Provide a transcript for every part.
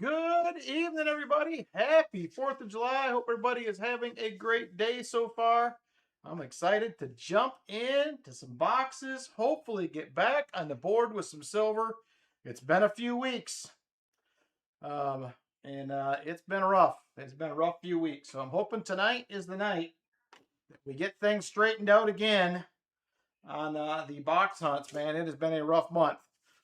Good evening, everybody. Happy 4th of July. Hope everybody is having a great day so far. I'm excited to jump into some boxes, hopefully get back on the board with some silver. It's been a few weeks, and it's been rough. It's been a rough few weeks. So I'm hoping tonight is the night that we get things straightened out again on the box hunts, man. It has been a rough month.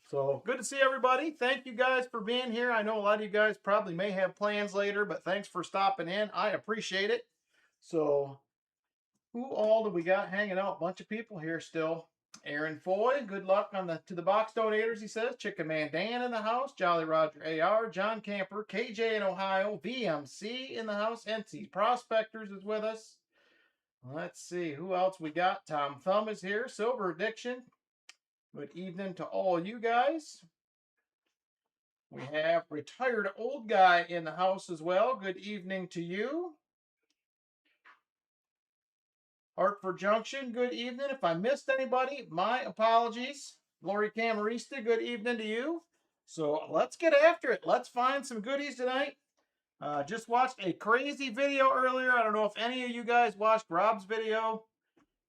So good to see everybody. Thank you guys for being here. I know a lot of you guys probably may have plans later, but thanks for stopping in. I appreciate it. So who all do we got hanging out? Bunch of people here still. Aaron Foy, good luck on to the box donators, he says. Chicken Man Dan in the house. Jolly Roger AR. John Camper. KJ in Ohio. VMC in the house. NC Prospectors is with us. Let's see who else we got. Tom Thumb is here. Silver Addiction. Good evening to all you guys. We have Retired Old Guy in the house as well. Good evening to you. Hartford Junction, good evening. If I missed anybody, my apologies. Lori Camarista, good evening to you. So let's get after it. Let's find some goodies tonight. Just watched a crazy video earlier. I don't know if any of you guys watched Rob's video.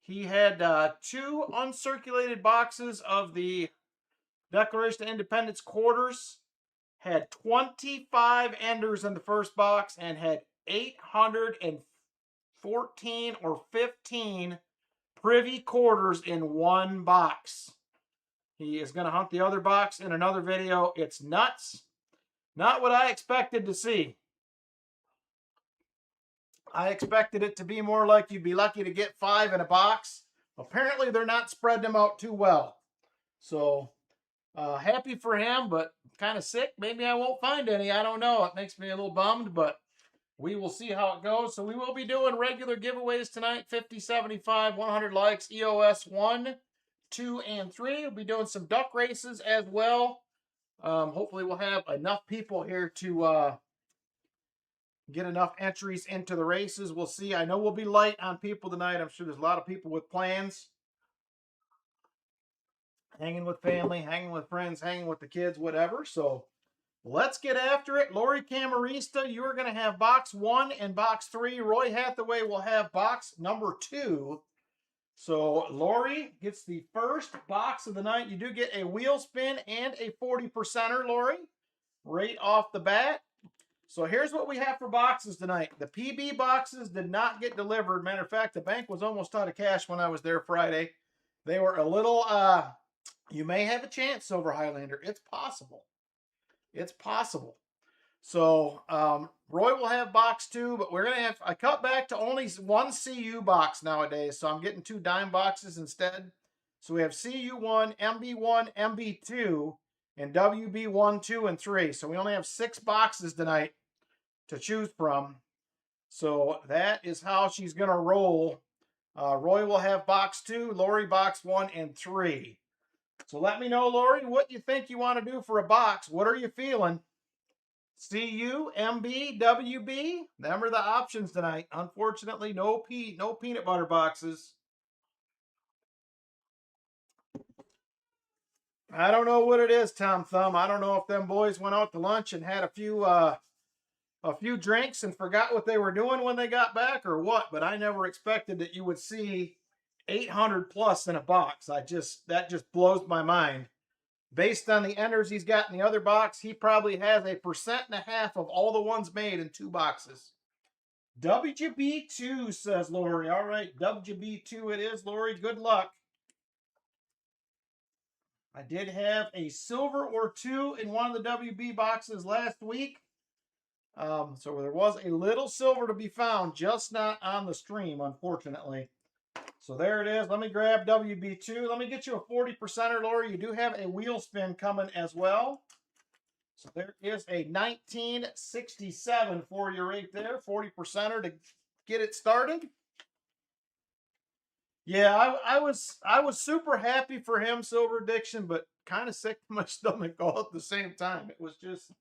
He had 2 uncirculated boxes of the Declaration of Independence quarters. Had 25 enders in the first box and had 814 or 15 privy quarters in one box. He is going to hunt the other box in another video. It's nuts. Not what I expected to see. I expected it to be more like you'd be lucky to get 5 in a box. Apparently, they're not spreading them out too well. So, happy for him, but kind of sick. Maybe I won't find any. I don't know. It makes me a little bummed, but we will see how it goes. So we will be doing regular giveaways tonight. 50, 75, 100 likes. EOS 1, 2, and 3. We'll be doing some duck races as well. Hopefully we'll have enough people here to get enough entries into the races. We'll see. I know we'll be light on people tonight. I'm sure there's a lot of people with plans. Hanging with family, hanging with friends, hanging with the kids, whatever. So let's get after it. Lori Camarista, you're going to have box 1 and box 3. Roy Hathaway will have box number 2. So Lori gets the first box of the night. You do get a wheel spin and a 40%er, Lori, right off the bat. So here's what we have for boxes tonight. The PB boxes did not get delivered. Matter of fact, the bank was almost out of cash when I was there Friday. They were a little, you may have a chance, Silver Highlander. It's possible. It's possible. So Roy will have box 2, but we're going to have, I cut back to only 1 CU box nowadays. So I'm getting 2 dime boxes instead. So we have CU1, MB1, MB2, and WB1, 2, and 3. So we only have 6 boxes tonight to choose from. So that is how she's going to roll. Roy will have box 2, Lori box 1 and 3. So let me know, Lori, what you think you want to do for a box. What are you feeling? CU, MB, WB? Them are the options tonight. Unfortunately, no peanut butter boxes. I don't know what it is, Tom Thumb. I don't know if them boys went out to lunch and had a few drinks and forgot what they were doing when they got back or what, but I never expected that you would see 800 plus in a box. That just blows my mind. Based on the enders he's got in the other box, he probably has 1.5% of all the ones made in 2 boxes. WB2, says Lori. All right, WB2 it is, Lori. Good luck. I did have a silver or 2 in one of the WB boxes last week. So there was a little silver to be found, just not on the stream, unfortunately. So there it is. Let me grab WB2. Let me get you a 40%er, Lori. You do have a wheel spin coming as well. So there is a 1967 for you right there. 40%er to get it started. Yeah, I was super happy for him, Silver Addiction, but kind of sick to my stomach all at the same time. It was just,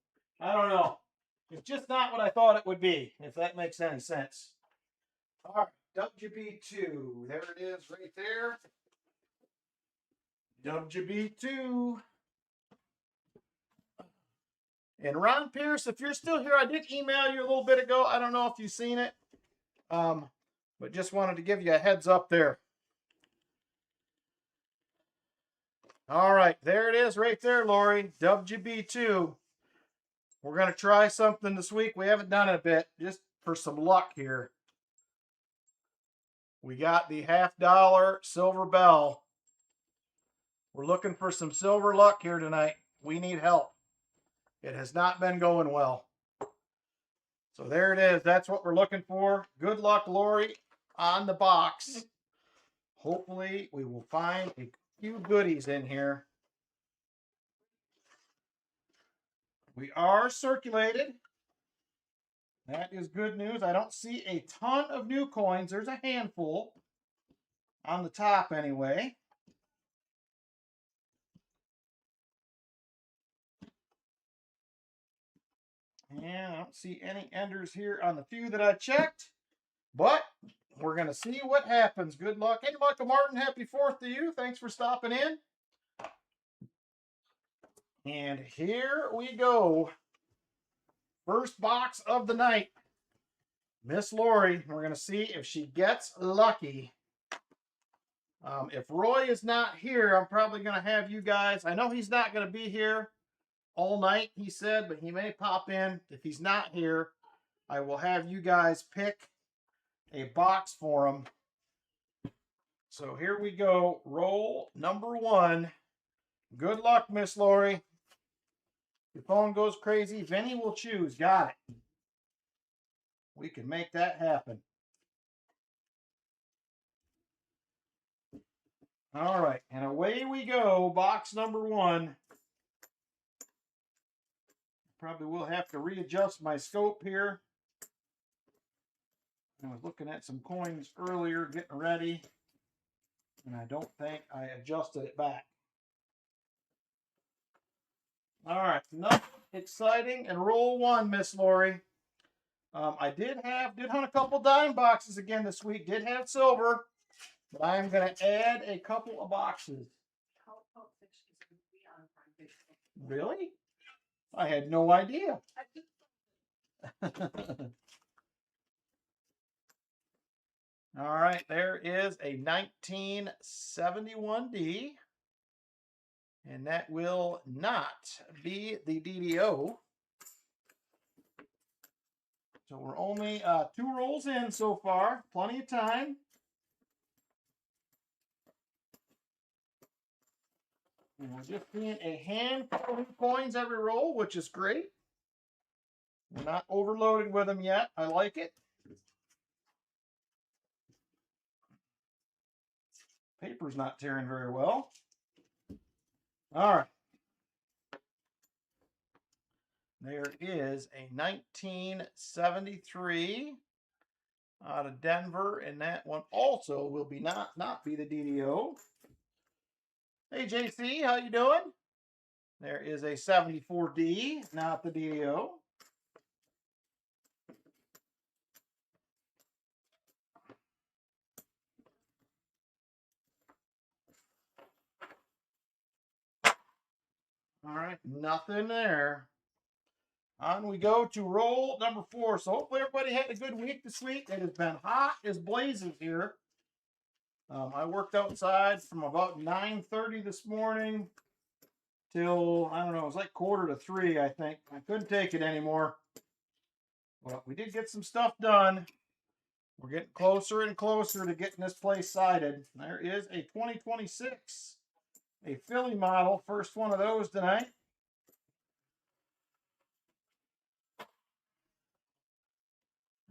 I don't know. It's just not what I thought it would be, if that makes any sense. All right, WB2. There it is right there. WB2. And Ron Pierce, if you're still here, I did email you a little bit ago. I don't know if you've seen it, but just wanted to give you a heads up there. All right, there it is right there, Lori. WB2. We're going to try something this week. We haven't done it a bit, just for some luck here. We got the $50 silver bell. We're looking for some silver luck here tonight. We need help. It has not been going well. So there it is. That's what we're looking for. Good luck, Lori, on the box. Hopefully, we will find a few goodies in here. We are circulated. That is good news. I don't see a ton of new coins. There's a handful on the top anyway. And I don't see any enders here on the few that I checked. But we're going to see what happens. Good luck. Hey, Michael Martin, happy 4th to you. Thanks for stopping in. And here we go. First box of the night. Miss Lori, we're going to see if she gets lucky. If Roy is not here, I'm probably going to have you guys. I know he's not going to be here all night, he said, but he may pop in. If he's not here, I will have you guys pick a box for him. So here we go. Roll number 1. Good luck, Miss Lori. Your phone goes crazy. Vinny will choose. Got it. We can make that happen. All right, and away we go. Box number 1. Probably will have to readjust my scope here. I was looking at some coins earlier, getting ready, and I don't think I adjusted it back. All right, nothing exciting, and roll 1, Miss Lori. I did hunt a couple dime boxes again this week. Did have silver, but I'm going to add a couple of boxes. Really? I had no idea. All right, there is a 1971D, and that will not be the DDO. So we're only 2 rolls in so far. Plenty of time. And we're just seeing a handful of coins every roll, which is great. We're not overloaded with them yet. I like it. Paper's not tearing very well. All right. There is a 1973 out of Denver, and that one also will be not be the DDO. Hey, JC, how you doing? There is a 74D, not the DDO. All right, nothing there. On we go to roll number 4. So hopefully everybody had a good week this week. It has been hot as blazes here. I worked outside from about 9:30 this morning till, I don't know, it was like 2:45, I think. I couldn't take it anymore. Well, we did get some stuff done. We're getting closer and closer to getting this place sided. There is a 2026, a Philly model. First one of those tonight.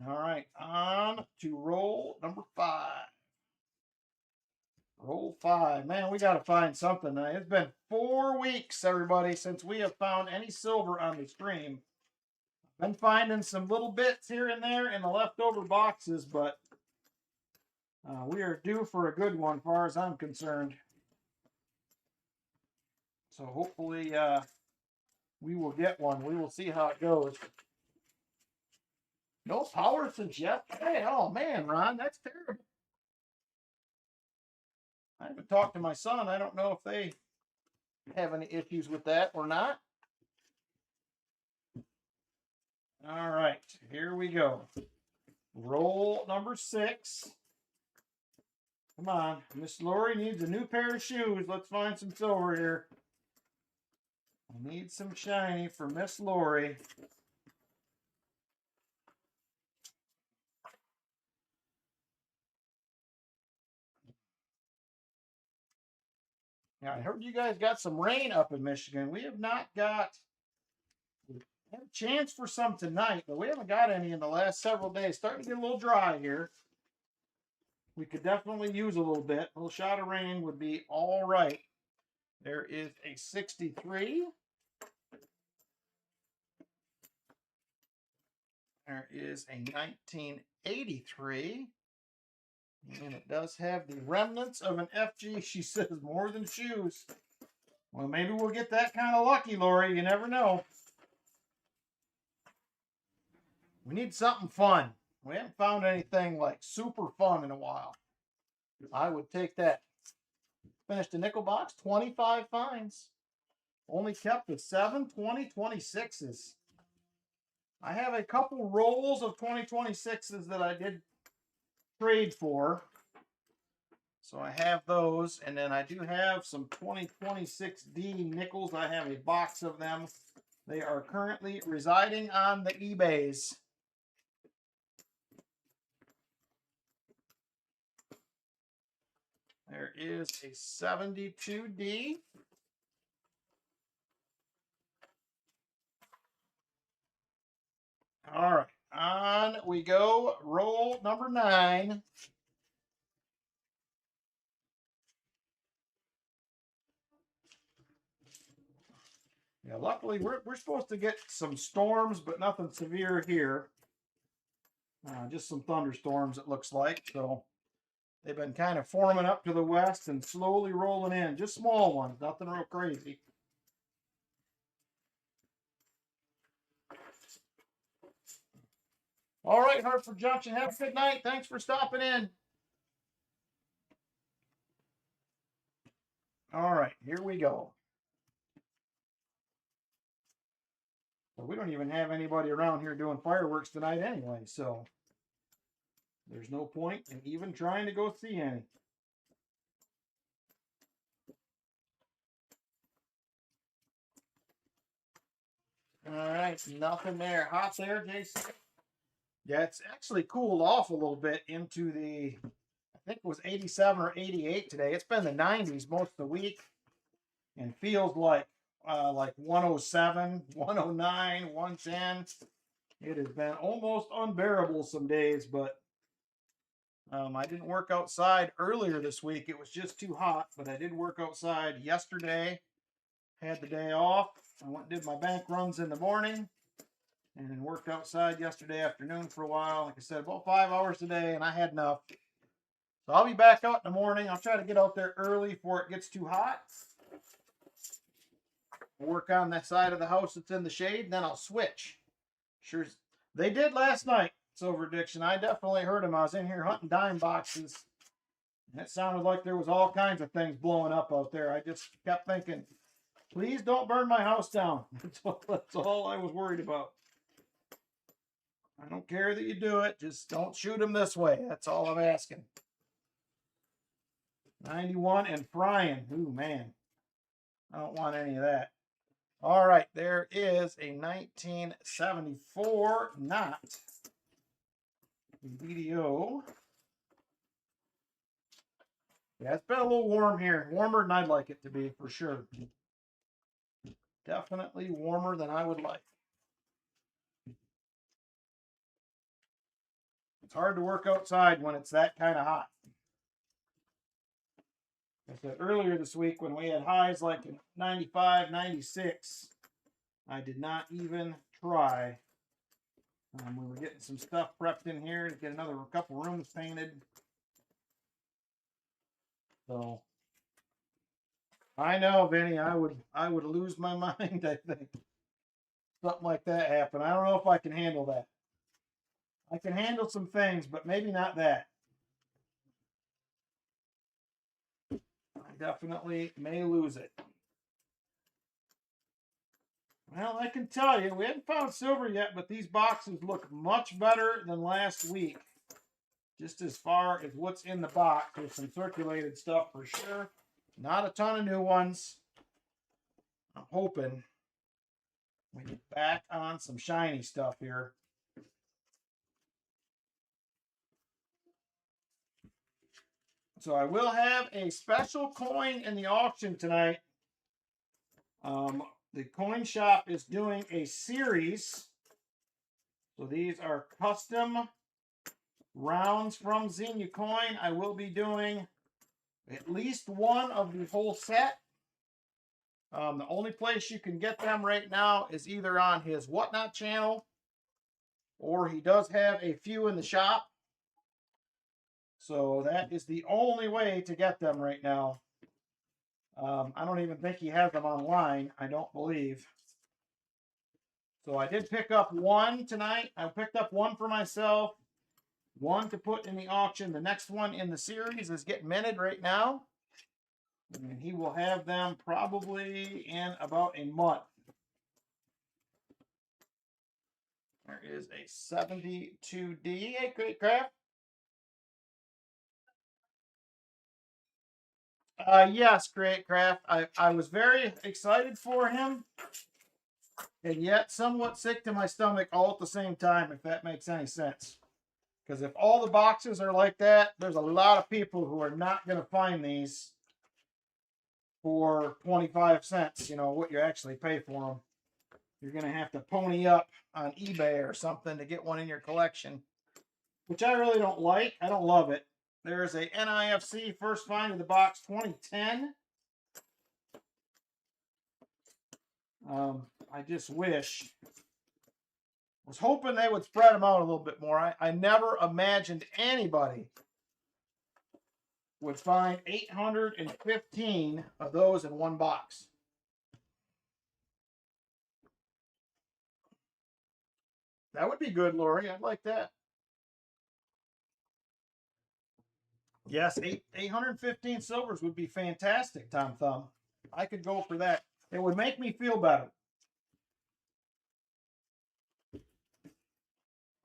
All right, on to roll number 5. Roll 5. Man, we got to find something tonight. It's been 4 weeks, everybody, since we have found any silver on the stream. Been finding some little bits here and there in the leftover boxes, but we are due for a good one, as far as I'm concerned. So hopefully we will get one. We will see how it goes. No power since yesterday. Oh man, Ron, that's terrible. I haven't talked to my son. I don't know if they have any issues with that or not. All right, here we go. Roll number 6. Come on, Miss Lori needs a new pair of shoes. Let's find some silver here. I need some shiny for Miss Lori. Now, I heard you guys got some rain up in Michigan. We have not got a chance for some tonight, but we haven't got any in the last several days. Starting to get a little dry here. We could definitely use a little bit. A little shot of rain would be all right. There is a 63. There is a 1983. And it does have the remnants of an FG. She says more than shoes. Well, maybe we'll get that kind of lucky, Lori. You never know. We need something fun. We haven't found anything like super fun in a while. I would take that. Finished the nickel box, 25 fines. Only kept with 7 2026s. I have a couple rolls of 2026s that I did trade for. So I have those, and then I do have some 2026D nickels. I have a box of them. They are currently residing on the eBays. There is a 72D. All right, on we go. Roll number 9. Yeah, luckily we're supposed to get some storms, but nothing severe here. Just some thunderstorms, it looks like. So they've been kind of forming up to the west and slowly rolling in. Just small ones, nothing real crazy. All right, Hartford Junction, have a good night. Thanks for stopping in. All right, here we go. So we don't even have anybody around here doing fireworks tonight anyway, so there's no point in even trying to go see any. All right, nothing there. Hot there, Jason? Yeah, it's actually cooled off a little bit into the, I think it was 87 or 88 today. It's been the 90s most of the week and feels like 107, 109, 110. It has been almost unbearable some days, but I didn't work outside earlier this week. It was just too hot, but I did work outside yesterday. Had the day off. I went and did my bank runs in the morning and then worked outside yesterday afternoon for a while. Like I said, about 5 hours a day, and I had enough. So I'll be back out in the morning. I'll try to get out there early before it gets too hot. I'll work on that side of the house that's in the shade, and then I'll switch. Sure, they did last night, Silver Addiction. I definitely heard them. I was in here hunting dime boxes, and it sounded like there was all kinds of things blowing up out there. I just kept thinking, please don't burn my house down. That's all I was worried about. I don't care that you do it. Just don't shoot them this way. That's all I'm asking. 91 and frying. Ooh, man. I don't want any of that. All right, there is a 1974 knot. BDO. Yeah, it's been a little warm here. Warmer than I'd like it to be, for sure. Definitely warmer than I would like. It's hard to work outside when it's that kind of hot. I said earlier this week when we had highs like 95, 96, I did not even try. We were getting some stuff prepped in here to get another couple rooms painted. So I know, Vinny, I would lose my mind, I think. Something like that happened. I don't know if I can handle that. I can handle some things, but maybe not that. I definitely may lose it. Well, I can tell you, we haven't found silver yet, but these boxes look much better than last week. Just as far as what's in the box. There's some circulated stuff for sure. Not a ton of new ones. I'm hoping we get back on some shiny stuff here. So I will have a special coin in the auction tonight. The coin shop is doing a series. So these are custom rounds from Xenia Coin. I will be doing at least one of the whole set. The only place you can get them right now is either on his Whatnot channel, or he does have a few in the shop. So that is the only way to get them right now. I don't even think he has them online, I don't believe. So I did pick up one tonight. I picked up one for myself, one to put in the auction. The next one in the series is getting minted right now. And he will have them probably in about a month. There is a 72D. Hey, Great Craft. Yes, Great Craft. I was very excited for him, and yet somewhat sick to my stomach all at the same time, if that makes any sense. Because if all the boxes are like that, there's a lot of people who are not going to find these for 25 cents, you know, what you actually pay for them. You're going to have to pony up on eBay or something to get one in your collection, which I really don't like. I don't love it. There's a NIFC first find of the box 2010. I just wish, was hoping they would spread them out a little bit more. I never imagined anybody would find 815 of those in one box. That would be good, Lori. I'd like that. Yes, 815 silvers would be fantastic, Tom Thumb. I could go for that. It would make me feel better.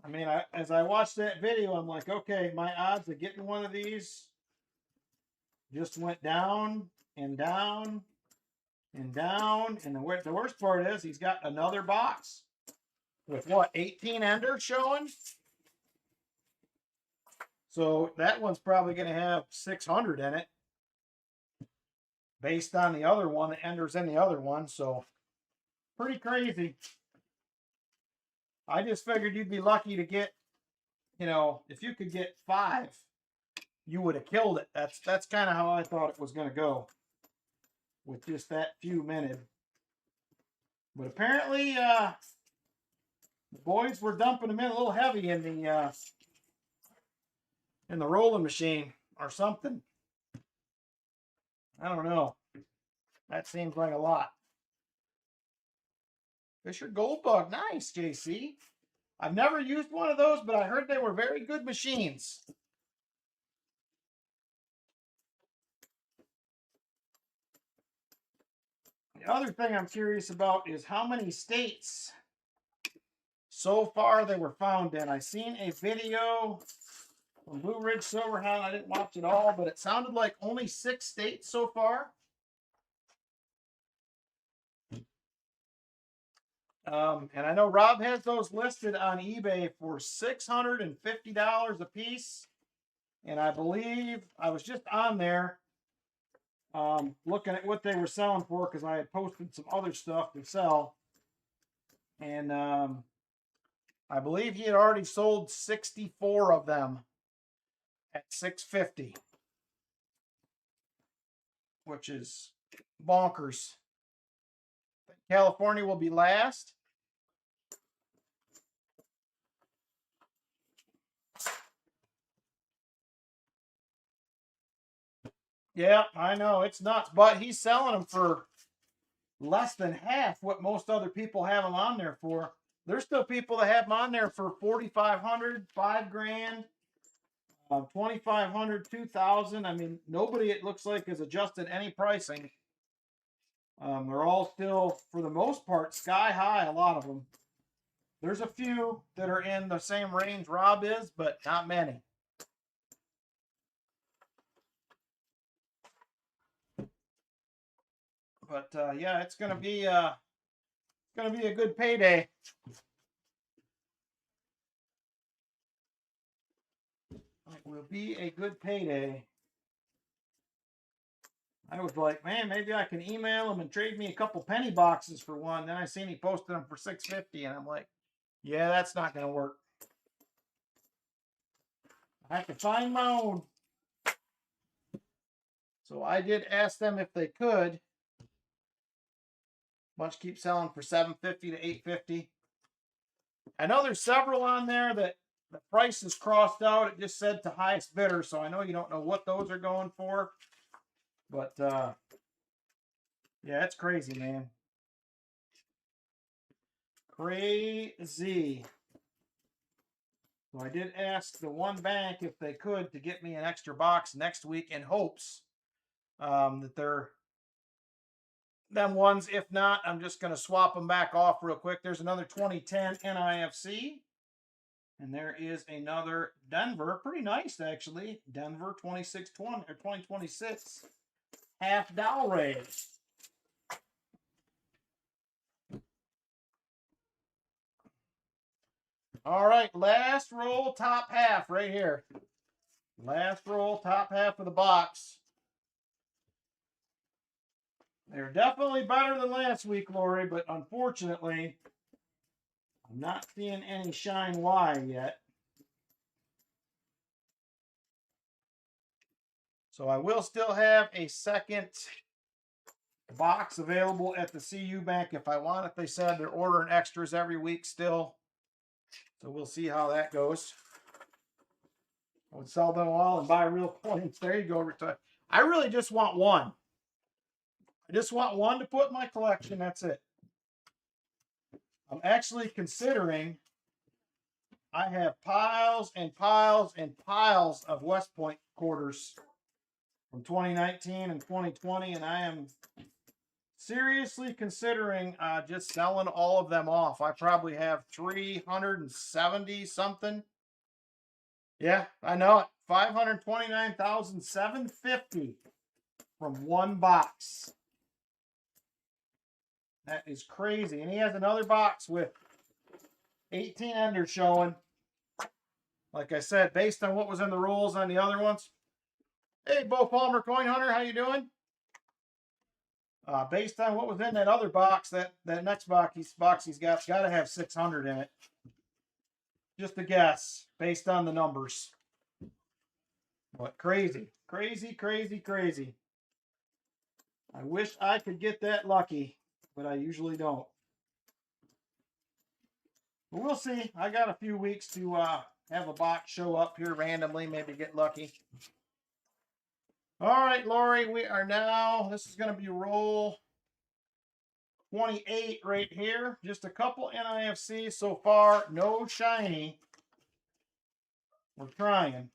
I mean, as I watched that video, I'm like, okay, my odds of getting one of these just went down and down and down. And the worst part is he's got another box with what, 18 enders showing? So that one's probably going to have 600 in it based on the other one, the enders in the other one. So pretty crazy. I just figured you'd be lucky to get, you know, if you could get 5, you would have killed it. That's kind of how I thought it was going to go with just that few minutes. But apparently, the boys were dumping them in a little heavy in the rolling machine or something. I don't know. That seems like a lot. Fisher Gold Bug. Nice, JC. I've never used one of those, but I heard they were very good machines. The other thing I'm curious about is how many states so far they were found in. I seen a video from Blue Ridge Silverhound. I didn't watch it all, but it sounded like only 6 states so far. And I know Rob has those listed on eBay for $650 a piece. And I believe I was just on there looking at what they were selling for, because I had posted some other stuff to sell. And I believe he had already sold 64 of them at $650, which is bonkers. California will be last. Yeah, I know, it's nuts, but he's selling them for less than half what most other people have them on there for. There's still people that have them on there for $4,500, $5,000, $2,500, $2,000. I mean, nobody, it looks like, has adjusted any pricing. They're all still, for the most part, sky high, a lot of them. There's a few that are in the same range Rob is, but not many. But yeah, it's gonna be a good payday. It will be a good payday. I was like, man, maybe I can email him and trade me a couple penny boxes for one. Then I seen he posted them for $6.50, and I'm like, yeah, that's not gonna work. I have to find my own. So I did ask them if they could. Bunch keep selling for $7.50 to $8.50. I know there's several on there that the price is crossed out. It just said to highest bidder, so I know you don't know what those are going for. But yeah, it's crazy, man. Crazy. So I did ask the one bank if they could to get me an extra box next week in hopes that they're them ones. If not, I'm just going to swap them back off real quick. There's another 2010 NIFC. And there is another Denver. Pretty nice, actually. Denver 2620 or 2026 half dowel raise. All right, last roll, top half right here. Last roll, top half of the box. They're definitely better than last week, Lori, but unfortunately, I'm not seeing any shine Y yet. So I will still have a second box available at the CU Bank if I want it. They said they're ordering extras every week still. So we'll see how that goes. I would sell them all and buy real coins. There you go. I really just want one. I just want one to put in my collection. That's it. I'm actually considering, I have piles and piles and piles of West Point quarters from 2019 and 2020, and I am seriously considering just selling all of them off. I probably have 370 something. Yeah, I know it. 529,750 from one box. That is crazy. And he has another box with 18 enders showing. Like I said, based on what was in the rules on the other ones. Hey, Bo Palmer Coin Hunter, how you doing? Based on what was in that other box, that next box he's got to have 600 in it. Just a guess, based on the numbers. But crazy, crazy, crazy, crazy. I wish I could get that lucky, but I usually don't. But we'll see. I got a few weeks to have a box show up here randomly, maybe get lucky. All right, Lori, we are now, this is going to be roll 28 right here. Just a couple NIFC so far. No shiny. We're trying.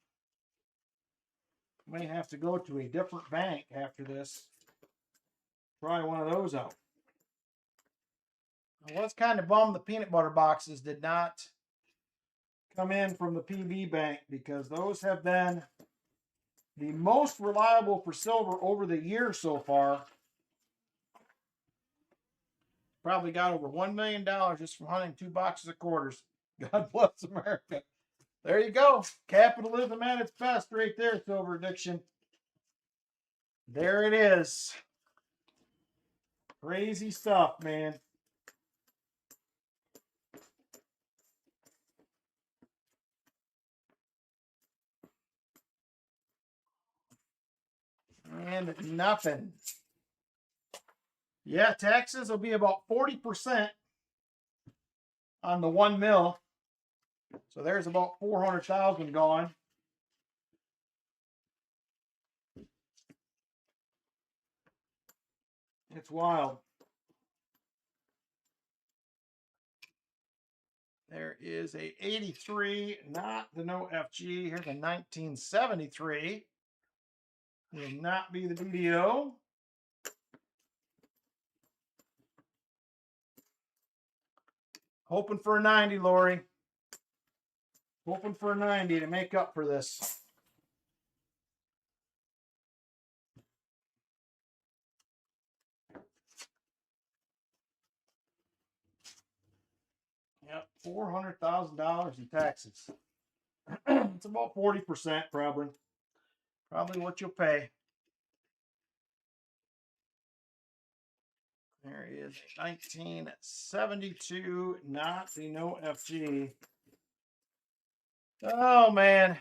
May have to go to a different bank after this. Try one of those out. I was kind of bummed the peanut butter boxes did not come in from the PB bank, because those have been the most reliable for silver over the year so far. Probably got over $1 million just from hunting 2 boxes of quarters. God bless America. There you go. Capitalism at its best right there, Silver Addiction. There it is. Crazy stuff, man. And nothing. Yeah, taxes will be about 40% on the 1 mil. So there's about 400,000 gone. It's wild. There is a 83, not the no FG. Here's a 1973. Will not be the BDO. Hoping for a 90, Lori. Hoping for a 90 to make up for this. Yep, $400,000 in taxes. It's about 40% probably. Probably what you'll pay. There is 1972, not the no FG. Oh man.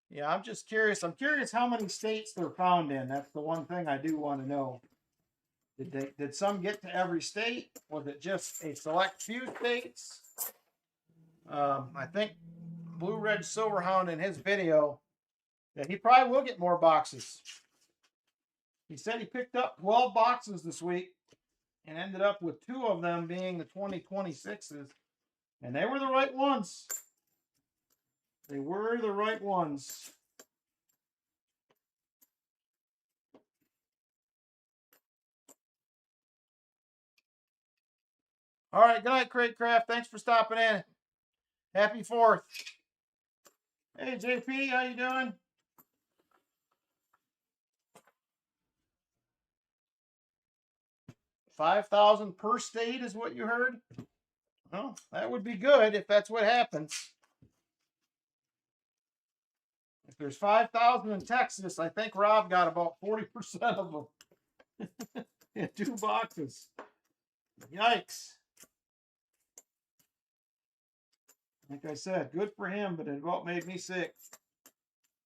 Yeah, I'm just curious. I'm curious how many states they're found in. That's the one thing I do want to know. Did some get to every state? Was it just a select few states? I think Blue Red Silverhound in his video that he probably will get more boxes. He said he picked up 12 boxes this week and ended up with 2 of them being the 2026s. And they were the right ones. They were the right ones. All right, good night, Crate Craft. Thanks for stopping in. Happy 4th. Hey, JP, how you doing? 5,000 per state is what you heard? Well, that would be good if that's what happens. If there's 5,000 in Texas, I think Rob got about 40% of them in 2 boxes. Yikes. Like I said, good for him, but it about made me sick.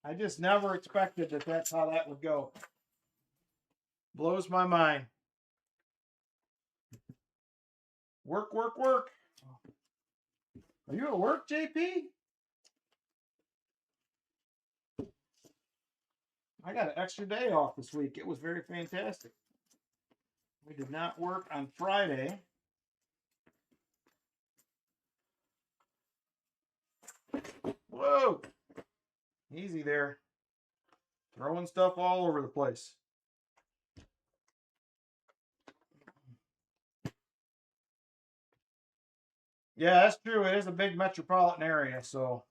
I just never expected that that's how that would go. Blows my mind. Work, work, work. Are you at work, JP? I got an extra day off this week. It was very fantastic. We did not work on Friday. Whoa! Easy there. Throwing stuff all over the place. Yeah, that's true. It is a big metropolitan area, so.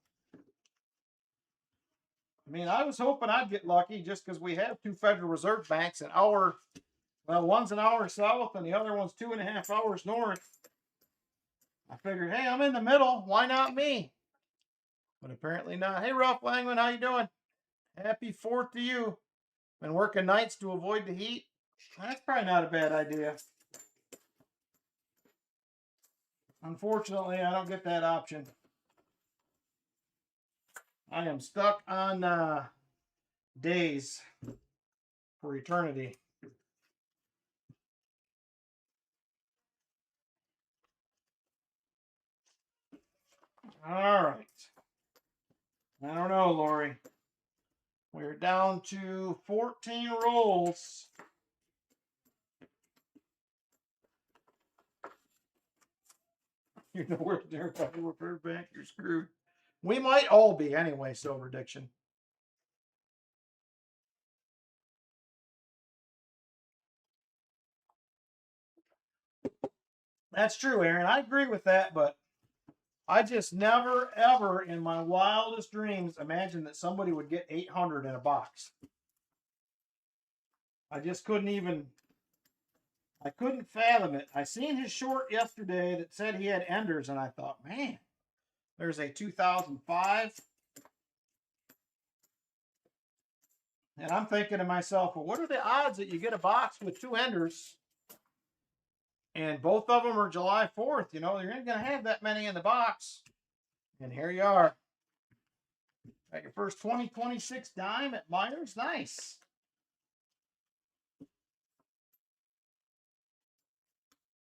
I mean, I was hoping I'd get lucky just because we have 2 Federal Reserve banks an hour. Well, one's an hour south and the other one's 2.5 hours north. I figured, hey, I'm in the middle. Why not me? But apparently not. Hey, Ralph Langman, how you doing? Happy 4th to you. Been working nights to avoid the heat? That's probably not a bad idea. Unfortunately, I don't get that option. I am stuck on days for eternity. All right. I don't know, Lori. We're down to 14 rolls. You know where they're back, you're screwed. We might all be anyway, Silver Diction. That's true, Aaron. I agree with that, but I just never, ever in my wildest dreams imagined that somebody would get 800 in a box. I just couldn't even, I couldn't fathom it. I seen his short yesterday that said he had enders, and I thought, man, there's a 2005. And I'm thinking to myself, well, what are the odds that you get a box with 2 enders and both of them are July 4th? You know, you're not going to have that many in the box. And here you are. Got your first 2026 dime at Myers. Nice.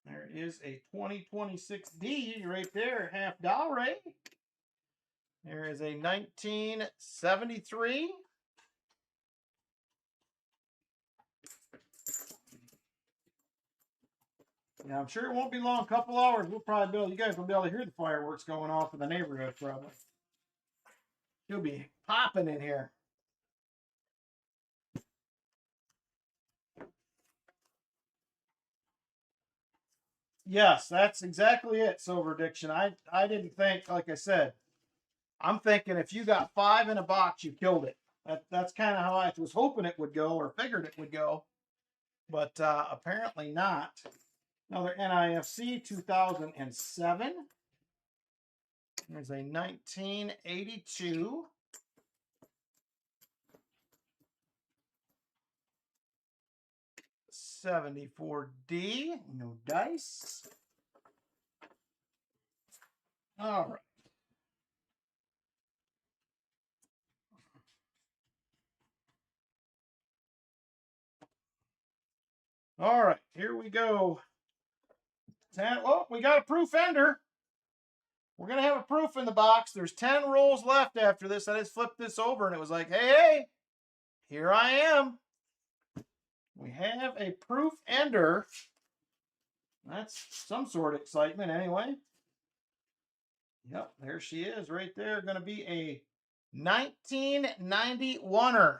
There is a 2026D right there, $half. There is a 1973. Yeah, I'm sure it won't be long. A couple hours, we'll probably be able, you guys will be able to hear the fireworks going off in the neighborhood probably. You'll be popping in here. Yes, that's exactly it, Silver Addiction. I didn't think, like I said, I'm thinking if you got 5 in a box, you killed it. That's kind of how I was hoping it would go or figured it would go, but apparently not. Another NIFC 2007. There's a 1982. $74D. No dice. All right. All right, here we go. 10. Oh, we got a proof ender. We're going to have a proof in the box. There's 10 rolls left after this. I just flipped this over and it was like, hey, here I am. We have a proof ender. That's some sort of excitement anyway. Yep, there she is right there. Going to be a 1991er.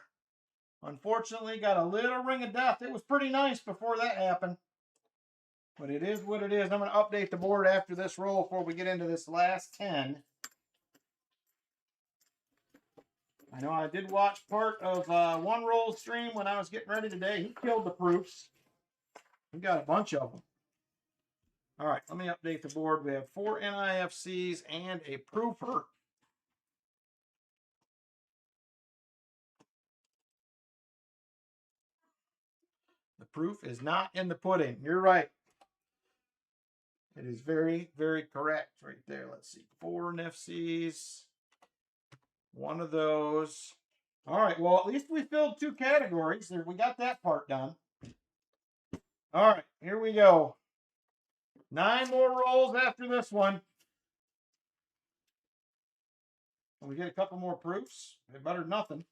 Unfortunately, got a little ring of death. It was pretty nice before that happened. But it is what it is. I'm going to update the board after this roll before we get into this last 10. I know I did watch part of one roll stream when I was getting ready today. He killed the proofs. We got a bunch of them. All right, let me update the board. We have 4 NIFCs and a proofer. The proof is not in the pudding. You're right. It is very, very correct right there. Let's see. 4 NIFCs. One of those. All right, well, at least we filled 2 categories. We got that part done. All right, here we go. 9 more rolls after this one. Can we get a couple more proofs? Better than nothing.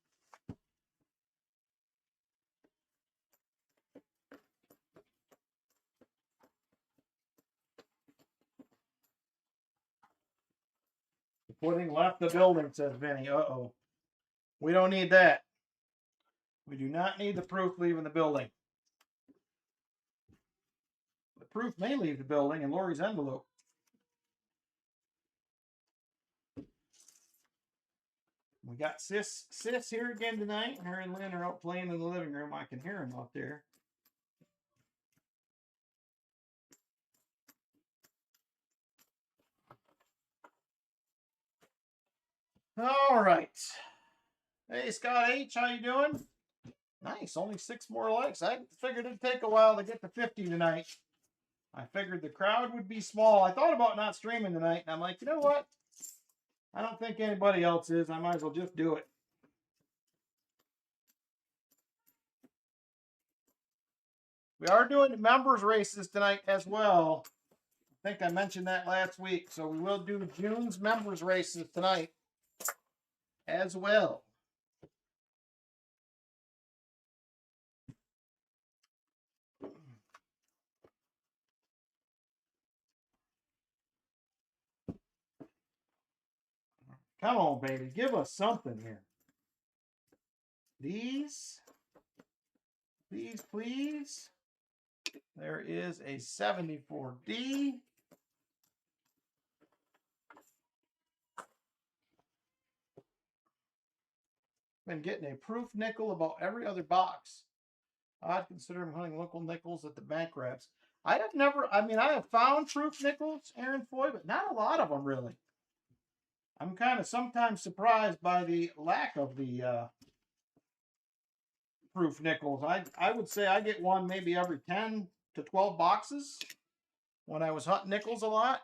The pudding left the building, says Vinny. Uh-oh. We don't need that. We do not need the proof leaving the building. The proof may leave the building in Lori's envelope. We got Sis here again tonight. Her and Lynn are out playing in the living room. I can hear them out there. All right. Hey, Scott H, how you doing? Nice, only 6 more likes. I figured it'd take a while to get to 50 tonight. I figured the crowd would be small. I thought about not streaming tonight, and I'm like, you know what? I don't think anybody else is. I might as well just do it. We are doing members races tonight as well. I think I mentioned that last week. So we will do June's members races tonight as well. Come on, baby. Give us something here. These, please. There is a 74D. Been getting a proof nickel about every other box. I'd consider hunting local nickels at the bank wraps. I have found proof nickels, Aaron Foy, but not a lot of them really. I'm kind of sometimes surprised by the lack of the proof nickels. I would say I get one maybe every 10 to 12 boxes when I was hunting nickels a lot.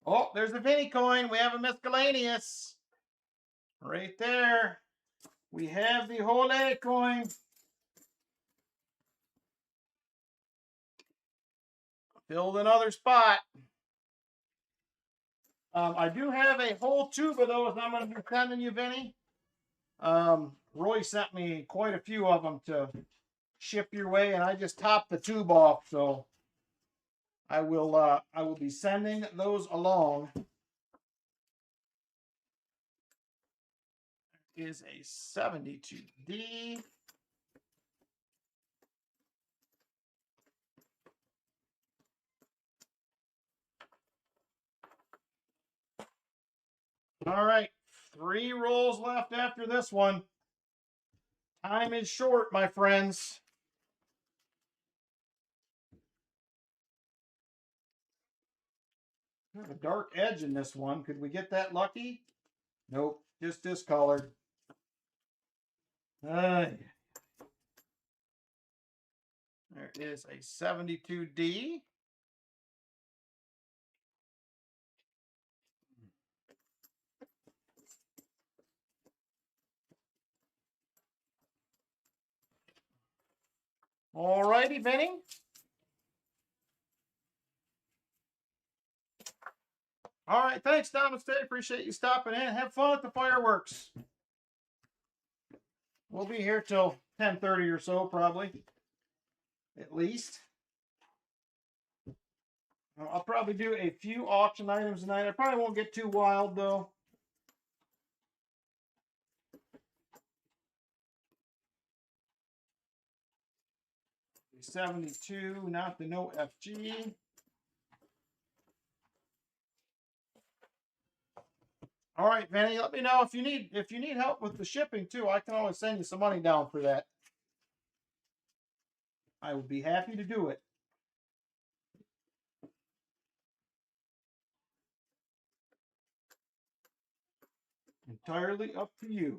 Oh, there's the Vinny coin. We have a miscellaneous. Right there. We have the Hole coin. Filled another spot. I do have a whole tube of those I'm going to be sending you, Vinny. Roy sent me quite a few of them to ship your way, and I just topped the tube off, so I will be sending those along. Is a 72D. All right, 3 rolls left after this one. Time is short, my friends. There's a dark edge in this one. Could we get that lucky? Nope, just discolored. There is a 72D. All righty, Vinny. All right, thanks, Namaste. Appreciate you stopping in. Have fun at the fireworks. We'll be here till 10:30 or so, probably. At least. I'll probably do a few auction items tonight. I probably won't get too wild, though. 72, not the no FG. All right, Vinny, let me know if you need help with the shipping too. I can always send you some money down for that. I would be happy to do it. Entirely up to you.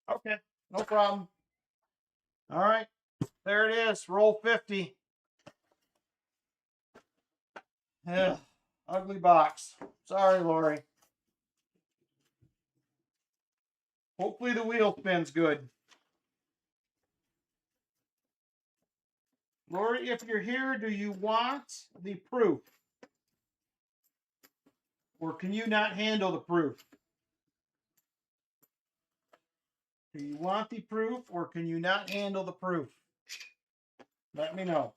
Okay, no problem. All right, there it is. Roll 50. Yeah, ugly box. Sorry, Lori. Hopefully the wheel spins good. Lori, if you're here, do you want the proof? Or can you not handle the proof? Do you want the proof or can you not handle the proof? Let me know.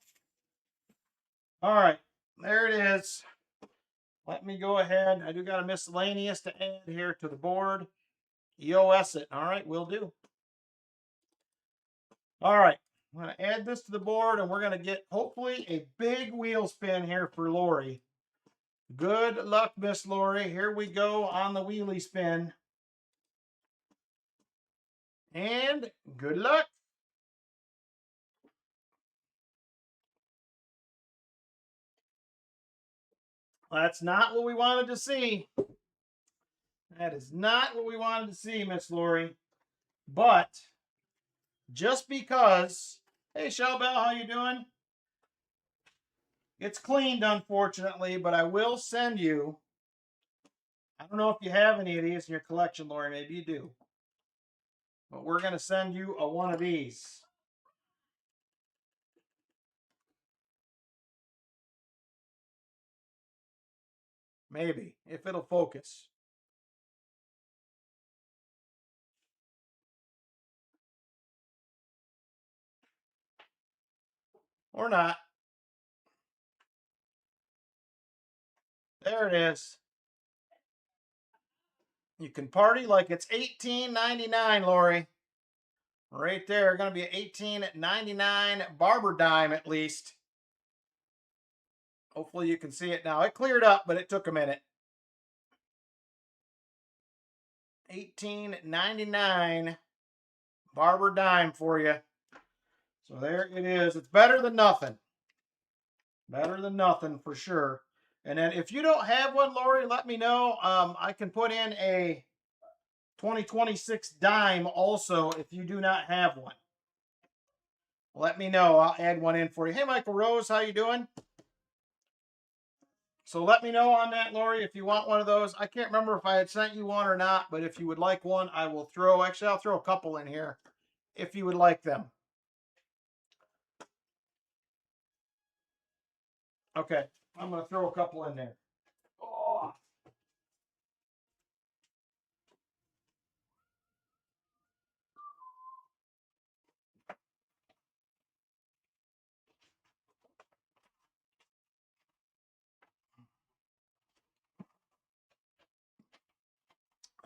All right, there it is. Let me go ahead. I do got a miscellaneous to add here to the board. EOS it. All right, will do. All right, I'm going to add this to the board and we're going to get hopefully a big wheel spin here for Lori. Good luck, Miss Lori. Here we go on the wheelie spin. And good luck. That's not what we wanted to see. That is not what we wanted to see, Miss Lori. But just because, hey, Shelbell, how you doing? It's cleaned, unfortunately, but I will send you. I don't know if you have any of these in your collection, Lori. Maybe you do. But we're going to send you a one of these. Maybe, if it'll focus. Or not. There it is. You can party like it's $18.99, Lori. Right there, going to be an $18.99 barber dime at least. Hopefully you can see it now. It cleared up, but it took a minute. $18.99 barber dime for you. So there it is. It's better than nothing. Better than nothing for sure. And then if you don't have one, Lori, let me know. I can put in a 2026 dime also if you do not have one. Let me know. I'll add one in for you. Hey, Michael Rose, how you doing? So let me know on that, Lori, if you want one of those. I can't remember if I had sent you one or not, but if you would like one, I will throw, actually, I'll throw a couple in here if you would like them. Okay, I'm going to throw a couple in there. Oh.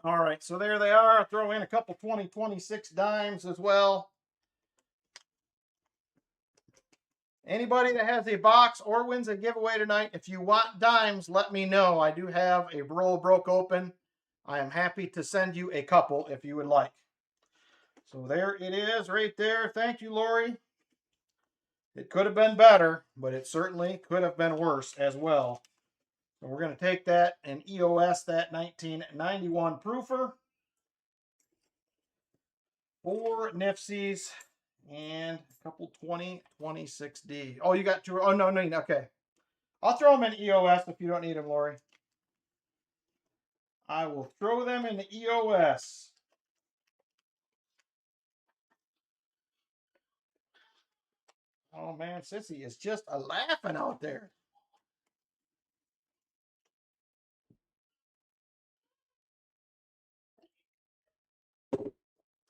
All right, so there they are. I'll throw in a couple 2026 dimes as well. Anybody that has a box or wins a giveaway tonight, if you want dimes, let me know. I do have a roll broke open. I am happy to send you a couple if you would like. So there it is right there. Thank you, Lori. It could have been better, but it certainly could have been worse as well. So we're going to take that and EOS that 1991 proofer. 4 Nifsies and a couple 2026D. Oh, you got two. Oh, no, okay. I'll throw them in EOS if you don't need them, Lori. I will throw them in the EOS. Oh, man, Sissy is just a laughing out there.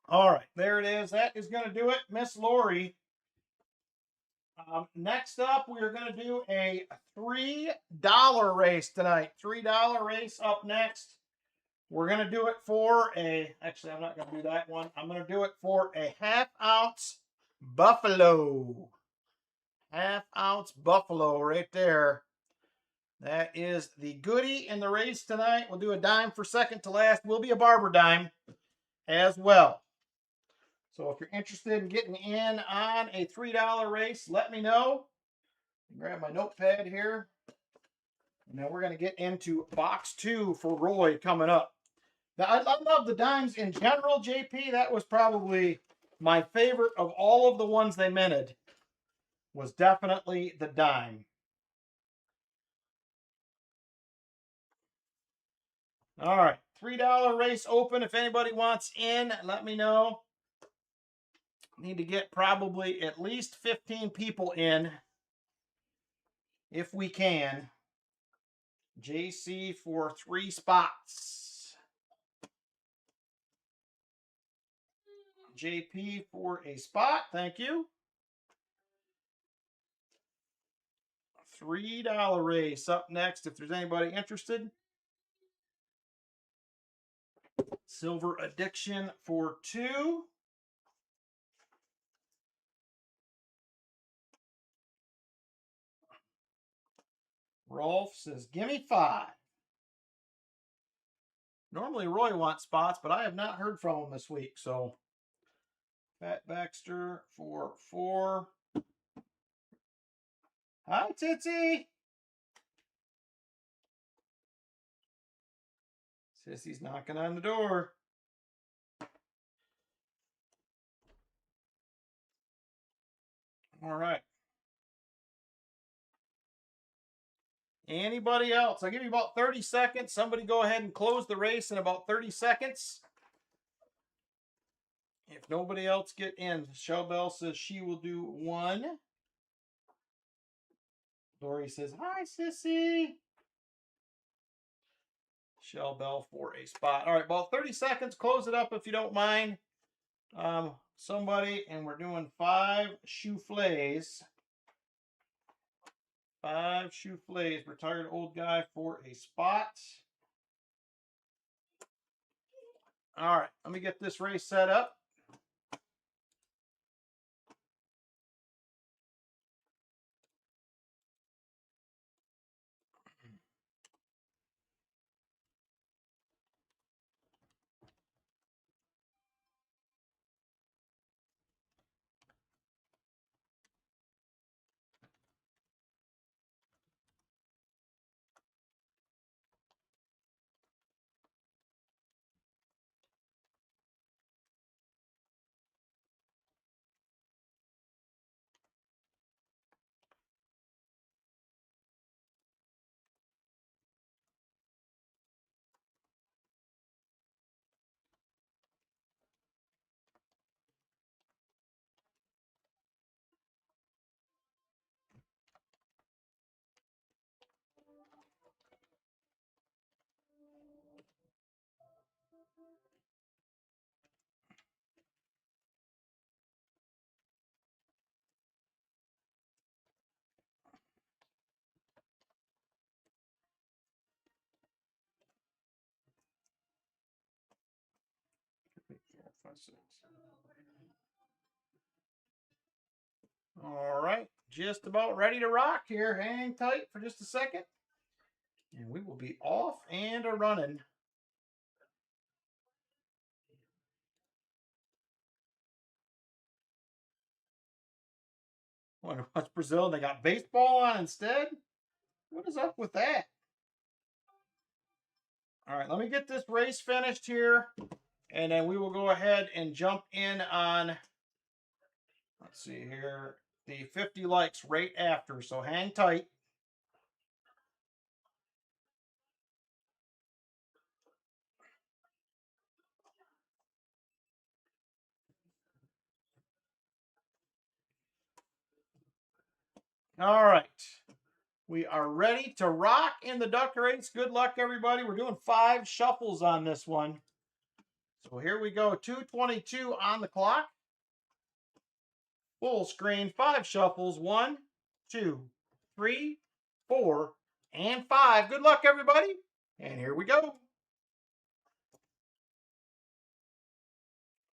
All right, there it is. That is going to do it, Miss Lori. Next up, we are going to do a $3 race tonight. $3 race up next. We're going to do it for actually, I'm not going to do that one. I'm going to do it for a ½ ounce buffalo. ½ ounce buffalo right there. That is the goodie in the race tonight. We'll do a dime for second to last. Will be a barber dime as well. So if you're interested in getting in on a $3 race, let me know. Grab my notepad here. And now we're going to get into box 2 for Roy coming up. Now, I love the dimes in general, JP. That was probably my favorite of all of the ones they minted. Was definitely the dime. All right, $3 race open. If anybody wants in, let me know. Need to get probably at least 15 people in if we can. JC for 3 spots. JP for a spot. Thank you. $3 race up next if there's anybody interested. Silver Addiction for 2. Rolf says, give me 5. Normally Roy wants spots, but I have not heard from him this week. So Pat Baxter for 4. Hi, Tootsie. Sissy's knocking on the door. All right. Anybody else? I'll give you about 30 seconds. Somebody go ahead and close the race in about 30 seconds. If nobody else get in, Shellbell says she will do 1. Lori says, hi, Sissy. Shellbell for a spot. All right, about 30 seconds. Close it up if you don't mind. Somebody, and we're doing 5 chouflés. 5 chouflés. Retired old guy for a spot. All right, let me get this race set up. All right, just about ready to rock here. Hang tight for just a second. And we will be off and running. Wonder what's Brazil? They got baseball on instead? What is up with that? All right, let me get this race finished here. And then we will go ahead and jump in on, let's see here, the 50 likes right after. So hang tight. All right. We are ready to rock in the duck race. Good luck, everybody. We're doing 5 shuffles on this one. So here we go. 2:22 on the clock. Full screen, 5 shuffles. 1, 2, 3, 4, and 5. Good luck, everybody. And here we go.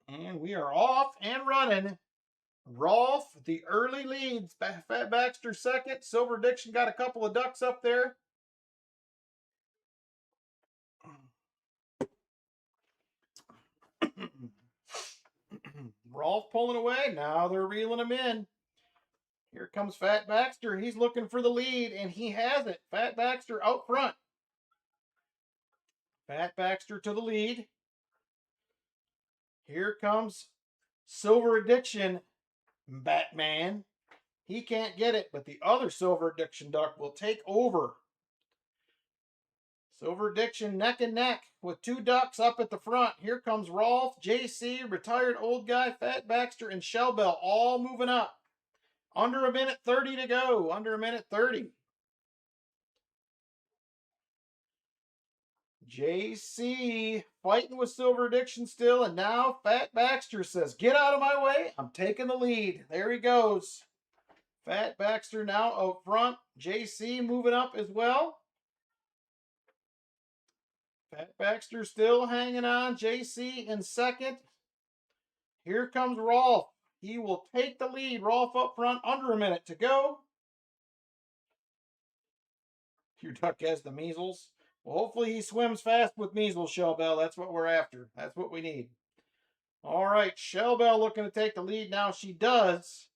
And we are off and running. Rolf, the early leads. Fat Baxter second. Silver Addiction got a couple of ducks up there. Rolf pulling away. Now they're reeling him in. Here comes Fat Baxter. He's looking for the lead, and he has it. Fat Baxter out front. Fat Baxter to the lead. Here comes Silver Addiction Batman. He can't get it, but the other Silver Addiction duck will take over. Silver Addiction neck and neck with 2 ducks up at the front. Here comes Rolf, JC, Retired Old Guy, Fat Baxter, and Shellbell all moving up. Under a minute 30 to go. Under a minute 30. JC fighting with Silver Addiction still, and now Fat Baxter says, "Get out of my way. I'm taking the lead." There he goes. Fat Baxter now out front. JC moving up as well. Fat Baxter still hanging on. JC in second. Here comes Rolf. He will take the lead. Rolf up front. Under a minute to go. Your duck has the measles. Well, hopefully he swims fast with measles, Shellbell. That's what we're after. That's what we need. All right, Shellbell looking to take the lead now. She does,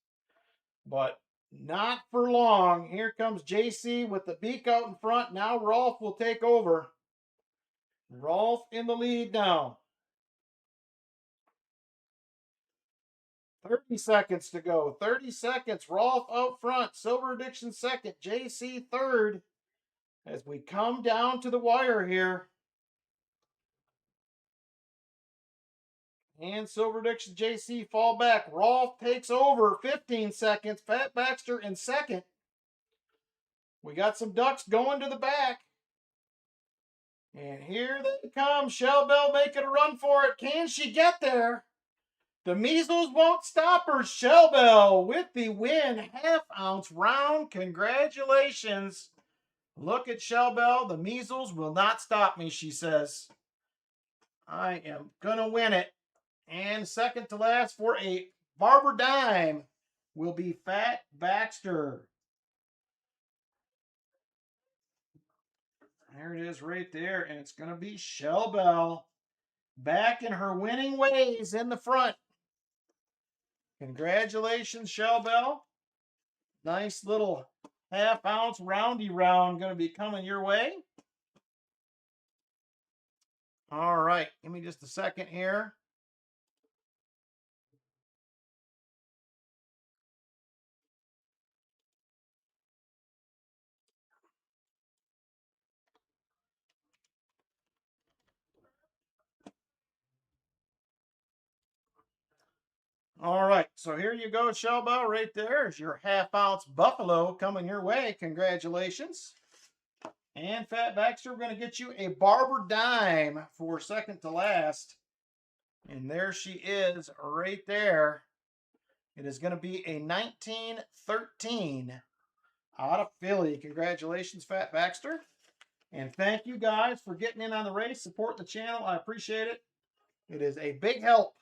but not for long. Here comes JC with the beak out in front. Now Rolf will take over. Rolf in the lead now. 30 seconds to go. 30 seconds. Rolf out front. Silver Addiction second. JC third. As we come down to the wire here. And Silver Addiction JC fall back. Rolf takes over. 15 seconds. Fat Baxter in second. We got some ducks going to the back. And here they come. Shellbell making a run for it. Can she get there? The measles won't stop her. Shellbell with the win. Half-ounce round. Congratulations. Look at Shellbell. The measles will not stop me, she says. I am going to win it. And second to last for a Barber Dime will be Fat Baxter. There it is right there. And it's going to be Shellbell back in her winning ways in the front. Congratulations, Shellbell. Nice little half-ounce roundy round going to be coming your way. All right. Give me just a second here. All right, so here you go, Shellbell. Right there is your half-ounce buffalo coming your way. Congratulations. And Fat Baxter, we're going to get you a Barber Dime for second to last. And there she is right there. It is going to be a 1913 out of Philly. Congratulations, Fat Baxter. And thank you guys for getting in on the race. Support the channel. I appreciate it. It is a big help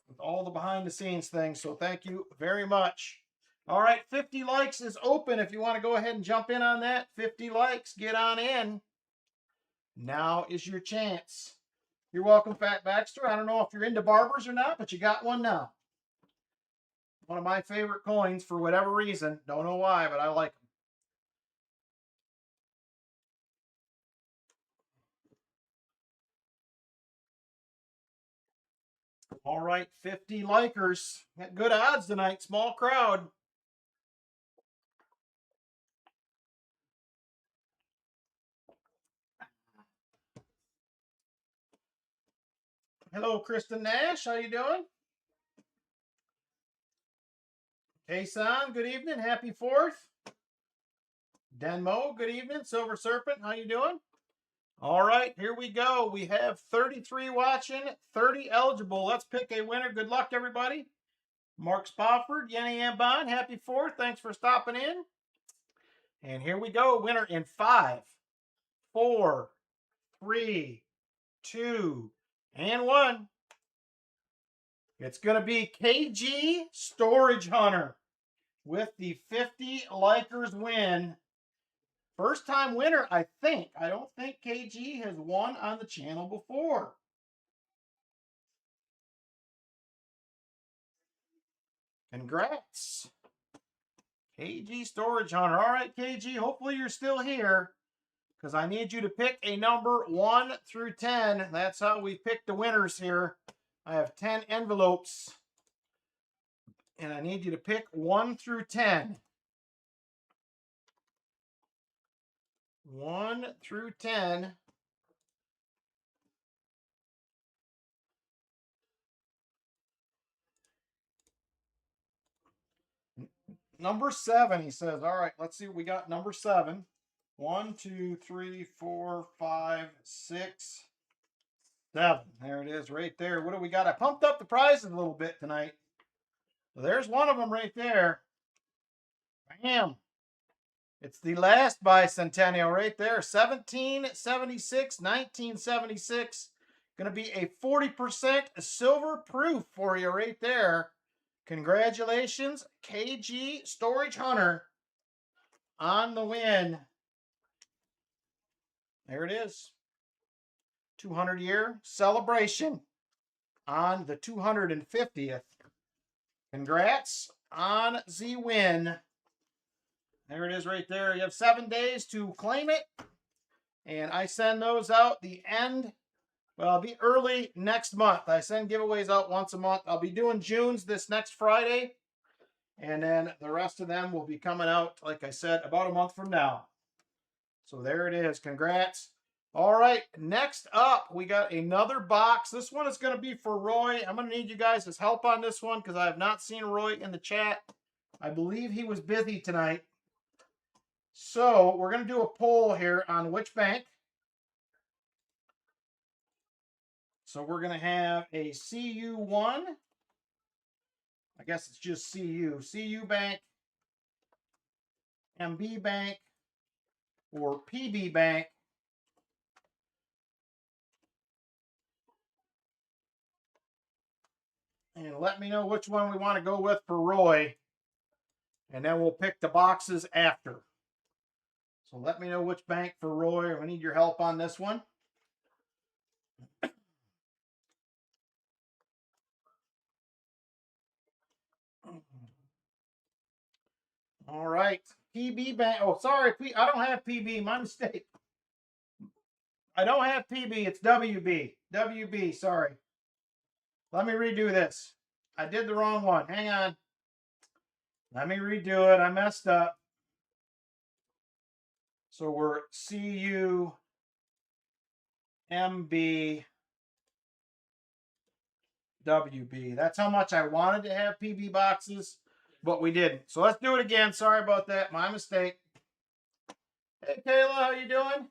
with all the behind the scenes things. So thank you very much. All right, 50 likes is open if you want to go ahead and jump in on that. 50 likes, get on in. Now is your chance. You're welcome, Fat Baxter. I don't know if you're into barbers or not, but you got one now. One of my favorite coins for whatever reason. Don't know why, but I like them. All right, 50 likers. Got good odds tonight. Small crowd. Hello, Kristen Nash. How you doing? Hey-san, good evening. Happy 4th. Denmo, good evening. Silver Serpent, how you doing? All right, here we go. We have 33 watching, 30 eligible. Let's pick a winner. Good luck, everybody. Mark Spofford, Yenny Ambon, happy 4th. Thanks for stopping in. And here we go. Winner in 5, 4, 3, 2, and 1. It's going to be KG Storage Hunter with the 50 likers win. First time winner, I think. I don't think KG has won on the channel before. Congrats. KG Storage Hunter. All right, KG, hopefully you're still here because I need you to pick a number 1 through 10. That's how we pick the winners here. I have 10 envelopes, and I need you to pick 1 through 10. 1 through 10. Number 7, he says. All right, let's see what we got. Number 7. 1, 2, 3, 4, 5, 6, 7. There it is right there. What do we got? I pumped up the prizes a little bit tonight. So there's one of them right there. Bam. It's the last bicentennial right there. 1776, 1976. Going to be a 40% silver proof for you right there. Congratulations, KG Storage Hunter, on the win. There it is. 200-year celebration on the 250th. Congrats on the win. There it is right there. You have 7 days to claim it. And I send those out the end. Well, I'll be early next month. I send giveaways out once a month. I'll be doing June's this next Friday. And then the rest of them will be coming out, like I said, about a month from now. So there it is. Congrats. All right. Next up, we got another box. This one is going to be for Roy. I'm going to need you guys' help on this one because I have not seen Roy in the chat. I believe he was busy tonight. So we're going to do a poll here on which bank. So we're going to have a CU1. I guess it's just CU. CU Bank, MB Bank, or PB Bank. And let me know which one we want to go with for Roy. And then we'll pick the boxes after. So let me know which bank for Roy. We need your help on this one. All right. PB Bank. Oh, sorry. I don't have PB. My mistake. I don't have PB. It's WB. WB. Sorry. Let me redo this. I did the wrong one. Hang on. Let me redo it. I messed up. So we're CU, MB, WB. That's how much I wanted to have PB boxes, but we didn't. So let's do it again. Sorry about that. My mistake. Hey, Kayla, how you doing?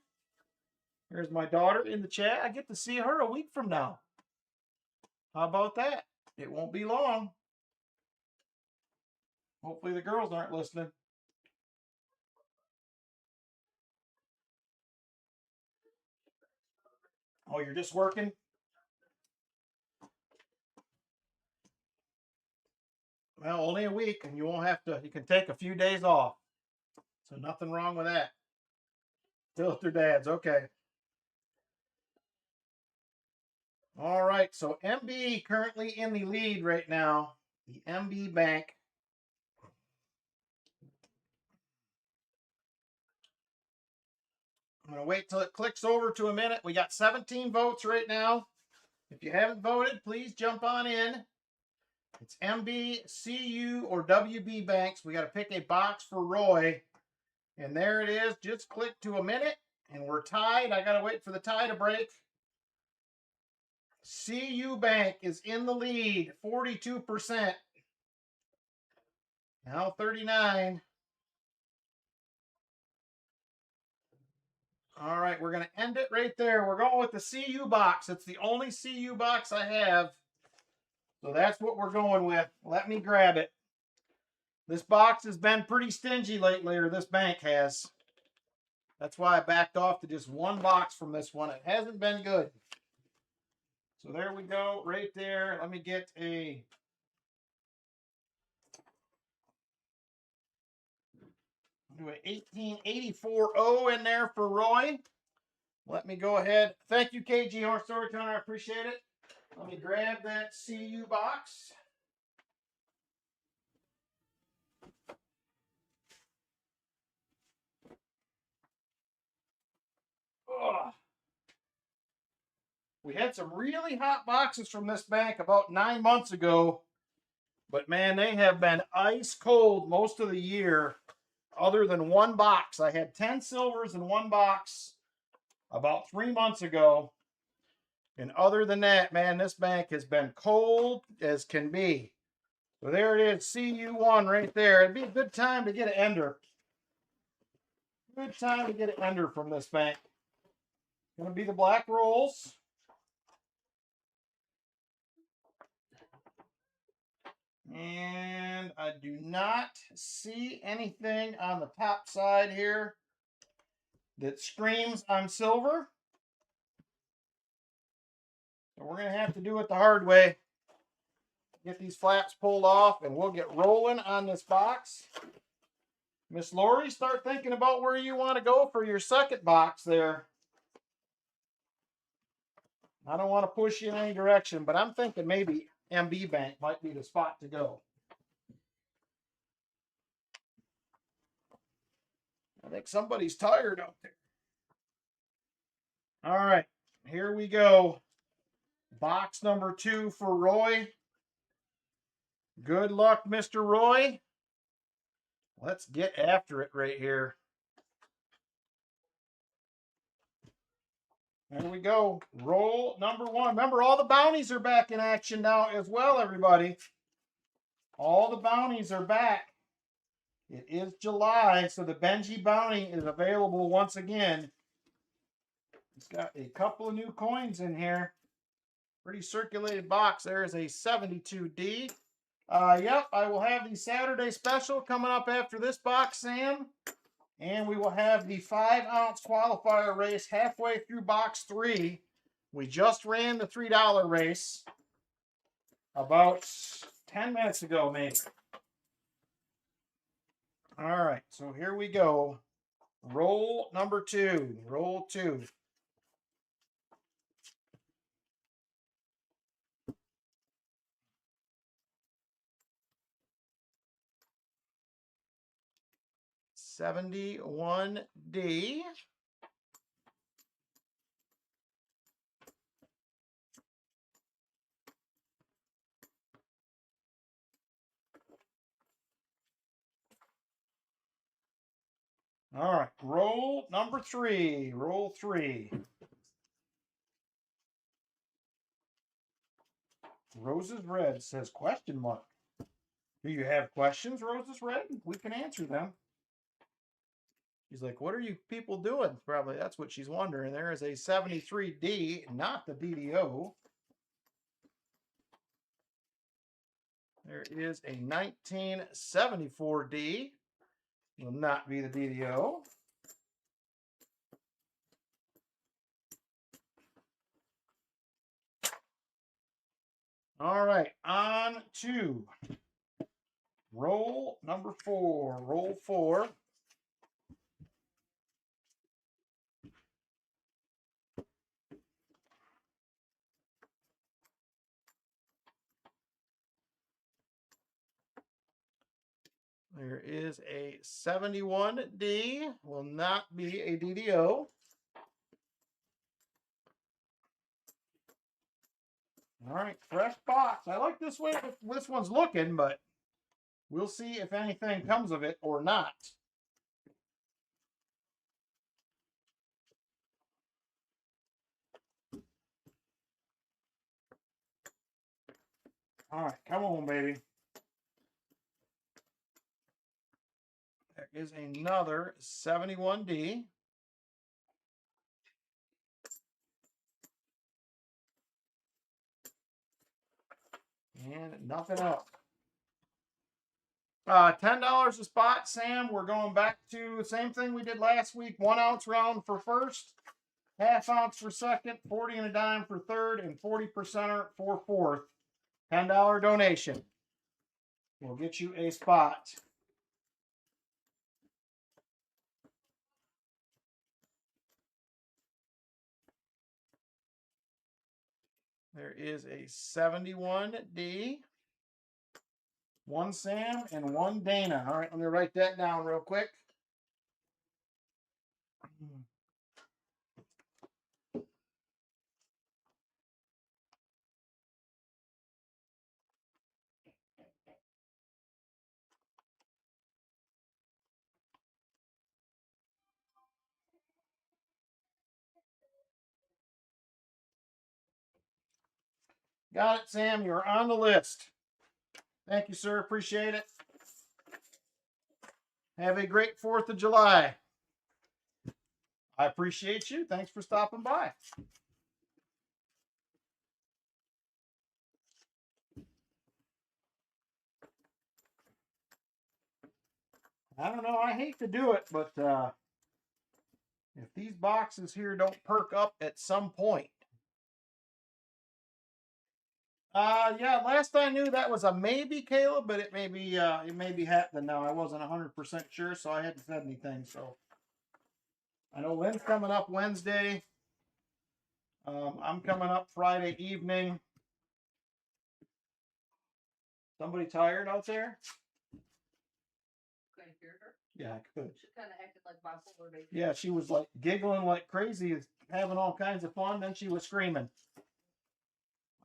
Here's my daughter in the chat. I get to see her a week from now. How about that? It won't be long. Hopefully the girls aren't listening. Oh, you're just working? Well, only a week, and you won't have to, you can take a few days off. So nothing wrong with that. Filter dads, okay. All right, so MB currently in the lead right now. The MB Bank. I'm going to wait till it clicks over to a minute. We got 17 votes right now. If you haven't voted, please jump on in. It's MB, CU, or WB Banks. We got to pick a box for Roy. And there it is. Just click to a minute, and we're tied. I got to wait for the tie to break. CU Bank is in the lead, 42%. Now 39. All right, we're going to end it right there. We're going with the CU box. It's the only CU box I have. So that's what we're going with. Let me grab it. This box has been pretty stingy lately, or this bank has. That's why I backed off to just one box from this one. It hasn't been good. So there we go, right there. Let me get a... do an 1884 in there for Roy. Let me go ahead. Thank you, KG Horse Storyteller. I appreciate it. Let me grab that CU box. Ugh. We had some really hot boxes from this bank about 9 months ago. But man, they have been ice cold most of the year, other than one box. I had 10 silvers in one box about 3 months ago. And other than that, man, this bank has been cold as can be. So there it is, CU1 right there. It'd be a good time to get an ender. Good time to get an ender from this bank. Gonna be the black rolls. And I do not see anything on the top side here that screams I'm silver. So we're going to have to do it the hard way. Get these flaps pulled off and we'll get rolling on this box. Miss Lori, start thinking about where you want to go for your second box there. I don't want to push you in any direction, but I'm thinking maybe MB Bank might be the spot to go. I think somebody's tired out there. All right, here we go. Box number 2 for Roy. Good luck, Mr. Roy. Let's get after it right here. There we go. Roll number 1. Remember, all the bounties are back in action now as well, everybody. All the bounties are back. It is July, so the Benji bounty is available once again. It's got a couple of new coins in here. Pretty circulated box. There is a 72D. Yep, I will have the Saturday special coming up after this box, Sam. And we will have the 5-ounce qualifier race halfway through box 3. We just ran the $3 race about 10 minutes ago, maybe. All right, so here we go. Roll number 2. Roll 2. $71D. All right, roll number 3. Roll 3. Roses Red says question mark. Do you have questions, Roses Red? We can answer them. She's like, what are you people doing? Probably that's what she's wondering. There is a 73D, not the DDO. There is a 1974D. Will not be the DDO. All right, on to Roll number 4. Roll 4. There is a 71D. Will not be a DDO. All right, fresh box. I like this way this one's looking, but we'll see if anything comes of it or not. All right, come on, baby. There is another 71D. And nothing else. $10 a spot, Sam. We're going back to the same thing we did last week. 1 ounce round for first, half ounce for second, 40 and a dime for third, and 40% for fourth. $10 donation. We'll get you a spot. There is a 71D. 1 Sam and 1 Dana. All right, let me write that down real quick. Got it, Sam. You're on the list. Thank you, sir. Appreciate it. Have a great 4th of July. I appreciate you. Thanks for stopping by. I don't know. I hate to do it, but if these boxes here don't perk up at some point. Yeah, last I knew that was a maybe, Caleb, but it may be happening now. I wasn't 100% sure, so I hadn't said anything. So I know Lynn's coming up Wednesday. I'm coming up Friday evening. Somebody tired out there? Could I hear her? Yeah, I could. She kind of acted like bipolar baby. Yeah, she was like giggling like crazy, having all kinds of fun. Then she was screaming.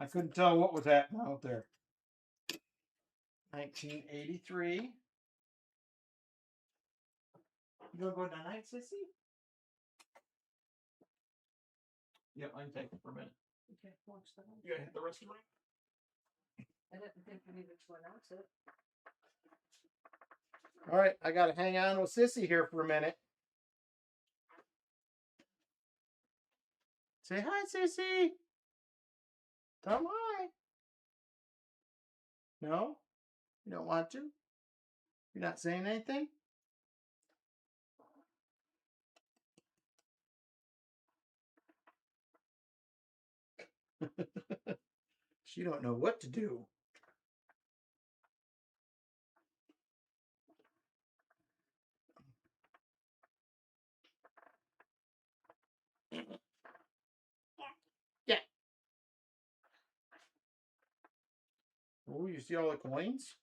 I couldn't tell what was happening out there. 1983. You gonna go tonight, sissy? Yep, I can take it for a minute. Okay, watch that. You gotta hit the rest of the room. I didn't think we needed to announce it. All right, I gotta hang on with sissy here for a minute. Say hi, sissy. Tell 'em hi. No? You don't want to? You're not saying anything? She don't know what to do. Yeah. Oh, you see all the coins?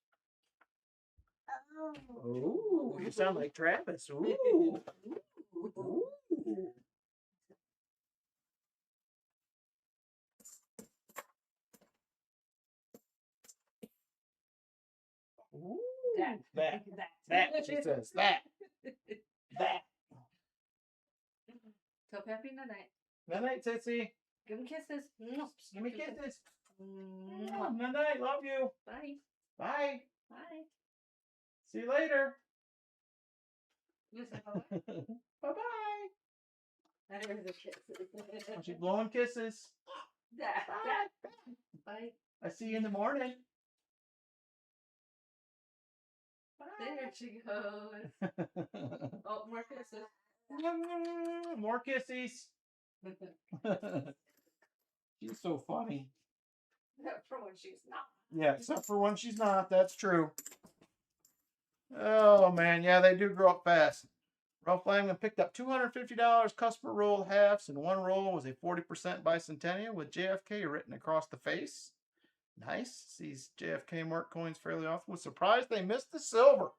Oh, you sound like Travis. Ooh. Ooh. Ooh. That, she says, that. Tell Peppy night night. Night night, sissy. Give him kisses. Give me kisses. Mwah. Night night, love you. Bye. Bye. Bye. See you later. You say bye. Bye-bye. There's the kisses. She's blowing kisses. Bye. Bye. I see you in the morning. Bye. There she goes. Oh, more kisses. More kisses. She's so funny. Except for when she's not. Yeah, except for when she's not. That's true. Oh man, yeah, they do grow up fast. Ralph Langman picked up $250 customer roll halves, and one roll was a 40% bicentennial with JFK written across the face. Nice. Sees JFK mark coins fairly often. Was surprised they missed the silver.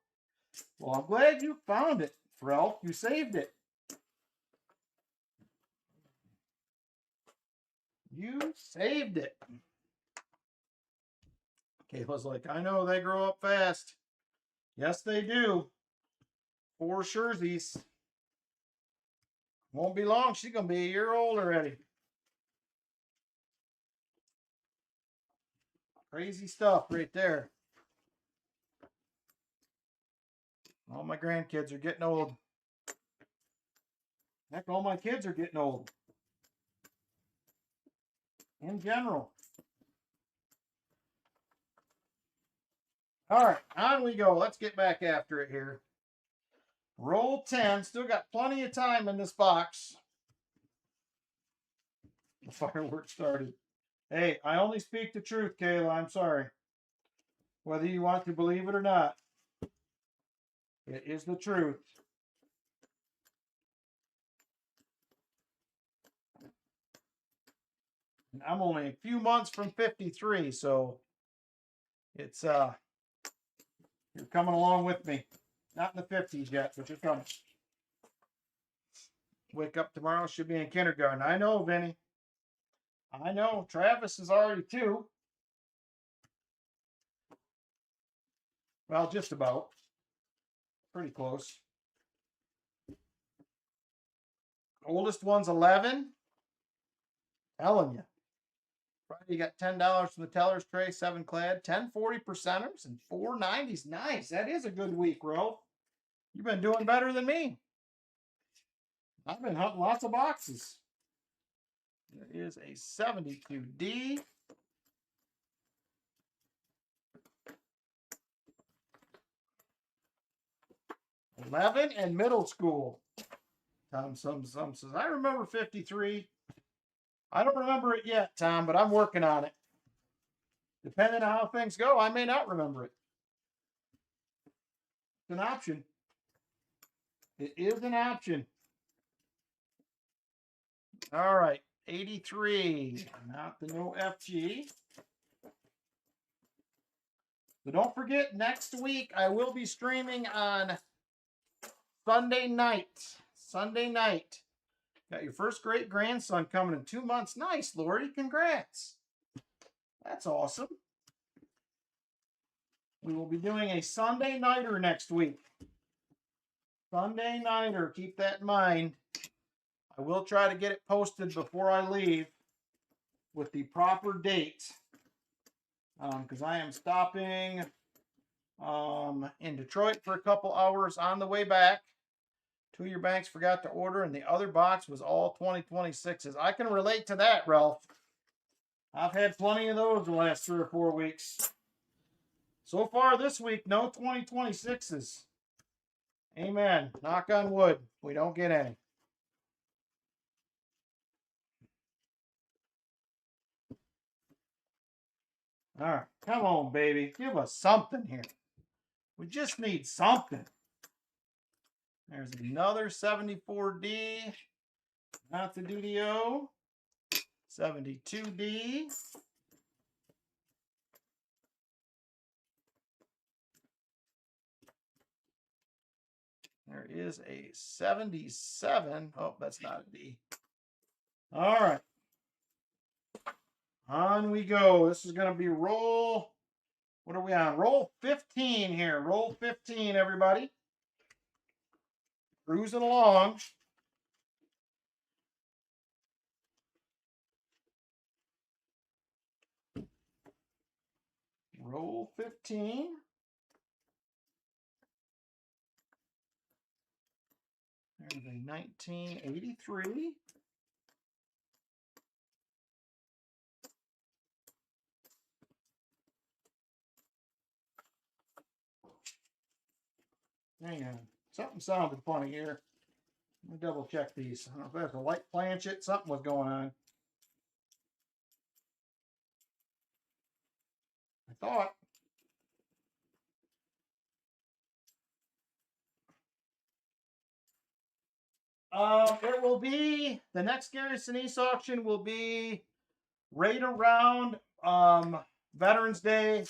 Well, I'm glad you found it, Ralph. You saved it. You saved it. Kayla's like, I know they grow up fast. Yes, they do. For surezies. Won't be long. She's going to be a year old already. Crazy stuff right there. All my grandkids are getting old. Heck, all my kids are getting old. In general. All right, on we go. Let's get back after it here. Roll 10. Still got plenty of time in this box. The fireworks started. Hey, I only speak the truth, Kayla. I'm sorry. Whether you want to believe it or not, it is the truth. And I'm only a few months from 53, so it's you're coming along with me. Not in the 50s yet, but you're coming. Wake up tomorrow, should be in kindergarten. I know, Vinny. I know. Travis is already 2. Well, just about. Pretty close. Oldest one's 11. Telling you. Friday, you got $10 from the teller's tray, 7 clad, 10 40%ers, and 4 90s. Nice. That is a good week, Ralph. You've been doing better than me. I've been hunting lots of boxes. There is a 72D. $11 and middle school. Tom some says, I remember 53. I don't remember it yet, Tom, but I'm working on it. Depending on how things go, I may not remember it. It's an option. It is an option. All right, 83. Not the no FG. So don't forget, next week I will be streaming on Sunday night. Sunday night. Got your first great grandson coming in 2 months. Nice, Lori. Congrats. That's awesome. We will be doing a Sunday nighter next week. Sunday nighter. Keep that in mind. I will try to get it posted before I leave with the proper date. Because I am stopping in Detroit for a couple hours on the way back. 2 of your banks forgot to order, and the other box was all 2026s. I can relate to that, Ralph. I've had plenty of those the last 3 or 4 weeks. So far this week, no 2026s. Amen. Knock on wood. We don't get any. All right. Come on, baby. Give us something here. We just need something. There's another 74D. Not the DDO. 72D. There is a 77. Oh, that's not a D. All right. On we go. This is going to be roll. What are we on? Roll 15 here. Roll 15, everybody. Cruising along. Roll 15. There's a 1983. Hang on. Something sounded funny here. Let me double check these. I don't know if that's a light planchet. Something was going on. I thought. It will be, the next Gary Sinise auction will be right around Veterans Day.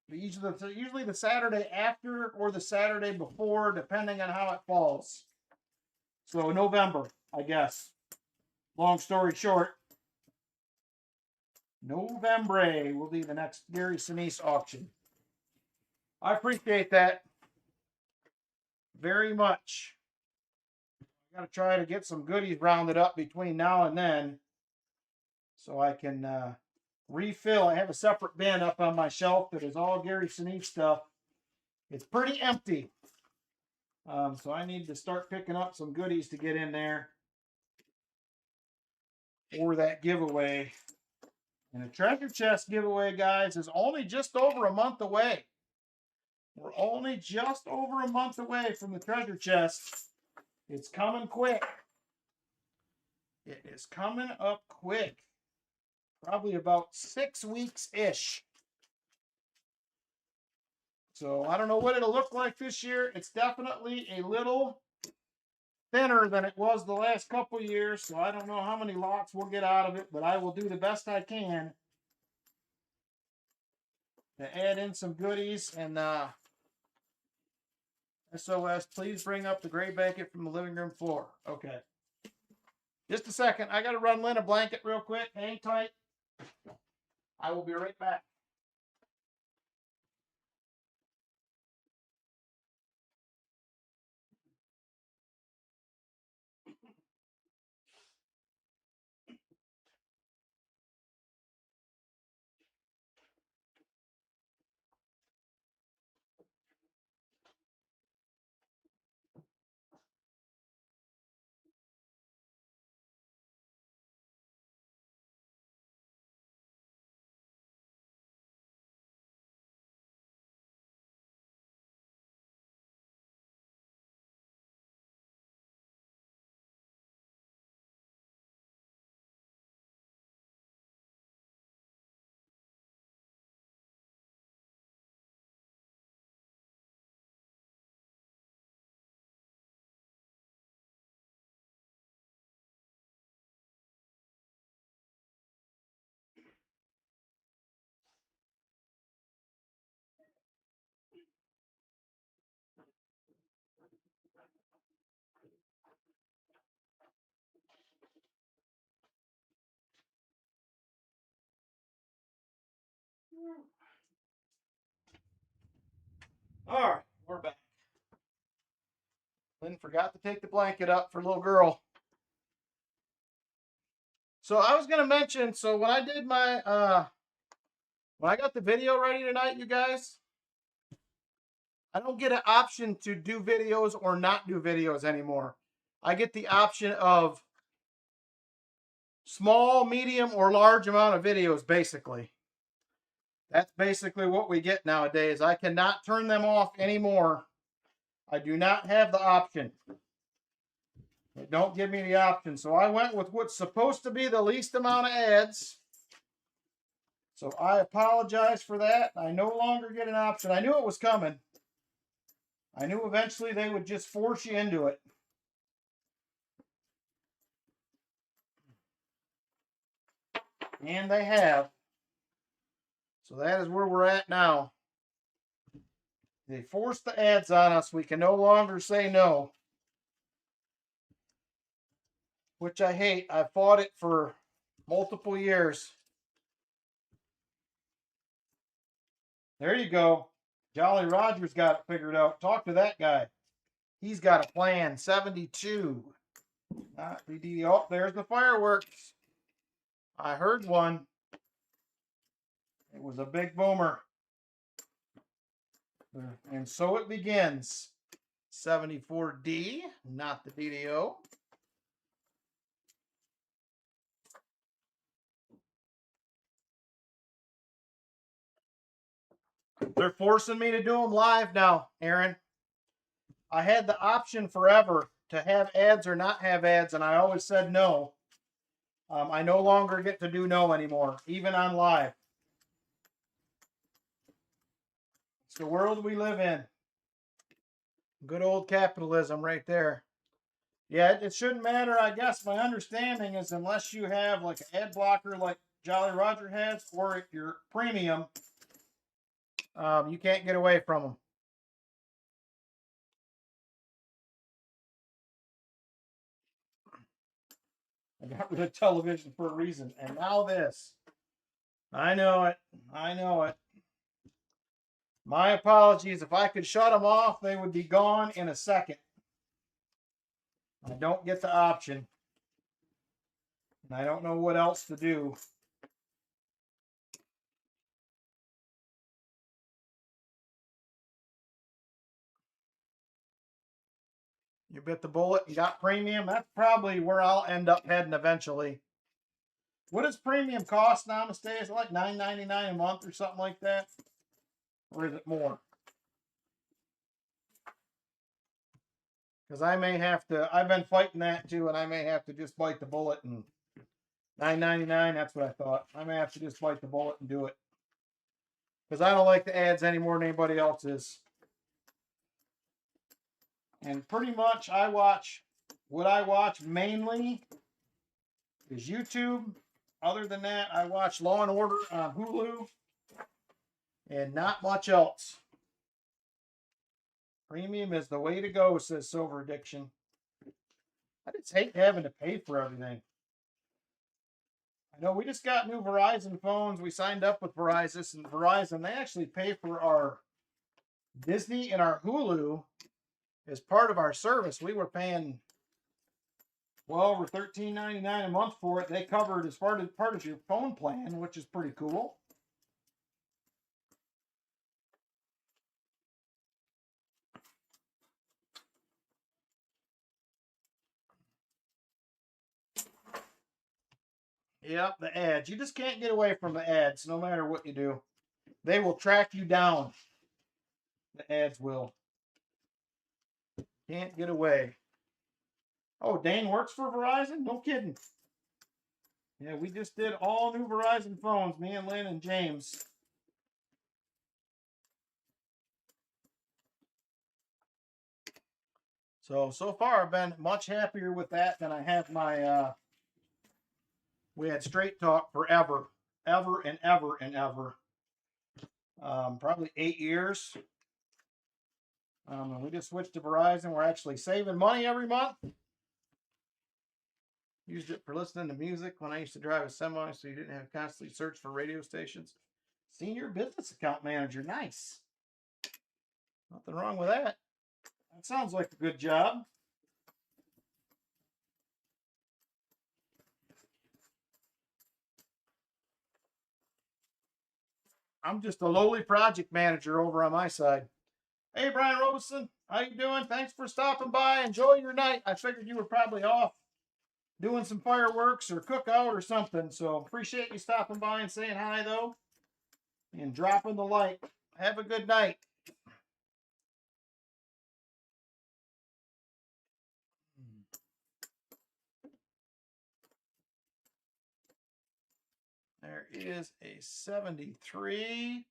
Usually the Saturday after or the Saturday before, depending on how it falls. So November, I guess. Long story short, November will be the next Gary Sinise auction. I appreciate that very much. I got to try to get some goodies rounded up between now and then so I can refill. I have a separate bin up on my shelf that is all Gary Sinise stuff. It's pretty empty. So I need to start picking up some goodies to get in there for that giveaway. And the treasure chest giveaway, guys, is only just over a month away. We're only just over a month away from the treasure chest. It's coming quick. It is coming up quick. Probably about 6 weeks-ish. So I don't know what it'll look like this year. It's definitely a little thinner than it was the last couple years. So I don't know how many lots we'll get out of it, but I will do the best I can to add in some goodies. And SOS, please bring up the gray blanket from the living room floor. Okay. Just a second. I got to run Lynn a blanket real quick. Hang tight. I will be right back. All right, we're back. Lynn forgot to take the blanket up for little girl. So I was going to mention, so when I did my, when I got the video ready tonight, you guys, I don't get an option to do videos or not do videos anymore. I get the option of small, medium, or large amount of videos, basically. That's basically what we get nowadays. I cannot turn them off anymore. I do not have the option. They don't give me the option. So I went with what's supposed to be the least amount of ads. So I apologize for that. I no longer get an option. I knew it was coming. I knew eventually they would just force you into it. And they have. So that is where we're at now. They forced the ads on us. We can no longer say no. Which I hate. I fought it for multiple years. There you go. Jolly Roger's got it figured out. Talk to that guy. He's got a plan. 72. Not the oh, there's the fireworks. I heard one. It was a big boomer. And so it begins. 74D, not the DDO. They're forcing me to do them live now, Aaron. I had the option forever to have ads or not have ads, and I always said no. I no longer get to do no anymore, even on live. It's the world we live in. Good old capitalism right there. Yeah, it shouldn't matter. I guess my understanding is unless you have like an ad blocker like Jolly Roger has, or your premium, you can't get away from them. I got rid of television for a reason. And now this. I know it. I know it. My apologies. If I could shut them off, they would be gone in a second. I don't get the option. And I don't know what else to do. You bit the bullet and got premium. That's probably where I'll end up heading eventually. What does premium cost nowadays? Is it like $9.99 a month or something like that? Or is it more? Because I may have to, I've been fighting that too, and I may have to just bite the bullet and $9.99, that's what I thought. I may have to just bite the bullet and do it. Because I don't like the ads any more than anybody else is. And pretty much what I watch mainly is YouTube. Other than that, I watch Law and Order on Hulu. And not much else. Premium is the way to go, says Silver Addiction. I just hate having to pay for everything. I know we just got new Verizon phones. We signed up with Verizon, they actually pay for our Disney and our Hulu as part of our service. We were paying well over $13.99 a month for it. They covered as part of your phone plan, which is pretty cool. Yep, the ads. You just can't get away from the ads no matter what you do. They will track you down. The ads will. Can't get away. Oh, Dane works for Verizon? No kidding. Yeah, we just did all new Verizon phones, me and Lynn and James. So far I've been much happier with that than I have my, we had Straight Talk forever. Ever and ever and ever. Probably 8 years. And we just switched to Verizon. We're actually saving money every month. Used it for listening to music when I used to drive a semi, so you didn't have to constantly search for radio stations. Senior business account manager, nice. Nothing wrong with that. That sounds like a good job. I'm just a lowly project manager over on my side. Hey, Brian Robeson, how you doing? Thanks for stopping by. Enjoy your night. I figured you were probably off doing some fireworks or cookout or something. So appreciate you stopping by and saying hi, though, and dropping the like. Have a good night. There is a 73,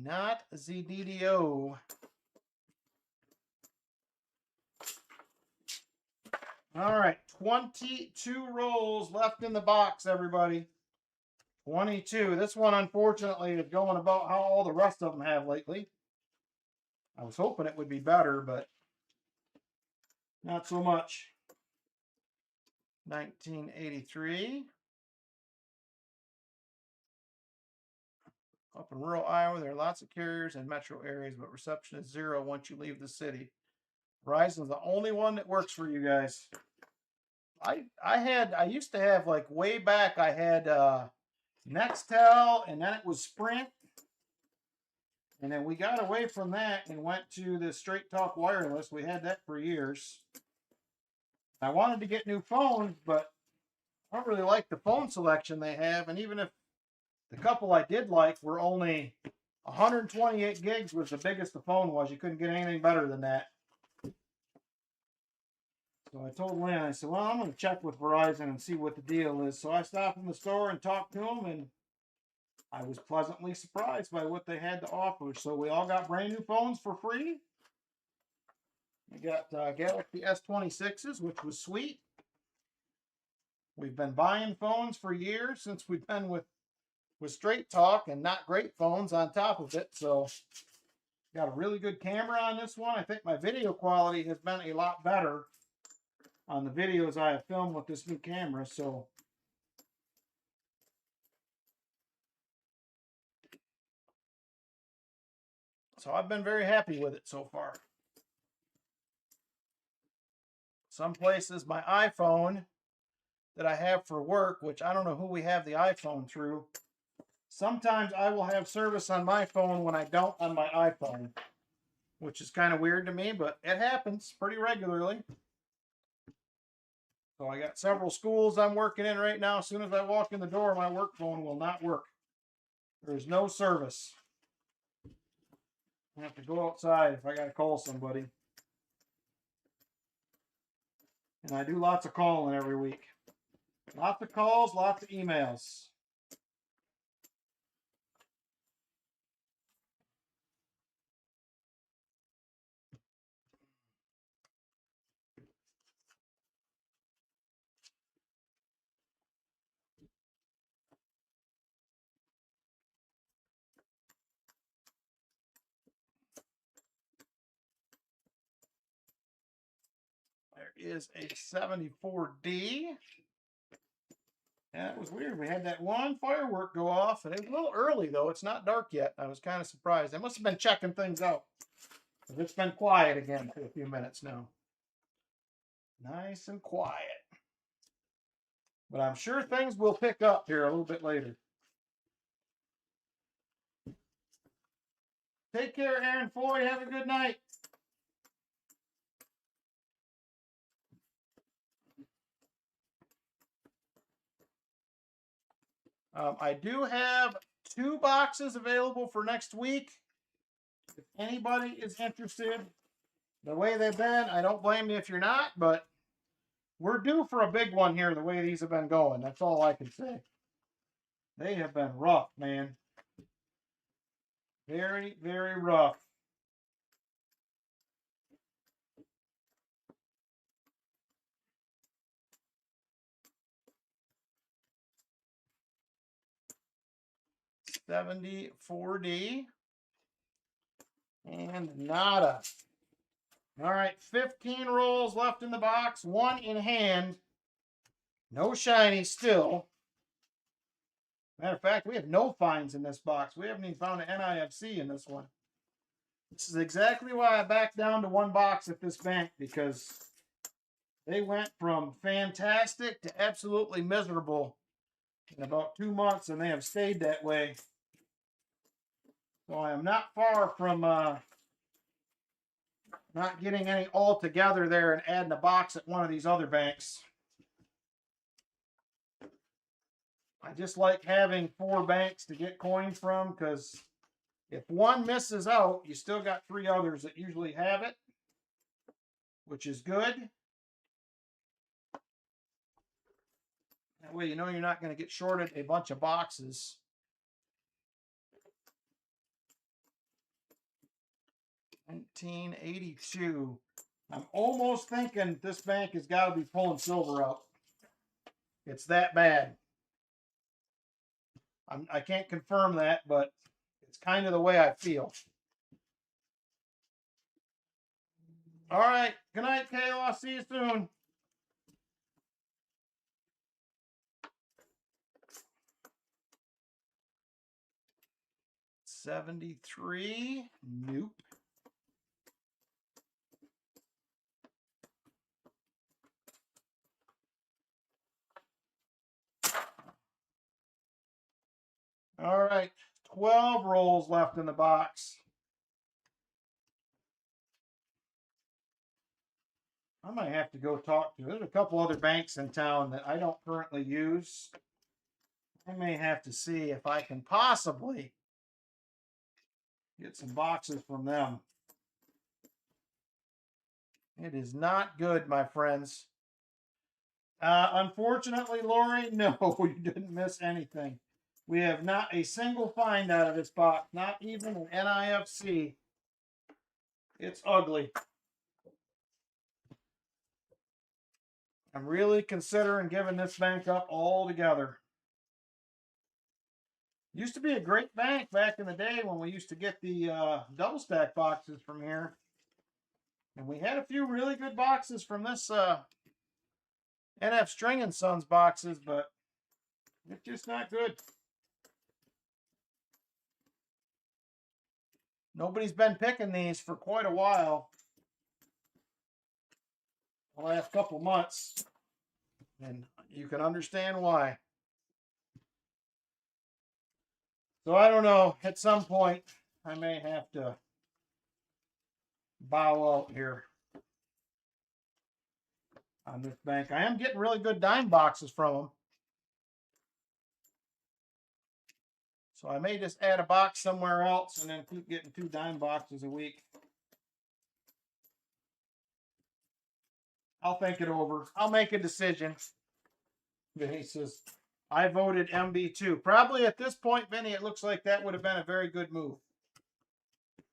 not ZDDO. All right, 22 rolls left in the box, everybody. 22. This one, unfortunately, is going about how all the rest of them have lately. I was hoping it would be better, but not so much. 1983. Up in rural Iowa, there are lots of carriers in metro areas, but reception is zero once you leave the city. Verizon's the only one that works for you guys. I used to have, like, way back, I had Nextel, and then it was Sprint. And then we got away from that and went to the Straight Talk Wireless. We had that for years. I wanted to get new phones, but I don't really like the phone selection they have. And even if the couple I did like were only 128 gigs was the biggest the phone was, you couldn't get anything better than that. So I told Lynn, I said, well, I'm going to check with Verizon and see what the deal is. So I stopped in the store and talked to them, and I was pleasantly surprised by what they had to offer. So we all got brand new phones for free. We got Galaxy S26s, which was sweet. We've been buying phones for years since we've been with Straight Talk, and not great phones on top of it. So got a really good camera on this one. I think my video quality has been a lot better on the videos I have filmed with this new camera. So I've been very happy with it so far. Some places my iPhone that I have for work, which I don't know who we have the iPhone through. Sometimes I will have service on my phone when I don't on my iPhone, which is kind of weird to me, but it happens pretty regularly. So I got several schools I'm working in right now. As soon as I walk in the door, my work phone will not work. There's no service. I have to go outside if I got to call somebody. And I do lots of calling every week. Lots of calls, lots of emails. There is a 74D. Yeah, it was weird. We had that one firework go off, and it was a little early, though. It's not dark yet. I was kind of surprised. I must have been checking things out. It's been quiet again for a few minutes now. Nice and quiet. But I'm sure things will pick up here a little bit later. Take care, Aaron Foy. Have a good night. I do have 2 boxes available for next week. If anybody is interested, the way they've been, I don't blame you if you're not, but we're due for a big one here the way these have been going. That's all I can say. They have been rough, man. Very, very rough. $74D. And nada. All right, 15 rolls left in the box, 1 in hand. No shiny still. Matter of fact, we have no finds in this box. We haven't even found an NIFC in this one. This is exactly why I backed down to 1 box at this bank, because they went from fantastic to absolutely miserable in about 2 months, and they have stayed that way. So I am not far from not getting any all together there and adding a box at one of these other banks. I just like having 4 banks to get coins from, because if one misses out, you still got 3 others that usually have it, which is good. That way you know you're not going to get shorted a bunch of boxes. $19.82. I'm almost thinking this bank has got to be pulling silver out. It's that bad. I can't confirm that, but it's kind of the way I feel. All right. Good night, Kayla. I'll see you soon. $73. Nope. All right. 12 rolls left in the box. I might have to go talk to. There's a couple other banks in town that I don't currently use. I may have to see if I can possibly get some boxes from them. It is not good, my friends. Unfortunately, Lori, no, you didn't miss anything. We have not a single find out of this box, not even an NIFC. It's ugly. I'm really considering giving this bank up altogether. Used to be a great bank back in the day when we used to get the double stack boxes from here. And we had a few really good boxes from this NF String and Sons boxes, but it's just not good. Nobody's been picking these for quite a while. The last couple months. And you can understand why. So I don't know. At some point, I may have to bow out here on this bank. I am getting really good dime boxes from them. So I may just add a box somewhere else and then keep getting 2 dime boxes a week. I'll think it over. I'll make a decision. Vinny says, I voted MB2. Probably at this point, Vinny, it looks like that would have been a very good move.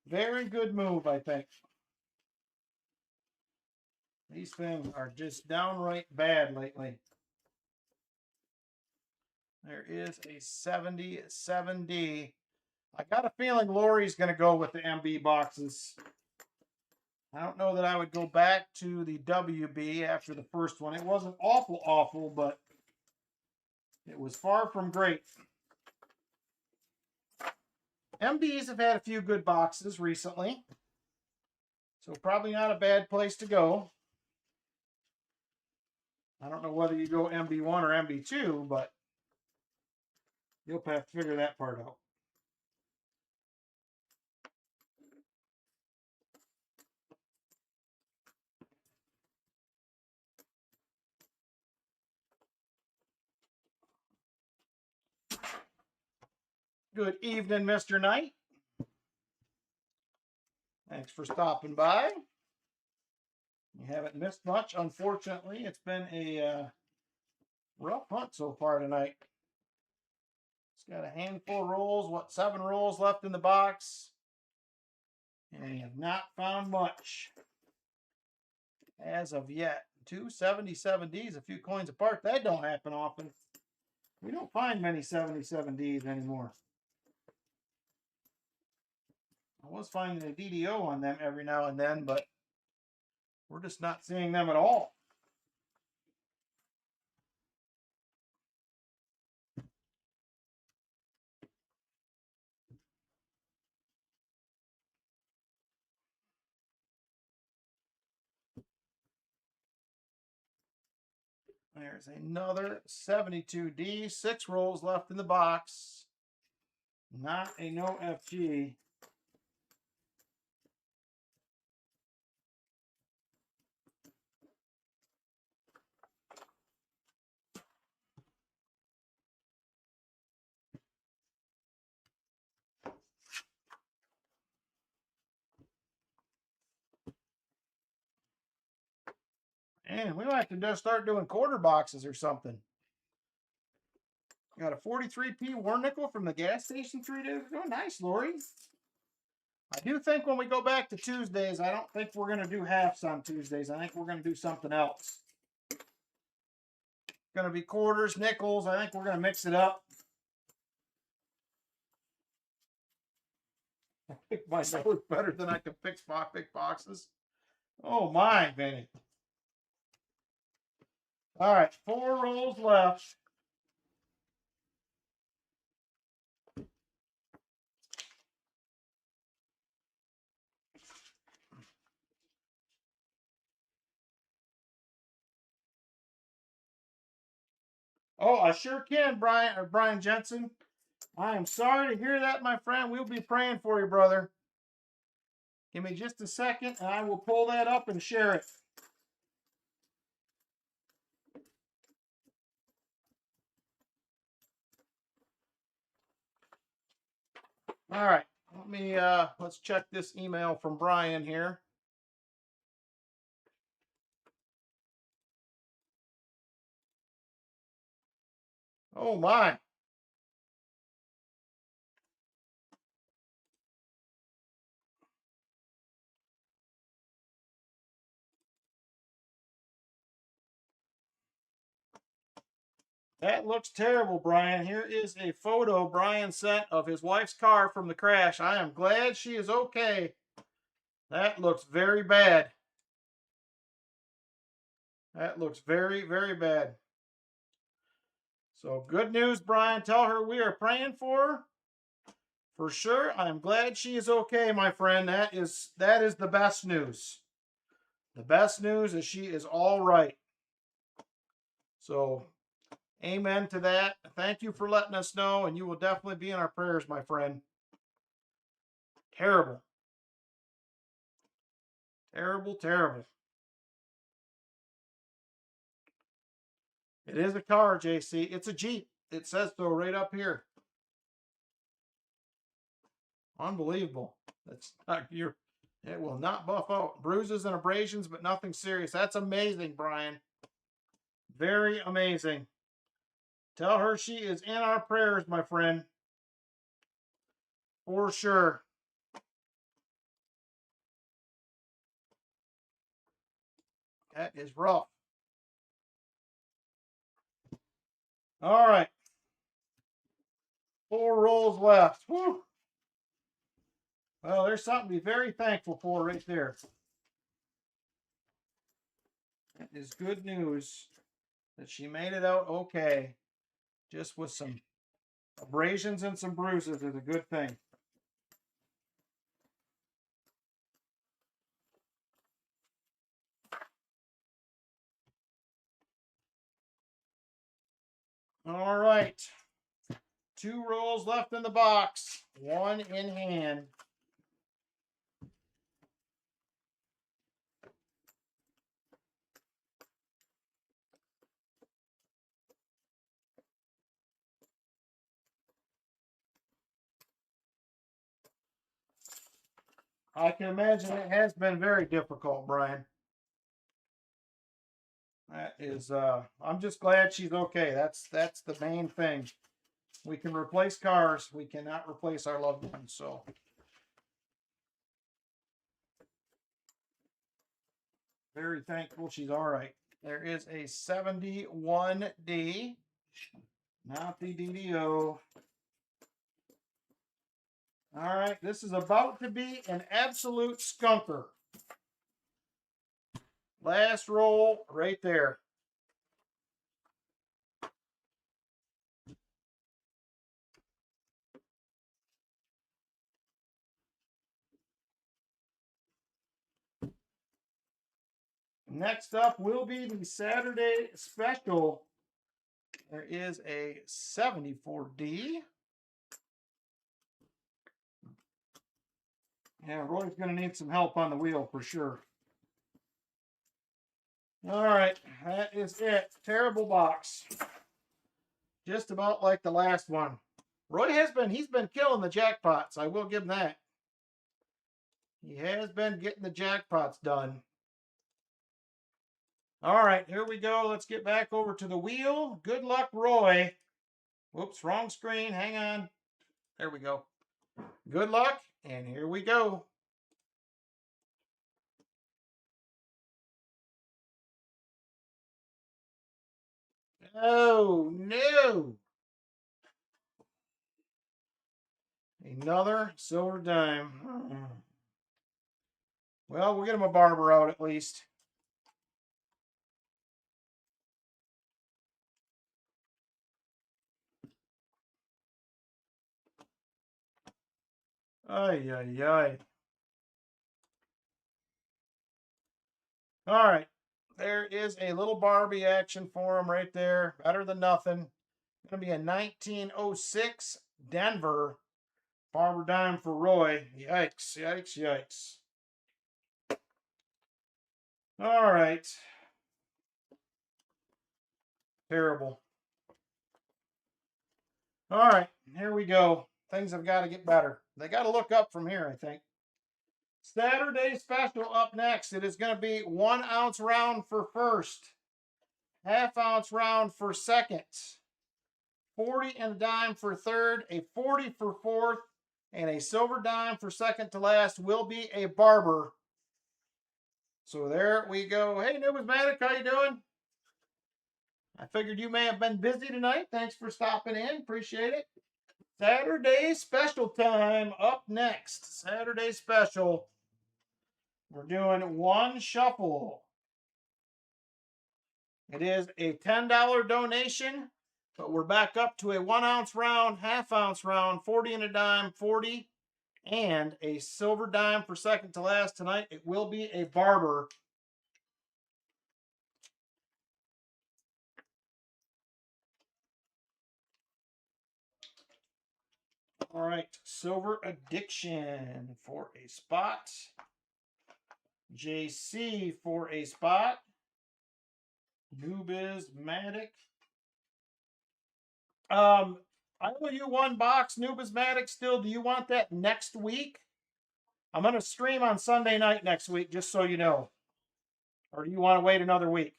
Very good move, I think. These things are just downright bad lately. There is a 77D. I got a feeling Lori's going to go with the MB boxes. I don't know that I would go back to the WB after the first one. It wasn't awful, but it was far from great. MBs have had a few good boxes recently. So probably not a bad place to go. I don't know whether you go MB1 or MB2, but you'll have to figure that part out. Good evening, Mr. Knight. Thanks for stopping by. You haven't missed much, unfortunately. It's been a rough hunt so far tonight. It's got a handful of rolls, 7 rolls left in the box. And you have not found much as of yet. 2 77Ds, a few coins apart. That don't happen often. We don't find many 77Ds anymore. I was finding a DDO on them every now and then, but we're just not seeing them at all. There's another 72D, 6 rolls left in the box. Not a no FG. And we might have to just start doing quarter boxes or something. Got a 43p war nickel from the gas station 3 days ago. Nice, Lori. I do think when we go back to Tuesdays, I don't think we're going to do halves on Tuesdays. I think we're going to do something else. Going to be quarters, nickels. I think we're going to mix it up. I pick my nose better than I can pick boxes. Oh my, Vinny. All right, 4 rolls left. Oh, I sure can, Brian Jensen. I am sorry to hear that, my friend. We'll be praying for you, brother. Give me just a second, and I will pull that up and share it. All right, let's check this email from Brian here. Oh my. That looks terrible, Brian. Here is a photo Brian sent of his wife's car from the crash. I am glad she is okay. That looks very bad. That looks very, very bad. So good news, Brian. Tell her we are praying for her. For sure. I'm glad she is okay, my friend. That is the best news. The best news is she is all right. So amen to that. Thank you for letting us know, and you will definitely be in our prayers, my friend. Terrible. Terrible, terrible. It is a car, JC. It's a Jeep. It says so right up here. Unbelievable. That's not your. It will not buff out. Bruises and abrasions, but nothing serious. That's amazing, Brian. Very amazing. Tell her she is in our prayers, my friend. For sure. That is rough. All right. 4 rolls left. Whew. Well, there's something to be very thankful for right there. That is good news that she made it out okay. Just with some abrasions and some bruises is a good thing. All right. 2 rolls left in the box. 1 in hand. I can imagine it has been very difficult, Brian. That is, I'm just glad she's okay. That's the main thing. We can replace cars. We cannot replace our loved ones. So very thankful she's all right. There is a 71D, not the DDO. All right, this is about to be an absolute skunker. Last roll right there. Next up will be the Saturday special. There is a 74D. Yeah, Roy's going to need some help on the wheel for sure. All right, that is it. Terrible box. Just about like the last one. Roy he's been killing the jackpots. I will give him that. He has been getting the jackpots done. All right, here we go. Let's get back over to the wheel. Good luck, Roy. Whoops, wrong screen. Hang on. There we go. Good luck, and here we go. Oh, no. Another silver dime. Well, we'll get him a barber out at least. Ay, ay, ay. All right. There is a little Barbie action for him right there. Better than nothing. Going to be a 1906 Denver barber dime for Roy. Yikes, yikes, yikes. All right. Terrible. All right, here we go. Things have got to get better. They got to look up from here, I think. Saturday special up next. It is going to be 1 ounce round for first, half-ounce round for second, 40 and a dime for third, a 40 for fourth, and a silver dime for second to last will be a barber. So there we go. Hey, Numismatic, how you doing? I figured you may have been busy tonight. Thanks for stopping in. Appreciate it. Saturday special time up next. Saturday special. We're doing one shuffle. It is a $10 donation, but we're back up to a 1 ounce round, half ounce round, 40 and a dime, 40, and a silver dime for second to last tonight. It will be a barber. All right, Silver Addiction for a spot. JC for a spot. Nubismatic. I owe you one box, Nubismatic still. Do you want that next week? I'm going to stream on Sunday night next week, just so you know. Or do you want to wait another week?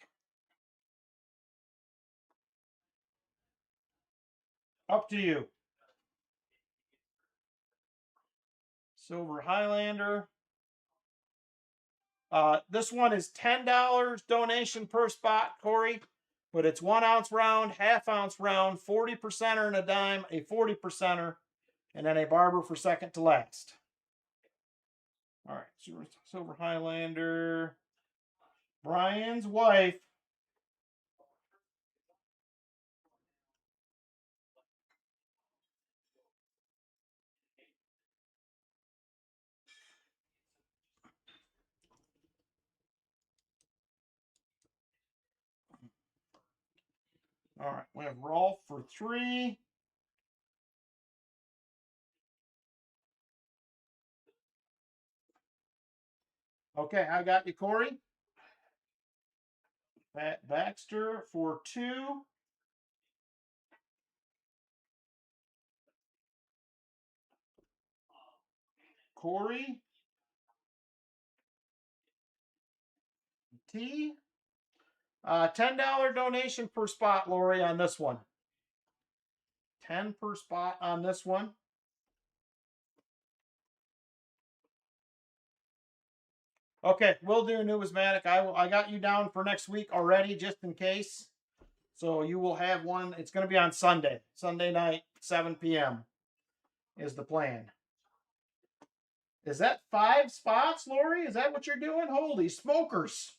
Up to you. Silver Highlander. This one is $10 donation per spot, Corey. But it's 1 ounce round, half ounce round, 40%er and a dime, a 40%er, and then a barber for second to last. All right, Silver Highlander. Brian's wife. All right, we have Rolf for 3. Okay, I got you, Corey. Pat Baxter for 2. Corey. T. $10 donation per spot, Lori, on this one. 10 per spot on this one. Okay, we'll do numismatic. I got you down for next week already, just in case. So you will have one. It's going to be on Sunday. Sunday night, 7 p.m. is the plan. Is that 5 spots, Lori? Is that what you're doing? Holy smokers.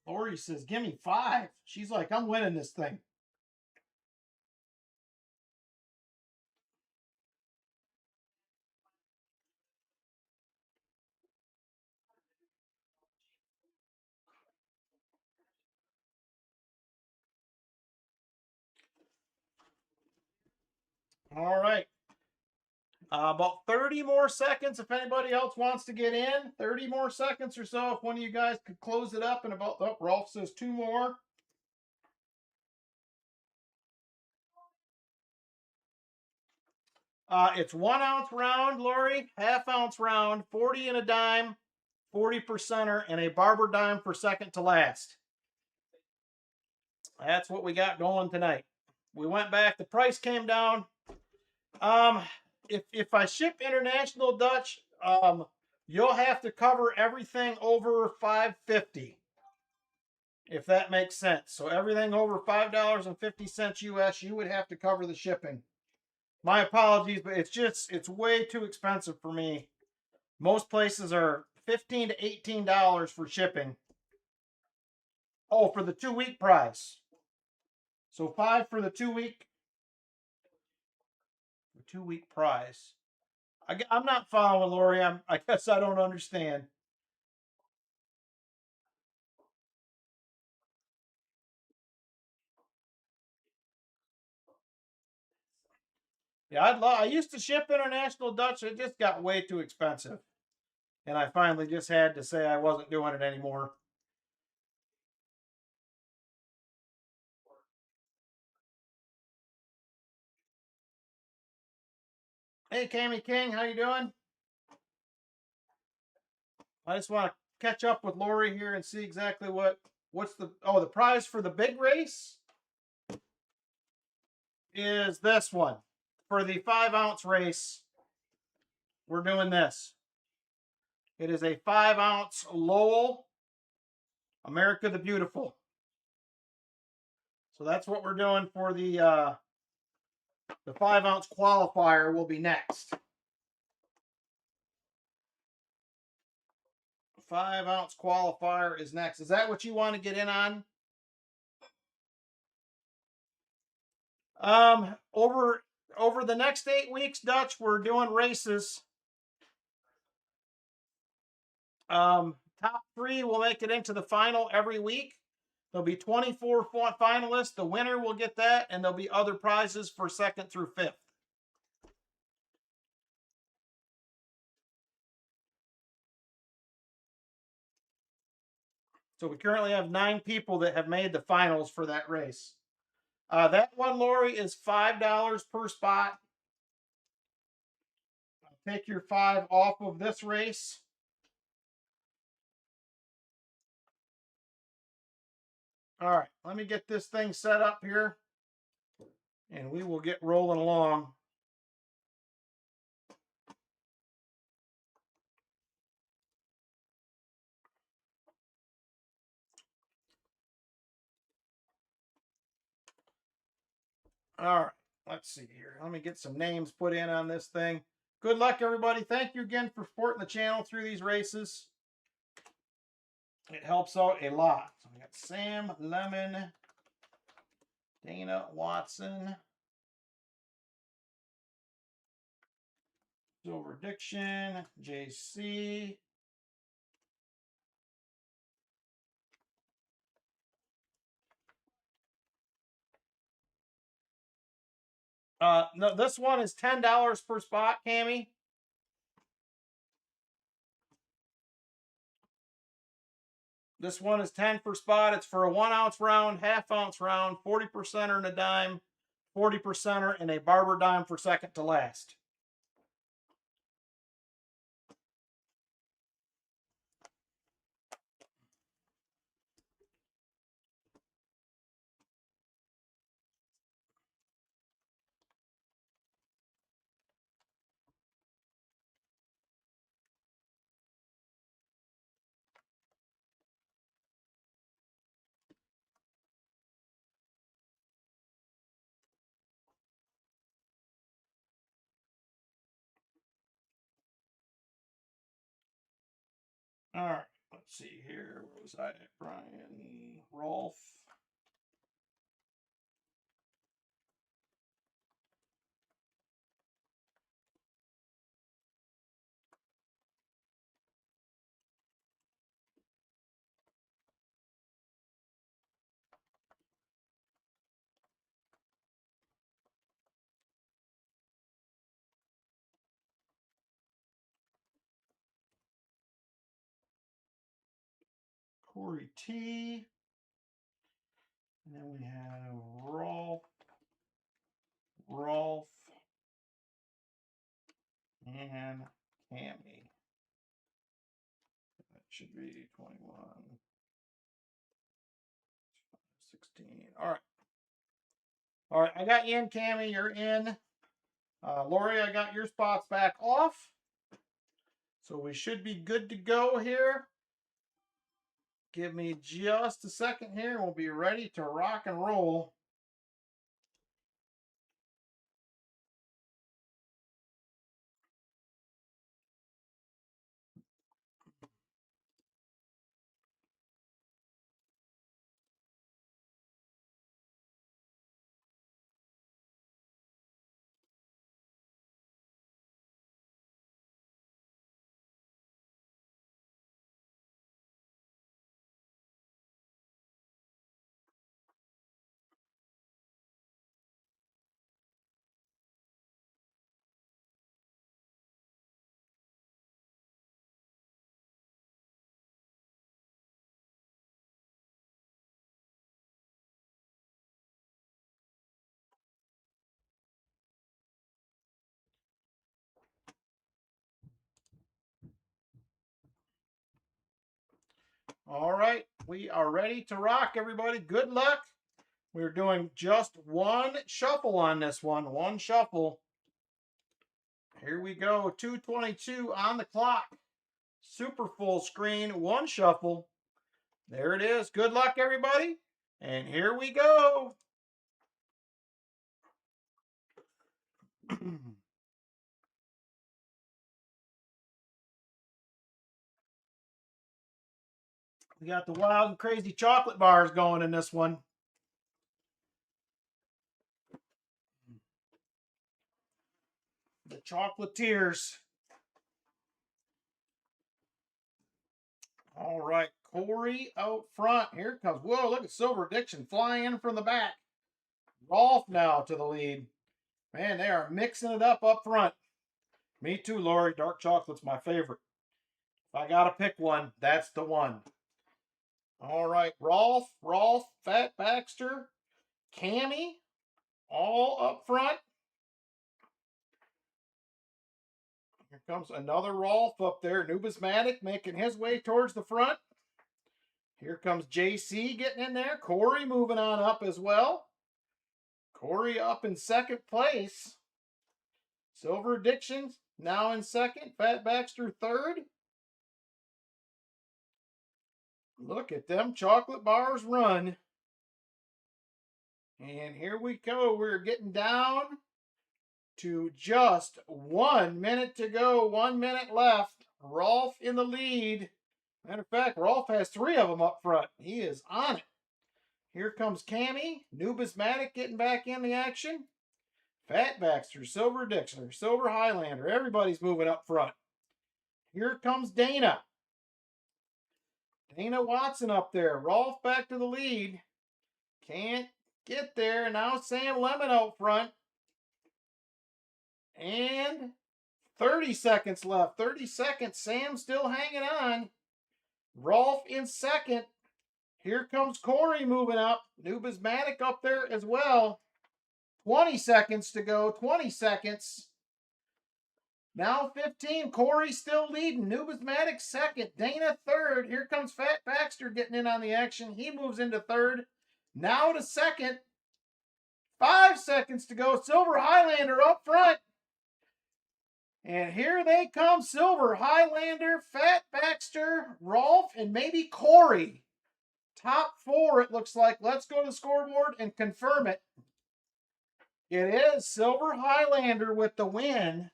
Lori says, give me 5. She's like, I'm winning this thing. All right. About 30 more seconds if anybody else wants to get in. 30 more seconds or so if one of you guys could close it up in about, oh, Rolf says 2 more. It's 1 ounce round, Lori, half ounce round, 40 and a dime, 40%er, and a barber dime for second to last. That's what we got going tonight. We went back, the price came down. If I ship international Dutch, you'll have to cover everything over $5.50, if that makes sense. So everything over $5.50 US, you would have to cover the shipping. My apologies, but it's way too expensive for me. Most places are $15 to $18 for shipping. Oh, for the 2-week price. So 5 for the 2-week. The 2-week price. I'm not following, Lori. I guess I don't understand. Yeah, I used to ship international Dutch. It just got way too expensive. And I finally just had to say I wasn't doing it anymore. Hey, Cami King, how you doing? I just want to catch up with Lori here and see exactly what's the prize for the big race is this one. For the 5 ounce race, we're doing this. It is a 5-ounce Lowell, America the Beautiful. So that's what we're doing for the 5-ounce qualifier will be next. 5-ounce qualifier is next. Is that what you want to get in on? Over the next 8 weeks, Dutch, we're doing races. Top 3 will make it into the final every week. There'll be 24 finalists. The winner will get that, and there'll be other prizes for 2nd through 5th. So we currently have 9 people that have made the finals for that race. That one, Lori, is $5 per spot. I'll take your 5 off of this race. All right, let me get this thing set up here, and we will get rolling along. All right, let's see here. Let me get some names put in on this thing. Good luck, everybody. Thank you again for supporting the channel through these races. It helps out a lot. So we got Sam Lemon, Dana Watson, Silver Diction, JC. No, this one is $10 per spot, Cammy. This one is 10 per spot. It's for a 1-ounce round, half-ounce round, 40%er and a dime, 40%er and a barber dime for 2nd to last. All right, let's see here. Where was I at? Brian, Rolf. Corey T. And then we have Rolf, and Cammy. That should be 21, 16. All right. All right, I got you in, Cammy. You're in. Lori, I got your spots back off. So we should be good to go here. Give me just a second here, and we'll be ready to rock and roll. All right, we are ready to rock, everybody. Good luck. We're doing just one shuffle on this one. One shuffle. Here we go. 2:22 on the clock. super full screen, one shuffle. There it is. Good luck, everybody. And here we go. We got the wild and crazy chocolate bars going in this one. The chocolatiers. All right, Corey out front. Here it comes. Whoa, look at Silver Addiction flying in from the back. Rolf now to the lead. Man, they are mixing it up front. Me too, Lori. Dark chocolate's my favorite. If I got to pick one, that's the one. All right, Rolf, Fat Baxter, Cammy, all up front. Here comes another Rolf up there. Nubismatic making his way towards the front. Here comes JC getting in there. Corey moving on up as well. Corey up in second place. Silver Addiction now in second. Fat Baxter third. Look at them chocolate bars run. And here we go. We're getting down to just 1 minute to go. 1 minute left. Rolf in the lead. Matter of fact, Rolf has 3 of them up front. He is on it. Here comes Cammy. Nubismatic getting back in the action. Fat Baxter, Silver Addiction, Silver Highlander. Everybody's moving up front. Here comes Dana. Dana Watson up there. Rolf back to the lead. Can't get there. Now Sam Lemon out front. And 30 seconds left. 30 seconds. Sam still hanging on. Rolf in second. Here comes Corey moving up. Nubismatic up there as well. 20 seconds to go. 20 seconds. Now 15. Corey still leading. Nubismatic second. Dana third. Here comes Fat Baxter getting in on the action. He moves into third. Now to second. 5 seconds to go. Silver Highlander up front. And here they come. Silver Highlander, Fat Baxter, Rolf, and maybe Corey. Top 4, it looks like. Let's go to the scoreboard and confirm it. It is Silver Highlander with the win.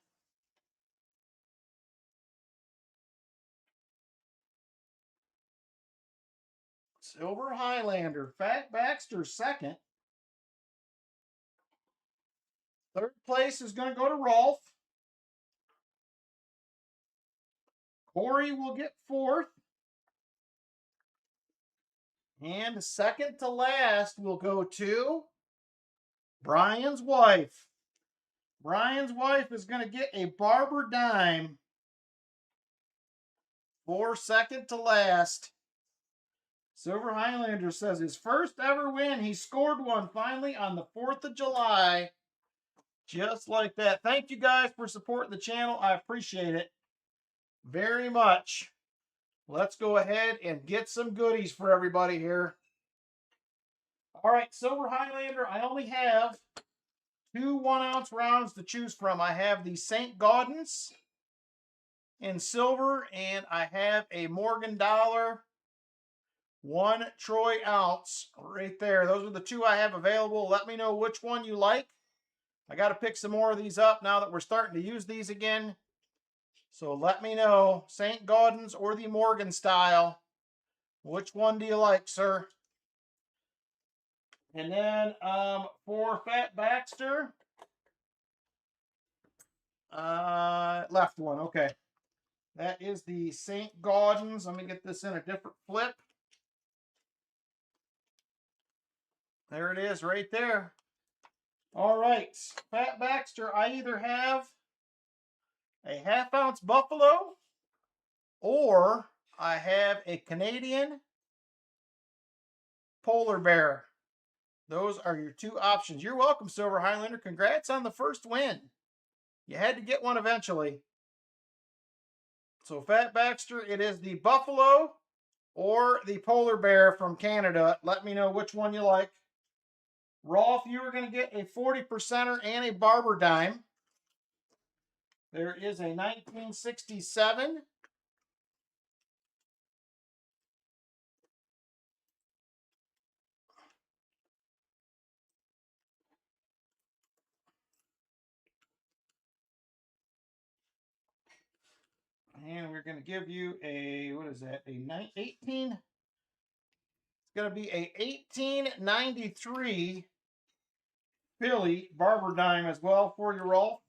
Silver Highlander. Fat Baxter second. Third place is going to go to Rolf. Corey will get fourth. And second to last will go to Brian's wife. Brian's wife is going to get a Barber dime for second to last. Silver Highlander says his first ever win. He scored one finally on the 4th of July. Just like that. Thank you guys for supporting the channel. I appreciate it very much. Let's go ahead and get some goodies for everybody here. All right, Silver Highlander, I only have 2 1-ounce rounds to choose from. I have the St. Gaudens in silver, and I have a Morgan Dollar 1 troy ounce right there. Those are the 2 I have available. Let me know which one you like. I got to pick some more of these up now that we're starting to use these again. So let me know, St. Gaudens or the Morgan style. Which one do you like, sir? And then for Fat Baxter, left one, okay. That is the St. Gaudens. Let me get this in a different flip. There it is right there. All right, Fat Baxter, I either have a 1/2 ounce Buffalo or I have a Canadian Polar Bear. Those are your 2 options. You're welcome, Silver Highlander. Congrats on the first win. You had to get one eventually. So, Fat Baxter, it is the Buffalo or the Polar Bear from Canada. Let me know which one you like. Rolf, you are going to get a 40%er and a Barber dime. There is a 1967 And we're going to give you a, what is that, a 18? It's going to be a 1893 Philly Barber dime as well for your roll.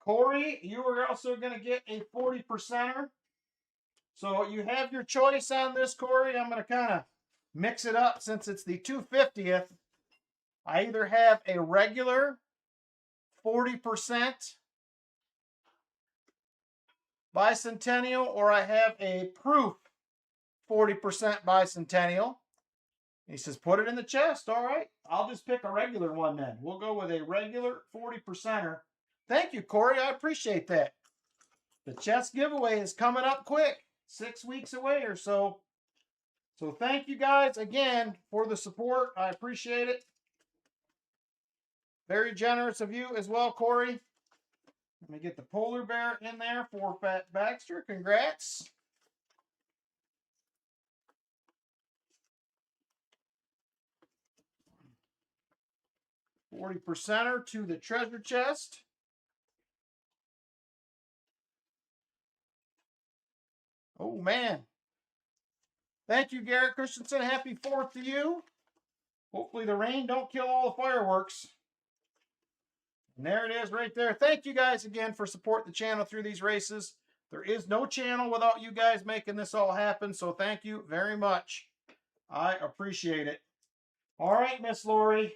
Corey, you are also going to get a 40%er. So you have your choice on this, Corey. I'm going to kind of mix it up since it's the 250th. I either have a regular 40% bicentennial or I have a proof 40% bicentennial. He says, put it in the chest. All right. I'll just pick a regular one then. We'll go with a regular 40%er. Thank you, Corey. I appreciate that. The chest giveaway is coming up quick. 6 weeks away or so. So thank you guys again for the support. I appreciate it. Very generous of you as well, Corey. Let me get the polar bear in there for Pat Baxter. Congrats. 40%er to the treasure chest. Oh, man. Thank you, Garrett Christensen. Happy 4th to you. Hopefully the rain don't kill all the fireworks. And there it is right there. Thank you guys again for supporting the channel through these races. There is no channel without you guys making this all happen, so thank you very much. I appreciate it. All right, Miss Lori.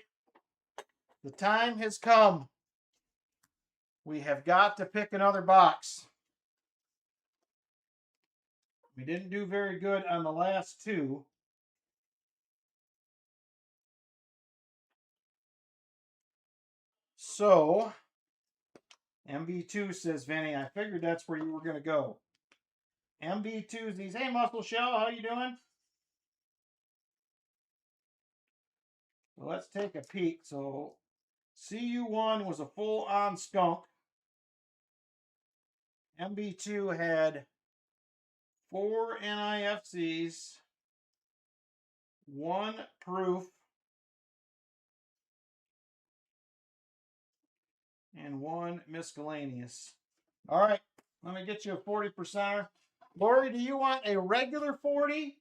The time has come. We have got to pick another box. We didn't do very good on the last two. So, MB2 says, Vinny, I figured that's where you were going to go. MB2's these. Hey, Muscle Shell, how you doing? So let's take a peek. So, CU1 was a full-on skunk. MB2 had 4 NIFCs, 1 proof, and 1 miscellaneous. All right, let me get you a 40%er. Lori, do you want a regular 40?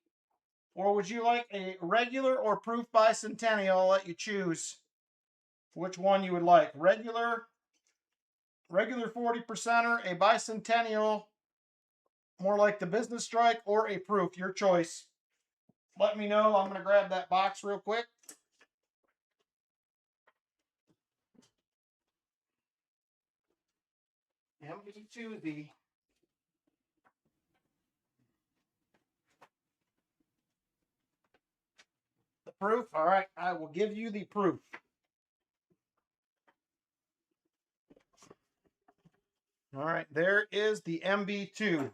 Or would you like a regular or proof bicentennial? I'll let you choose which one you would like. Regular 40%er, a bicentennial, more like the business strike, or a proof, your choice. Let me know. I'm going to grab that box real quick. MB2, the proof. All right, I will give you the proof. All right, there is the MB2.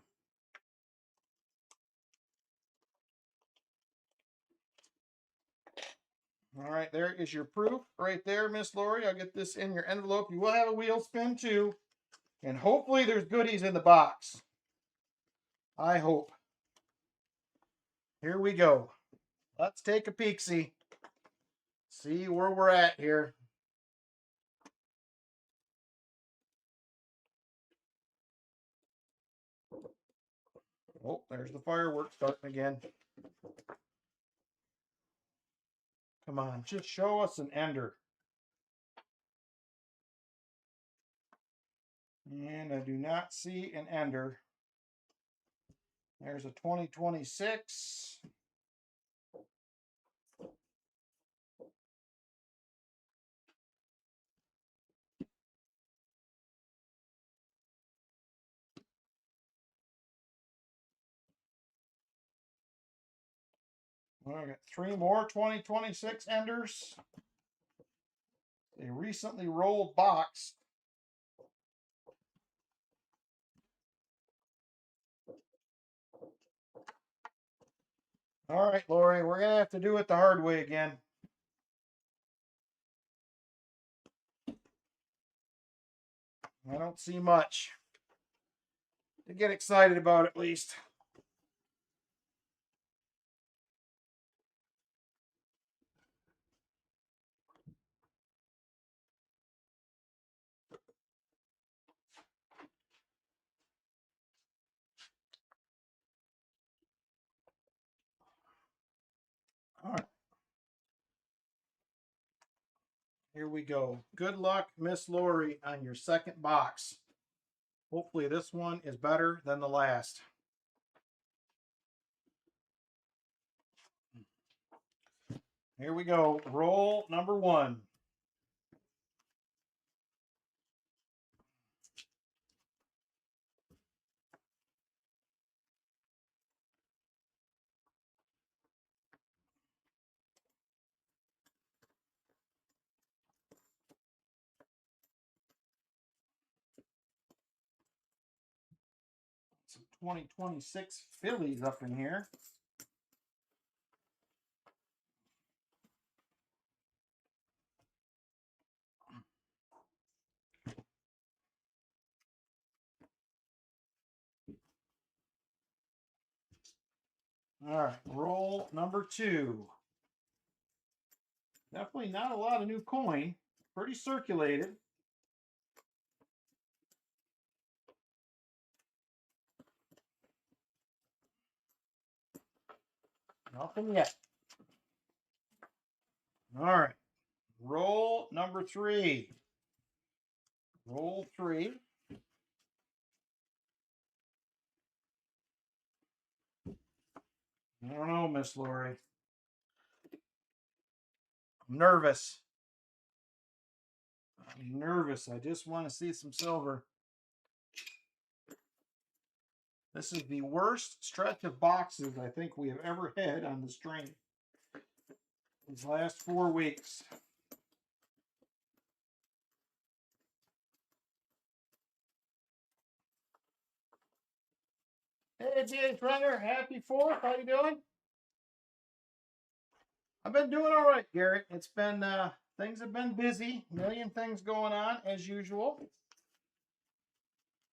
All right, there is your proof right there, Miss Lori. I'll get this in your envelope. You will have a wheel spin too. And hopefully there's goodies in the box. I hope. Here we go. Let's take a peek-see. See where we're at here. Oh, there's the fireworks starting again. Come on, just show us an ender. And I do not see an ender. There's a 2026. Well, I got 3 more 2026 enders. A recently rolled box. All right, Lori, we're going to have to do it the hard way again. I don't see much to get excited about, at least. Here we go. Good luck, Miss Lori, on your second box. Hopefully this one is better than the last. Here we go. Roll number 1. Some 2026 Phillies up in here. All right, roll number 2. Definitely not a lot of new coin. Pretty circulated. Nothing yet. All right, roll number 3. Roll 3. I don't know, Miss Lori. I'm nervous. I'm nervous. I just want to see some silver. This is the worst stretch of boxes I think we have ever had on the stream. These last 4 weeks. Hey, DH Runner, happy 4th. How you doing? I've been doing all right, Garrett. It's been, things have been busy. A million things going on, as usual.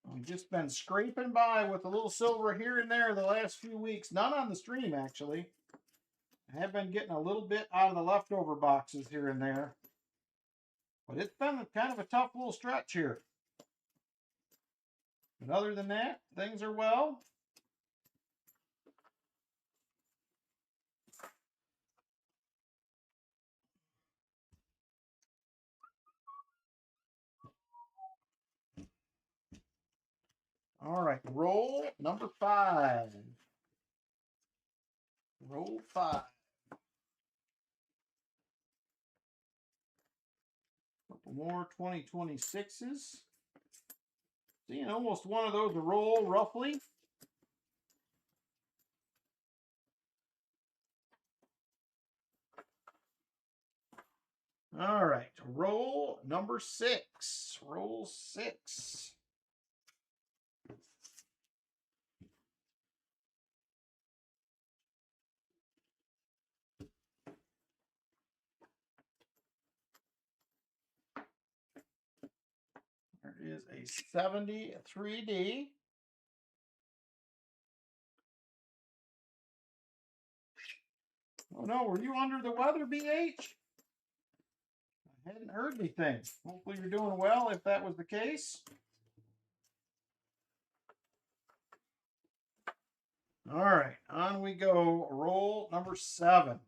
We've just been scraping by with a little silver here and there the last few weeks. None on the stream, actually. I have been getting a little bit out of the leftover boxes here and there. But it's been kind of a tough little stretch here. But other than that, things are well. All right, roll number 5. Roll 5. Couple more 2026s. Seeing almost one of those a roll, roughly. All right, roll number 6. Roll 6. There is a 73D. Oh no, were you under the weather, BH? I hadn't heard anything. Hopefully you're doing well if that was the case. All right, on we go. Roll number 7.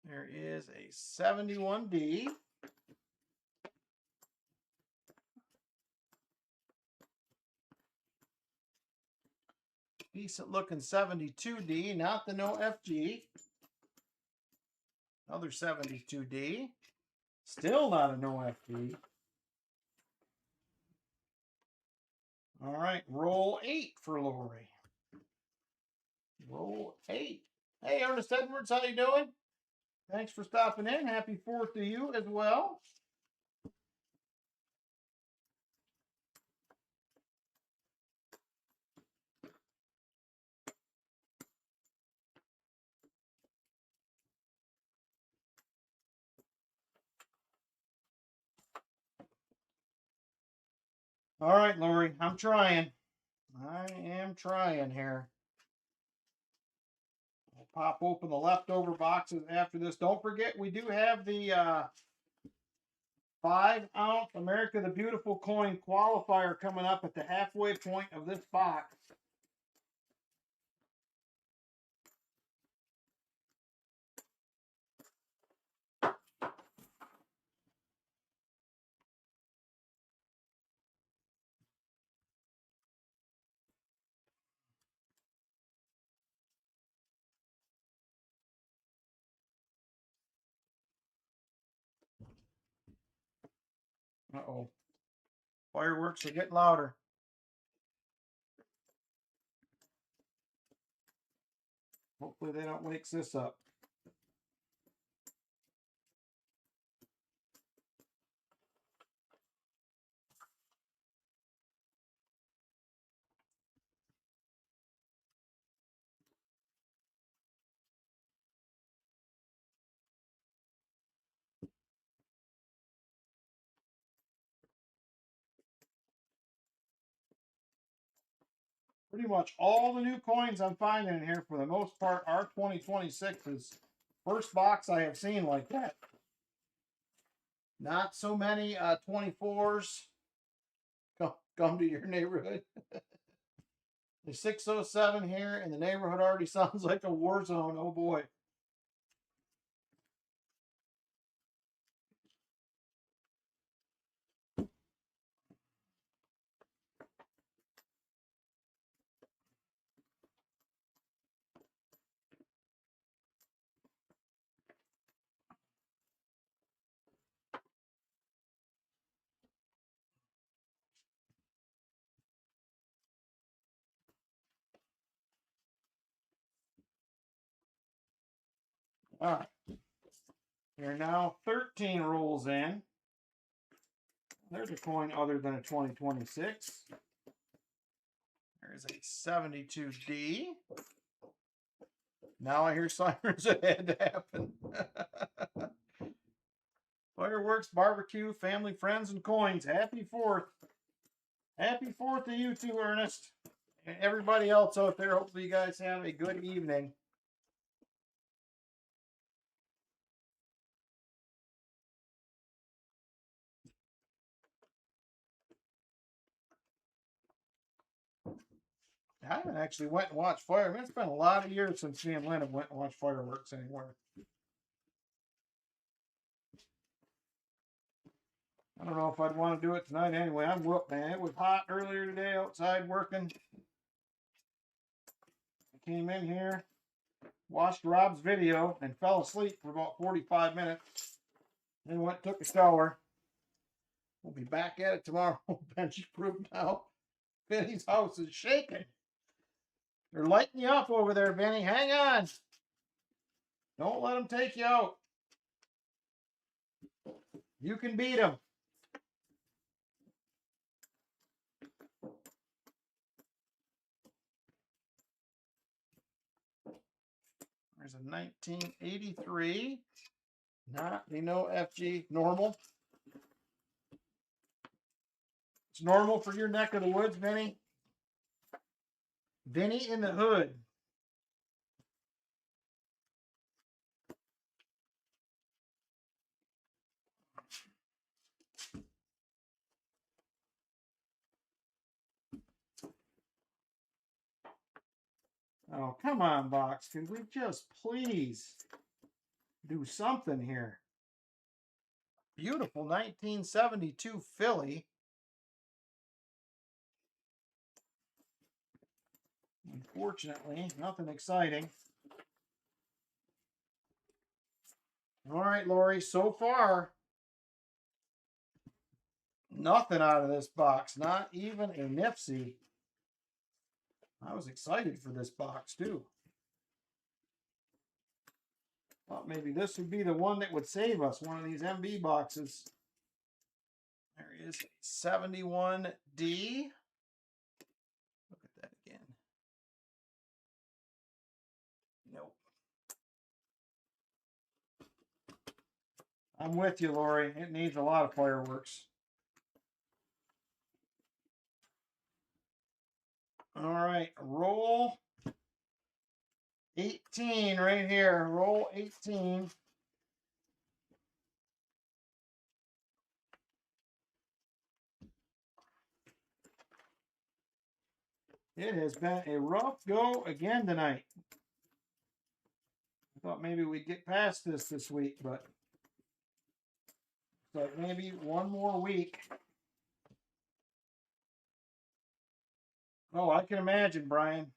There is a 71D. Decent looking 72D, not the no FG. Another 72D. Still not a no FG. All right, roll 8 for Lori. Roll 8. Hey, Ernest Edwards, how you doing? Thanks for stopping in. Happy 4th to you as well. All right, Lori, I'm trying. I am trying here. We'll pop open the leftover boxes after this. Don't forget, we do have the 5-ounce America the Beautiful coin qualifier coming up at the halfway point of this box. Uh-oh. Fireworks are getting louder. Hopefully they don't wake this up. Pretty much all the new coins I'm finding in here, for the most part, are 2026s. First box I have seen like that. Not so many 24s. Come to your neighborhood. The 607 here in the neighborhood already sounds like a war zone. Oh boy. All right. You're now 13 rolls in. There's a coin other than a 2026. There's a 72D. Now I hear sirens. It had to happen. Fireworks, barbecue, family, friends, and coins. Happy 4th. Happy 4th to you too, Ernest. And everybody else out there. Hopefully you guys have a good evening. I haven't actually went and watched fireworks. It's been a lot of years since me and Lynn have went and watched fireworks anywhere. I don't know if I'd want to do it tonight anyway. I'm whooped, man. It was hot earlier today outside working. I came in here, watched Rob's video, and fell asleep for about 45 minutes. Then went and took a shower. We'll be back at it tomorrow. Benji proved now. Vinny's house is shaking. They're lighting you up over there, Vinny. Hang on. Don't let them take you out. You can beat them. There's a 1983. Not, FG, normal. It's normal for your neck of the woods, Vinny. Vinny in the hood. Oh, come on, box. Could we just please do something here? Beautiful 1972 Philly. Unfortunately, nothing exciting. All right, Lori, so far, nothing out of this box. Not even a Nipsey. I was excited for this box, too. Thought maybe this would be the one that would save us, one of these MB boxes. There is a 71D. Look at that again. Nope. I'm with you, Lori. It needs a lot of fireworks. All right, roll 18 right here. Roll 18. It has been a rough go again tonight. I thought maybe we'd get past this week, but it's like maybe one more week. Oh, I can imagine, Brian.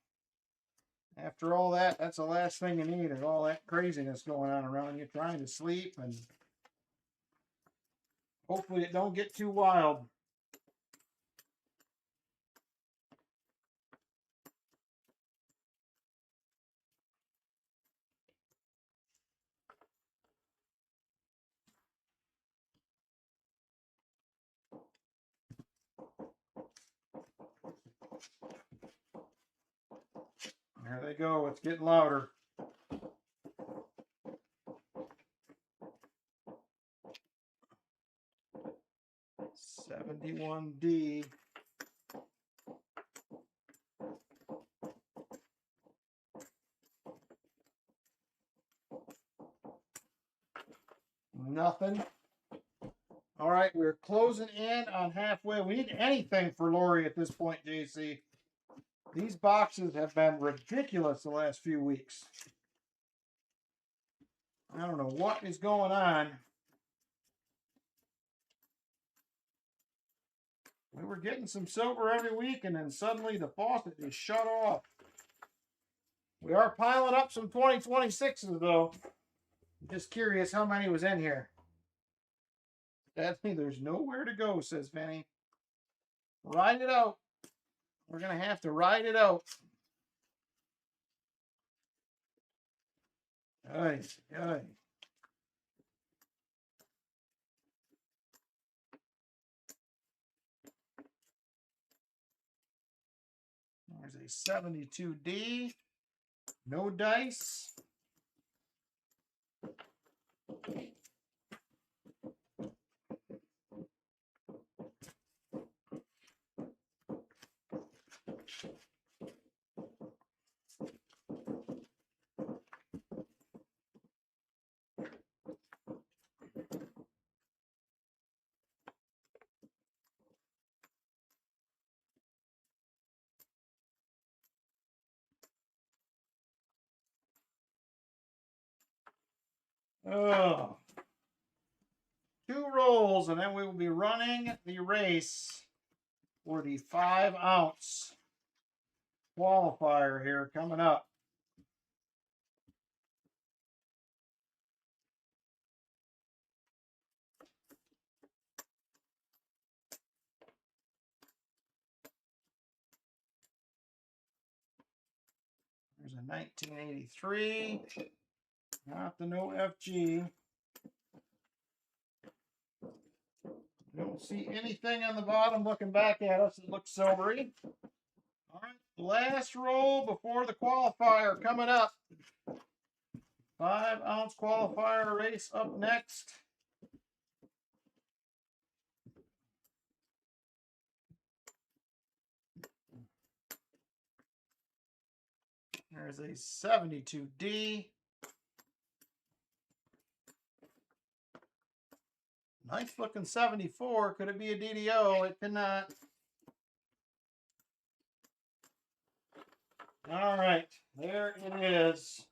After all that, that's the last thing you need is all that craziness going on around you, trying to sleep, and hopefully it don't get too wild. There they go. It's getting louder. $71D. Nothing. All right, we're closing in on halfway. We need anything for Lori at this point, JC. These boxes have been ridiculous the last few weeks. I don't know what is going on. We were getting some silver every week, and then suddenly the faucet is shut off. We are piling up some 2026s, though. I'm just curious how many was in here. That's me. There's nowhere to go, says Vinny. Ride it out. We're going to have to ride it out. Ay, ay. There's a 72D. No dice. Oh. 2 rolls, and then we will be running the race for the 5-ounce qualifier here coming up. There's a 1983. Not the no FG. Don't see anything on the bottom looking back at us. It looks silvery. All right, last roll before the qualifier coming up. 5-ounce qualifier race up next. There's a 72D. Nice looking 74. Could it be a DDO? It cannot. All right, there it is.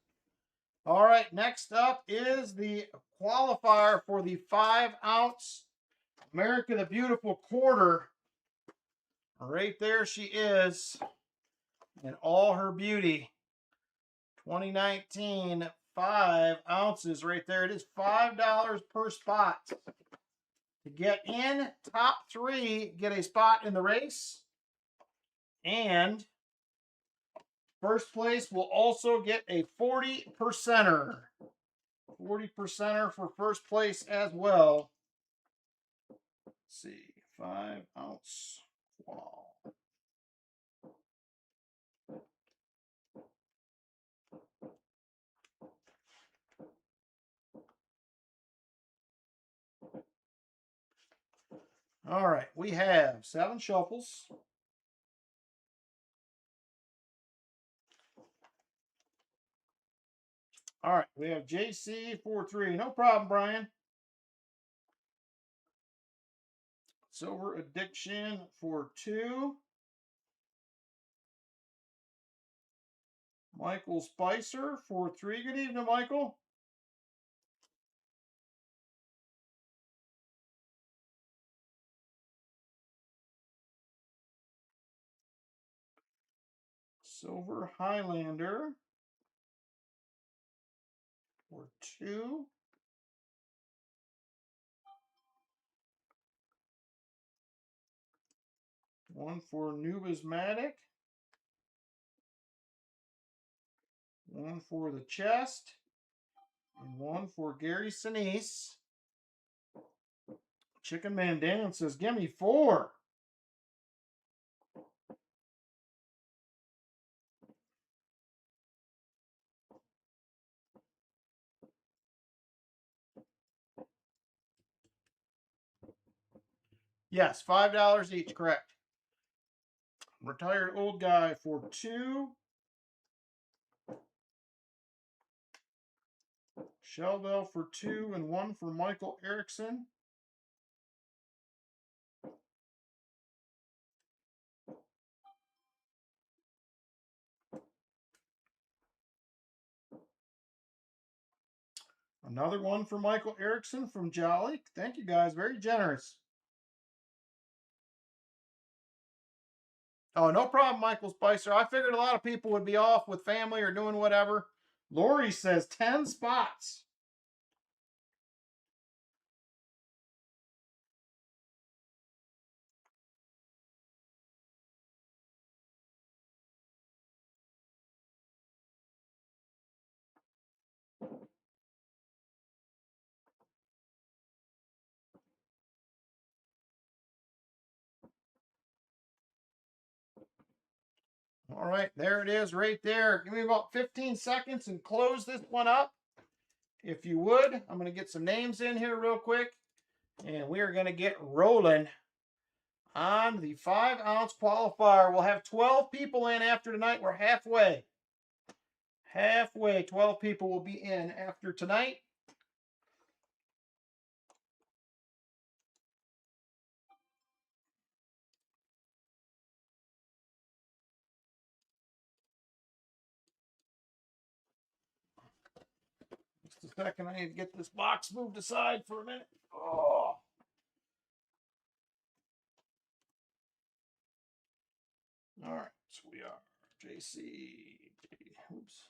All right, next up is the qualifier for the 5-ounce America the Beautiful quarter. Right there she is in all her beauty. 2019, 5 ounces right there. It is $5 per spot. To get in top 3, get a spot in the race. And first place will also get a 40%er. 40%er for first place as well. Let's see, 5-ounce wall. All right, we have 7 shuffles. All right, we have JC for 3. No problem, Brian. Silver Addiction for 2. Michael Spicer for 3. Good evening, Michael. Silver Highlander for 2. One for Numismatic. One for the chest. And one for Gary Sinise. Chicken Man Dan says, give me 4. Yes, $5 each, correct. Retired Old Guy for 2. Shell Bell for 2 and 1 for Michael Erickson. Another one for Michael Erickson from Jolly. Thank you guys, very generous. Oh, no problem, Michael Spicer. I figured a lot of people would be off with family or doing whatever. Lori says 10 spots. All right, there it is right there. Give me about 15 seconds and close this one up. If you would, I'm going to get some names in here real quick. And we are going to get rolling on the 5-ounce qualifier. We'll have 12 people in after tonight. We're halfway. Halfway. 12 people will be in after tonight. Just a second. I need to get this box moved aside for a minute. Oh. All right. So we are JC. Oops.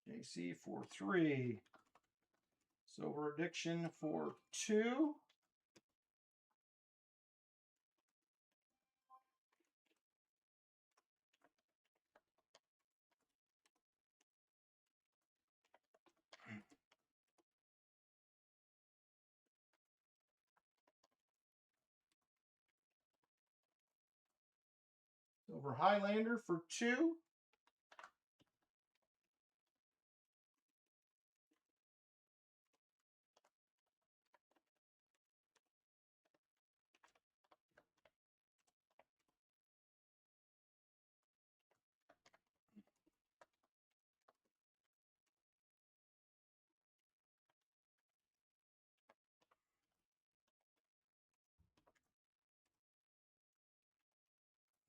JC for 3. Silver Addiction for 2. Silver Highlander for 2.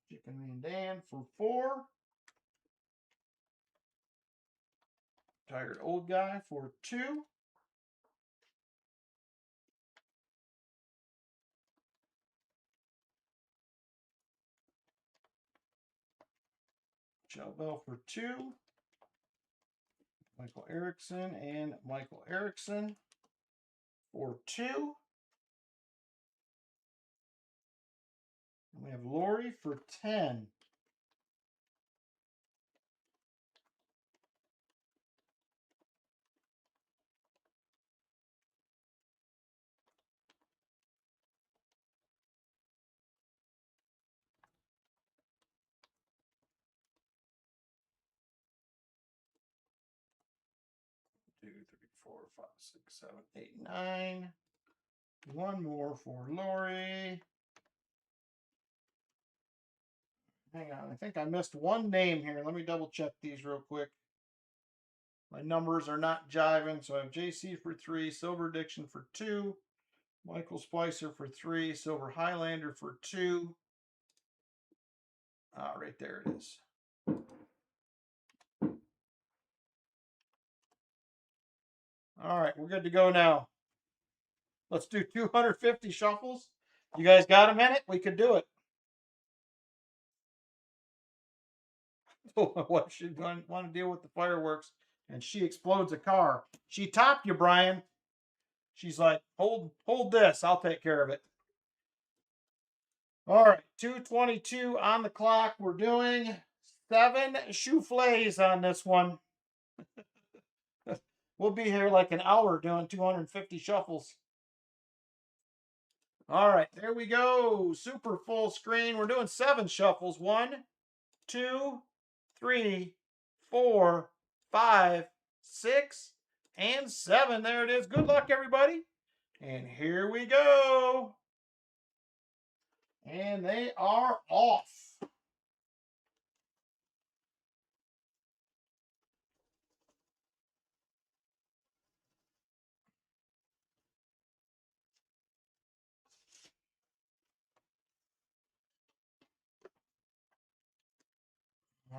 Chicken Man Dan for 4. Tired Old Guy for 2. Shell Bell for 2. Michael Erickson and Michael Erickson for 2. And we have Lori for 10. Two, three, four, five, six, 7, 8, 9. One more for Lori. Hang on, I think I missed one name here. Let me double check these real quick. My numbers are not jiving, so I have JC for 3, Silver Addiction for 2, Michael Spicer for 3, Silver Highlander for 2, Ah, right there it is. All right, we're good to go now. Let's do 250 shuffles. You guys got a minute? We could do it. What, she want to deal with the fireworks, and she explodes a car. She topped you, Brian. She's like, hold this. I'll take care of it. All right, 2:22 on the clock. We're doing 7 souffles on this one. We'll be here like an hour doing 250 shuffles. All right, there we go. Super full screen. We're doing 7 shuffles. 1, 2, 3, 4, 5, 6, and 7. There it is. Good luck, everybody. And here we go. And they are off.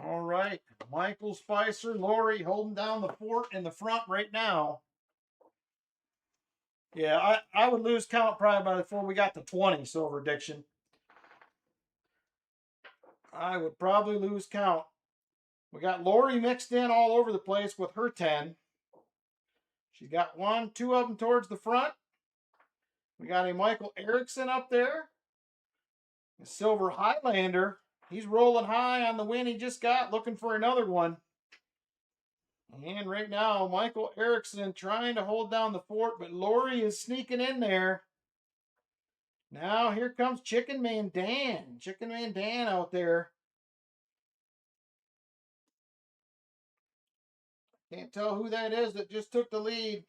All right. Michael Spicer, Lori holding down the fort in the front right now. Yeah, I would lose count probably by before we got to 20, Silver Addiction. I would probably lose count. We got Lori mixed in all over the place with her 10. She's got 1, 2 of them towards the front. We got a Michael Erickson up there. A Silver Highlander. He's rolling high on the win he just got, looking for another one. And right now, Michael Erickson trying to hold down the fort, but Lori is sneaking in there. Now here comes Chicken Man Dan. Chicken Man Dan out there. Can't tell who that is that just took the lead.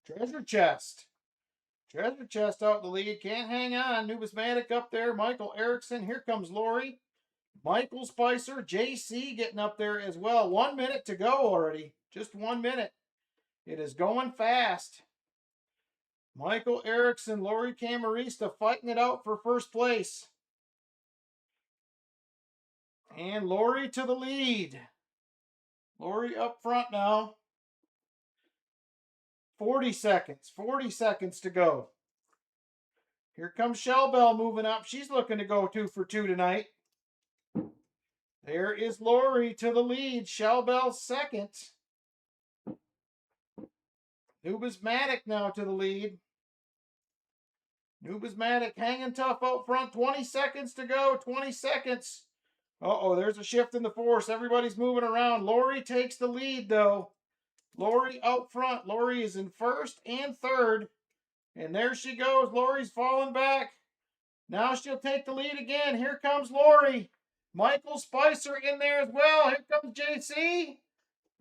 Treasure Chest. Treasure Chest out the lead. Can't hang on. Numismatic up there. Michael Erickson. Here comes Lori. Michael Spicer. JC getting up there as well. 1 minute to go already. Just 1 minute. It is going fast. Michael Erickson, Lori Camarista fighting it out for first place. And Lori to the lead. Lori up front now. 40 seconds. 40 seconds to go. Here comes Shell Bell moving up. She's looking to go 2 for 2 tonight. There is Lori to the lead. Shell Bell second. Numismatic now to the lead. Numismatic hanging tough out front. 20 seconds to go. 20 seconds. Uh-oh, there's a shift in the force. Everybody's moving around. Lori takes the lead, though. Lori out front. Lori is in first and third. And there she goes. Lori's falling back. Now she'll take the lead again. Here comes Lori. Michael Spicer in there as well. Here comes JC.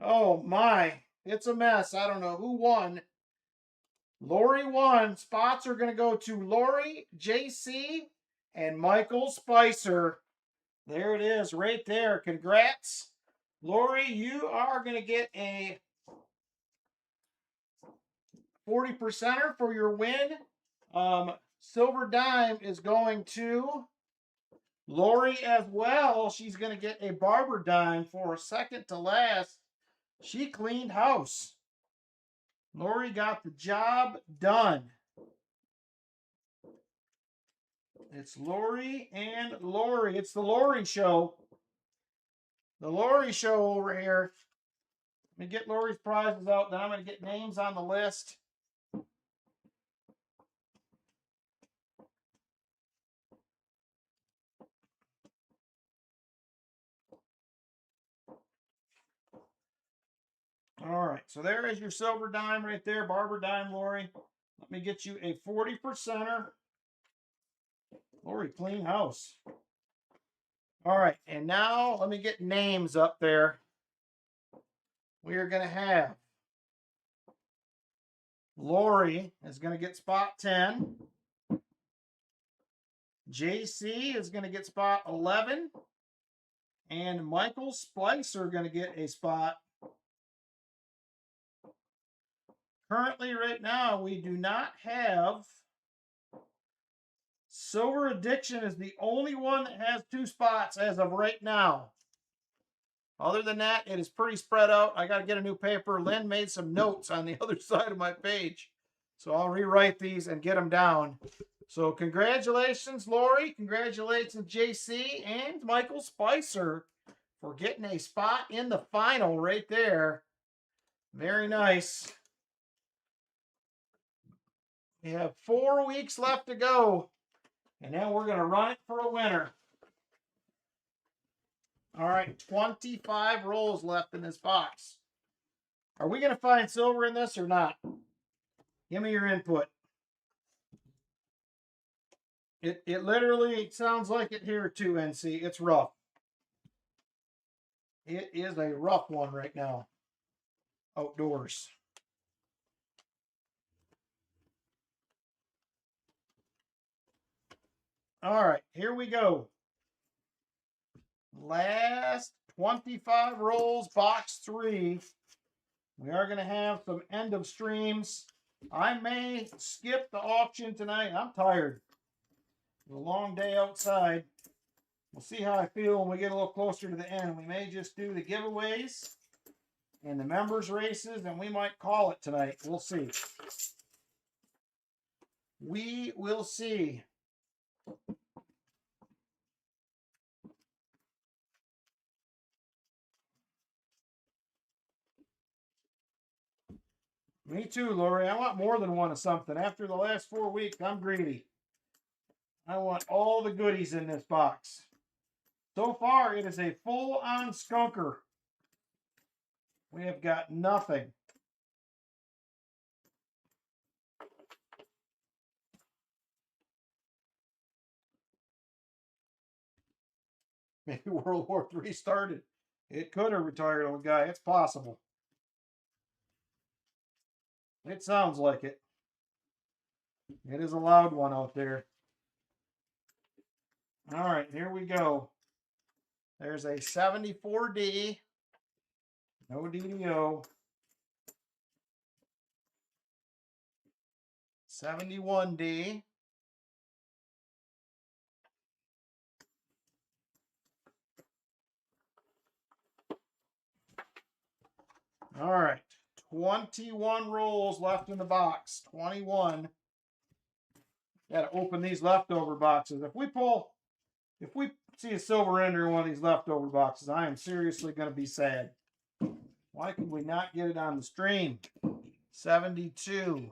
Oh, my. It's a mess. I don't know who won. Lori won. Spots are going to go to Lori, JC, and Michael Spicer. There it is right there. Congrats. Lori, you are going to get a 40%er for your win. Silver Dime is going to Lori as well. She's going to get a Barber Dime for second to last. She cleaned house. Lori got the job done. It's Lori and Lori. It's the Lori show. The Lori show over here. Let me get Lori's prizes out. Then I'm going to get names on the list. All right, so there is your silver dime right there, Barber Dime, Lori. Let me get you a 40%er. Lori, clean house. All right, and now let me get names up there. We are going to have Lori is going to get spot 10. JC is going to get spot 11. And Michael Spicer going to get a spot. Currently, right now, we do not have Silver Addiction is the only one that has 2 spots as of right now. Other than that, it is pretty spread out. I got to get a new paper. Lynn made some notes on the other side of my page. So I'll rewrite these and get them down. So congratulations, Lori. Congratulations, JC and Michael Spicer for getting a spot in the final right there. Very nice. We have 4 weeks left to go. And then we're going to run it for a winner. All right, 25 rolls left in this box. Are we going to find silver in this or not? Give me your input. It literally sounds like it here too, NC. It's rough. It is a rough one right now. Outdoors. All right, here we go. Last 25 rolls, box 3. We are going to have some end of streams. I may skip the auction tonight. I'm tired. It's a long day outside. We'll see how I feel when we get a little closer to the end. We may just do the giveaways and the members races, and we might call it tonight. We'll see. We will see. Me too, Lori. I want more than one of something. After the last 4 weeks, I'm greedy. I want all the goodies in this box. So far, it is a full-on skunker. We have got nothing. Maybe World War III started. It could have retired, old guy. It's possible. It sounds like it. It is a loud one out there. All right, here we go. There's a 74D. No DDO. 71D. All right. 21 rolls left in the box. 21. Got to open these leftover boxes. If we see a silver ender in one of these leftover boxes, I am seriously going to be sad. Why could we not get it on the stream? 72.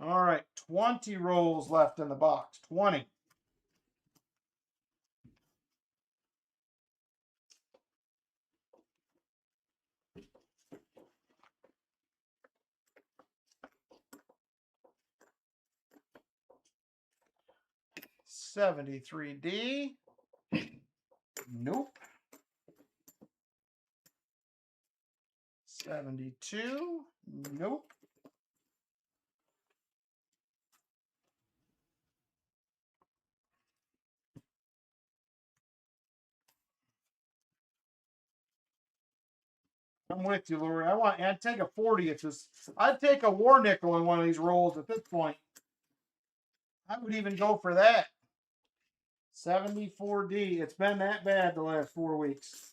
All right, 20 rolls left in the box. 20. $73D. Nope. 72. Nope. I'm with you, Lori. I'd take a 40 at this. I'd take a war nickel in one of these rolls at this point. I would even go for that. 74D. It's been that bad the last 4 weeks.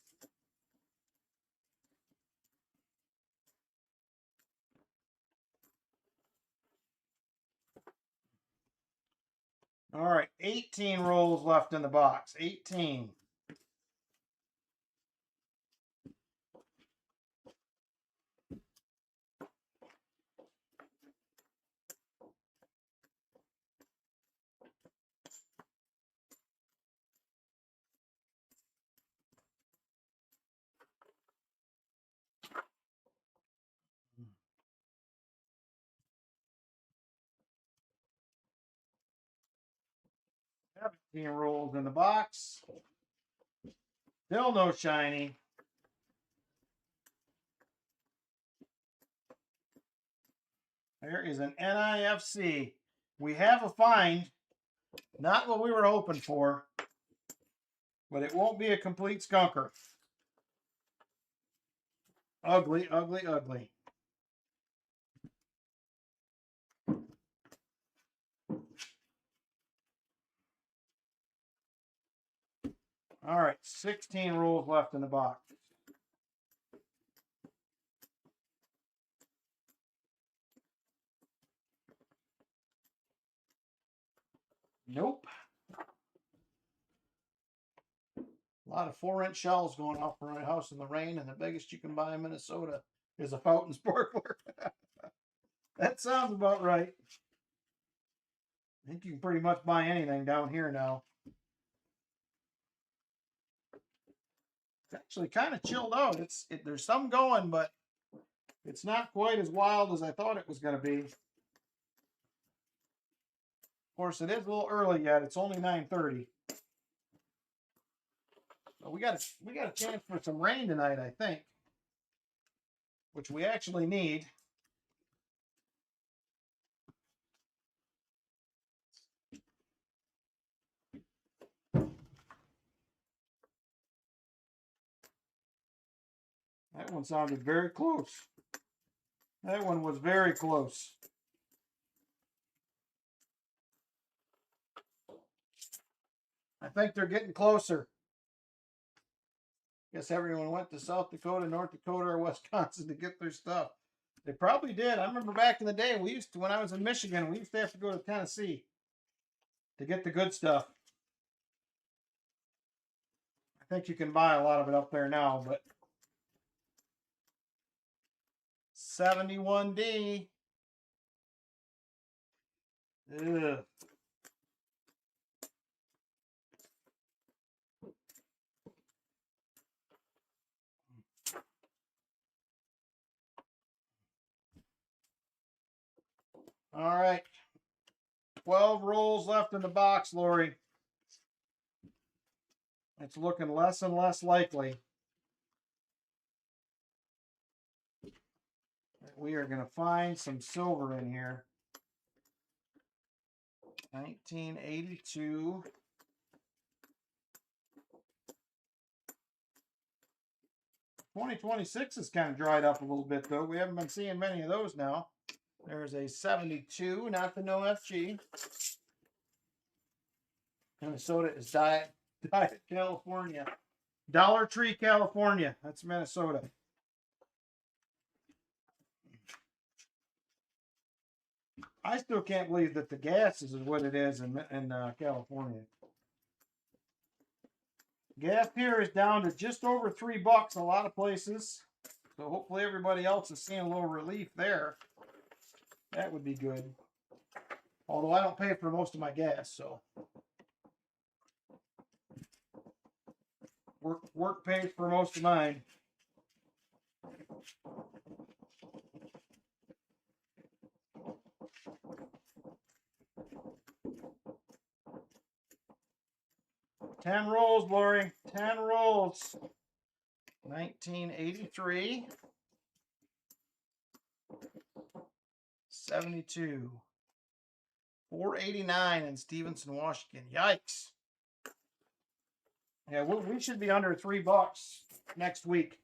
All right, 18 rolls left in the box. 18. Seventeen rolls in the box. Still no shiny. There is an NIFC. We have a find. Not what we were hoping for, but it won't be a complete skunker. Ugly, ugly, ugly. All right, 16 rolls left in the box. Nope. A lot of 4-inch shells going off around the house in the rain, and the biggest you can buy in Minnesota is a fountain sparkler. That sounds about right. I think you can pretty much buy anything down here now. It's actually kind of chilled out. There's some going, but it's not quite as wild as I thought it was going to be. Of course, it is a little early yet. It's only 9:30. But we got a chance for some rain tonight, I think, which we actually need. That one sounded very close. That one was very close. I think they're getting closer. Guess everyone went to South Dakota, North Dakota, or Wisconsin to get their stuff. They probably did. I remember back in the day, when I was in Michigan, we used to have to go to Tennessee to get the good stuff. I think you can buy a lot of it up there now, but 71D. Ugh. All right. 12 rolls left in the box, Lori. It's looking less and less likely that we are going to find some silver in here. 1982. $20.26 is kind of dried up a little bit, though. We haven't been seeing many of those now. There's a 72, not the no FG. Minnesota is Diet California. Dollar Tree, California. That's Minnesota. I still can't believe that the gas is what it is in California. Gas here is down to just over $3 a lot of places. So hopefully everybody else is seeing a little relief there. That would be good. Although I don't pay for most of my gas, so work pays for most of mine. Ten rolls, Lori. 10 rolls. 1983. 72. 489 in Stevenson, Washington. Yikes. Yeah, we should be under $3 next week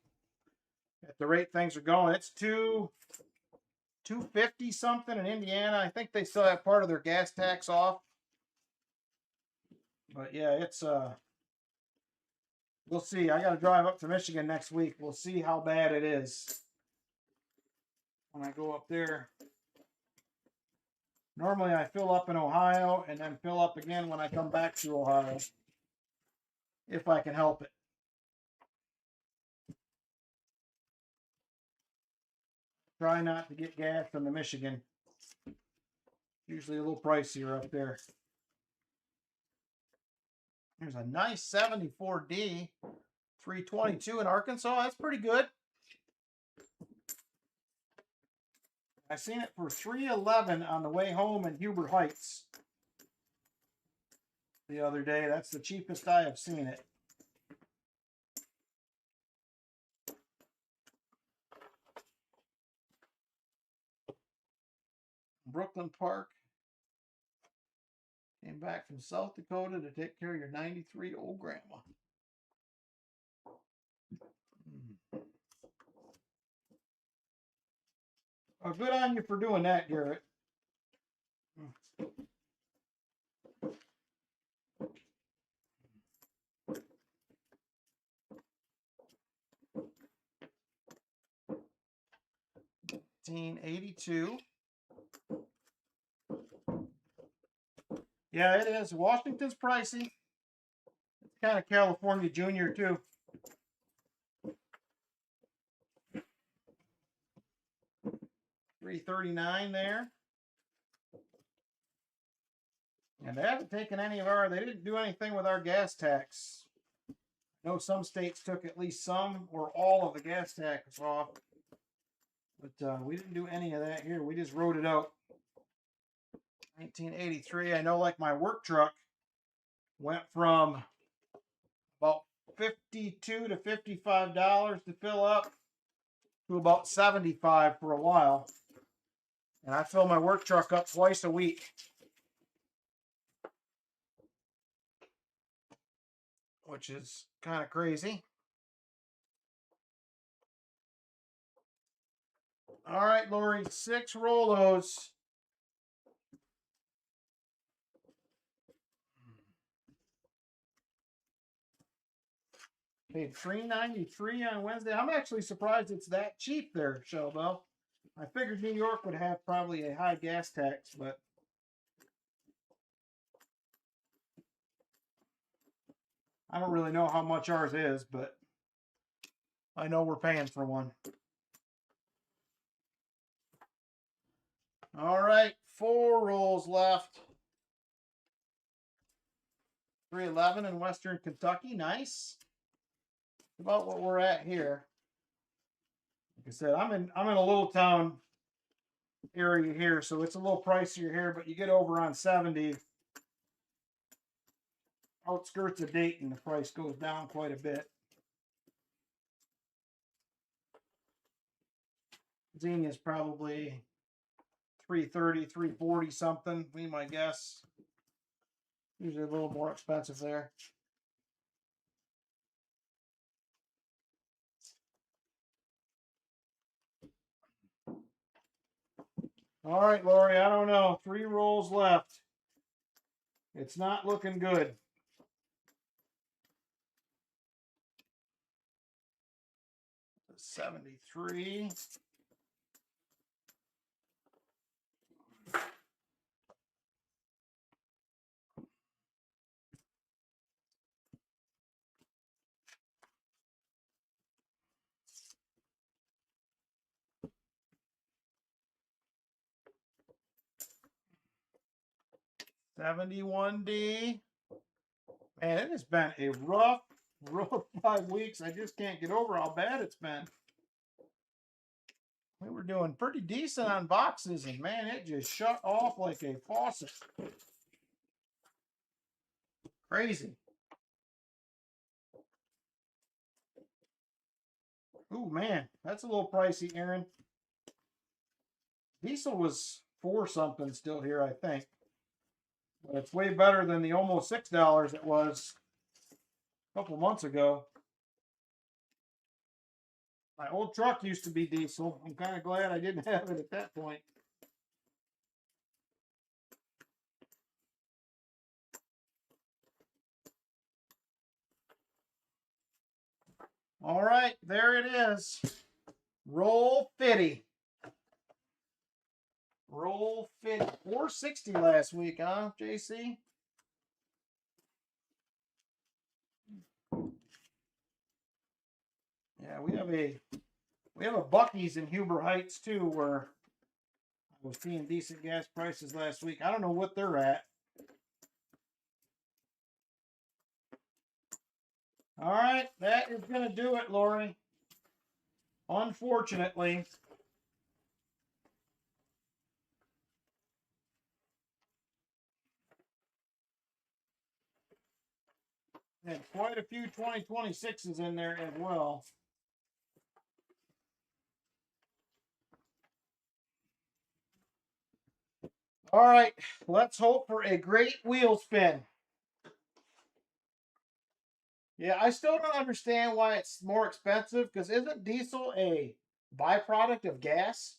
at the rate things are going. It's $2.50 something in Indiana. I think they still have part of their gas tax off. But yeah, it's we'll see. I got to drive up to Michigan next week. We'll see how bad it is when I go up there. Normally I fill up in Ohio and then fill up again when I come back to Ohio, if I can help it. Try not to get gas from the Michigan. Usually a little pricier up there. There's a nice 74D, 322 in Arkansas. That's pretty good. I seen it for $3.11 on the way home in Huber Heights the other day. That's the cheapest I have seen it. Brooklyn Park. Came back from South Dakota to take care of your 93 old grandma. Oh, good on you for doing that, Garrett. $18.82. Yeah, it is. Washington's pricey. It's kind of California Junior too. $3.39 there. And they haven't taken any of our, they didn't do anything with our gas tax. I know some states took at least some or all of the gas tax off. But we didn't do any of that here. We just wrote it out. 1983. I know, like, my work truck went from about $52 to $55 to fill up to about $75 for a while. And I fill my work truck up twice a week. Which is kind of crazy. All right, Lori, 6 Rolos. Paid $3.93 on Wednesday. I'm actually surprised it's that cheap there, Shelbel. I figured New York would have probably a high gas tax, but I don't really know how much ours is, but I know we're paying for one. All right, 4 rolls left. 311 in Western Kentucky. Nice. About what we're at here. Like I said, I'm in a little town area here, so it's a little pricier here, but you get over on 70, outskirts of Dayton, the price goes down quite a bit. Xenia's probably 330, 340 something, be my guess. Usually a little more expensive there. All right, Lori, I don't know. 3 rolls left. It's not looking good. $73. $71D. Man, it has been a rough 5 weeks. I just can't get over how bad it's been. We were doing pretty decent on boxes, and man, it just shut off like a faucet. Crazy. Ooh, man, that's a little pricey, Aaron. Diesel was 4 something still here, I think. But it's way better than the almost $6 it was a couple months ago. My old truck used to be diesel. I'm kind of glad I didn't have it at that point. All right, there it is. Roll 50. Roll 50. 460 last week, huh, JC? Yeah, we have a Buc-ee's in Huber Heights too, where I was seeing decent gas prices last week. I don't know what they're at. All right, that is going to do it, Lori. Unfortunately. Had quite a few 2026s in there as well. All right, let's hope for a great wheel spin. Yeah, I still don't understand why it's more expensive, because isn't diesel a byproduct of gas?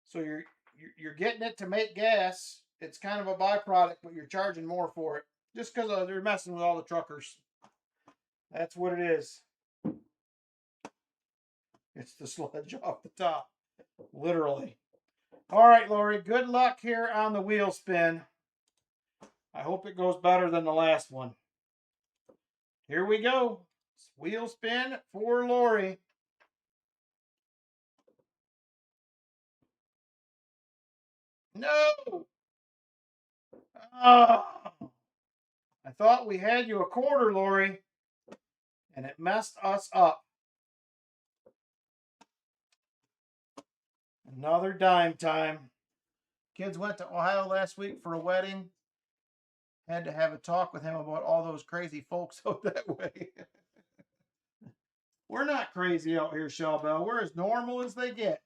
So you're getting it to make gas. It's kind of a byproduct, but you're charging more for it just because they're messing with all the truckers. That's what it is. It's the sludge off the top, literally. All right, Lori, good luck here on the wheel spin. I hope it goes better than the last one. Here we go. Wheel spin for Lori. No! Oh, I thought we had you a quarter, Lori, and it messed us up. Another dime time. Kids went to Ohio last week for a wedding. Had to have a talk with him about all those crazy folks out that way. We're not crazy out here, Shellbell. We're as normal as they get.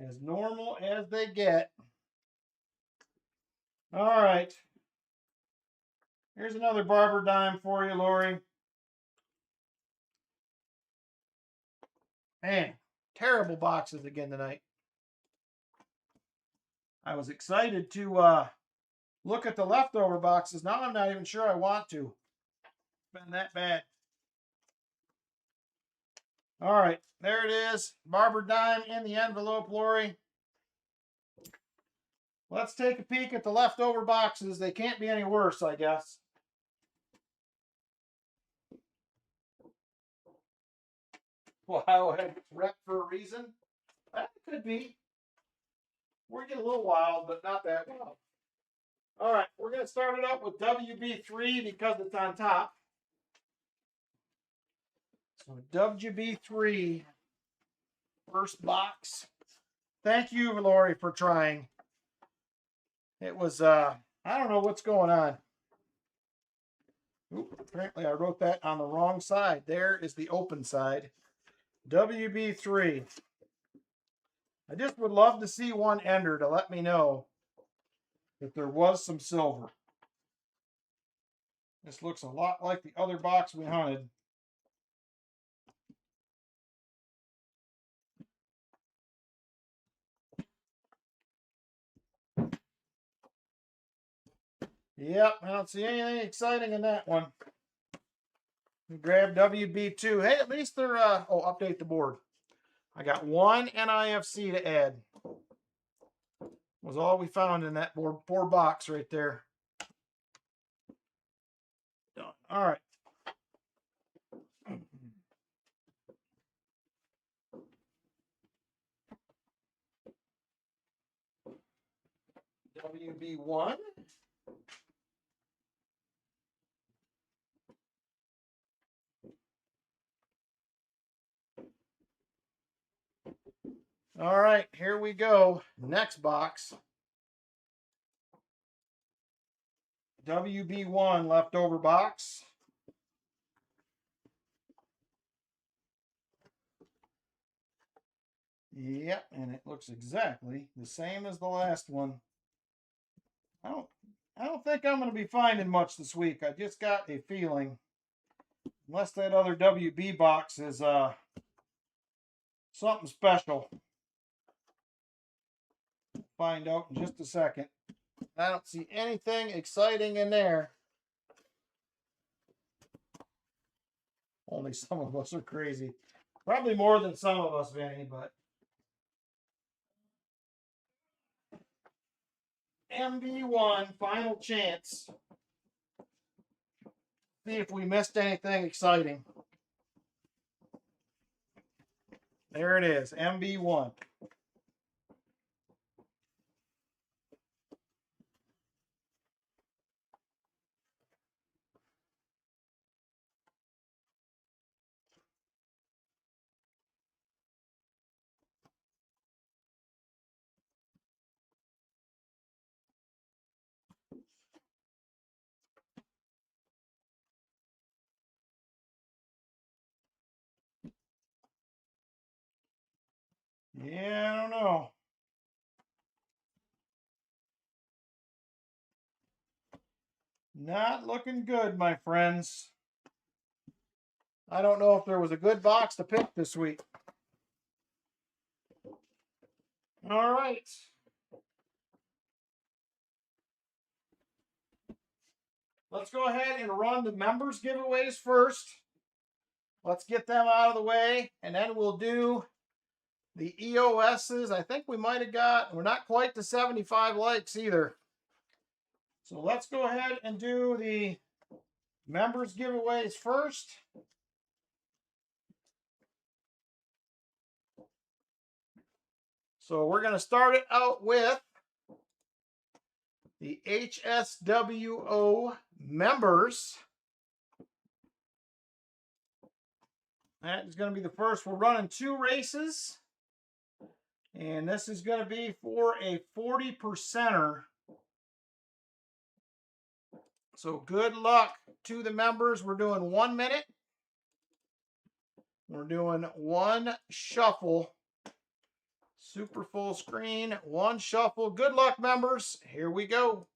As normal as they get. All right. Here's another barber dime for you, Lori. Man, terrible boxes again tonight. I was excited to look at the leftover boxes. Now I'm not even sure I want to. It's been that bad. All right, there it is. Barber dime in the envelope, Lori. Let's take a peek at the leftover boxes. They can't be any worse, I guess. Ohio had rep for a reason. That could be. We're getting a little wild, but not that wild. All right, we're going to start it up with WB3 because it's on top. So WB3, first box. Thank you, Lori, for trying. It was, I don't know what's going on. Oop, apparently I wrote that on the wrong side. There is the open side. WB3. I just would love to see one ender to let me know if there was some silver. This looks a lot like the other box we hunted. Yep, I don't see anything exciting in that one. Grab WB2. Hey, at least they're, update the board. I got one NIFC to add. Was all we found in that poor box right there. Done. All right. WB1. All right, here we go. Next box. WB1 leftover box. Yep, and it looks exactly the same as the last one. I don't think I'm going to be finding much this week. I just got a feeling. Unless that other WB box is something special. Find out in just a second. I don't see anything exciting in there. Only some of us are crazy. Probably more than some of us, Vinny, but MB1, final chance. See if we missed anything exciting. There it is, MB1. Yeah, I don't know. Not looking good, my friends. I don't know if there was a good box to pick this week. All right. Let's go ahead and run the members giveaways first. Let's get them out of the way, and then we'll do the EOSs. I think we might have got, we're not quite to 75 likes either. So let's go ahead and do the members giveaways first. So we're going to start it out with the HSWO members. That is going to be the first. We're running 2 races. And this is going to be for a 40%er. So good luck to the members. We're doing 1 minute. We're doing 1 shuffle. Super full screen, 1 shuffle. Good luck, members. Here we go.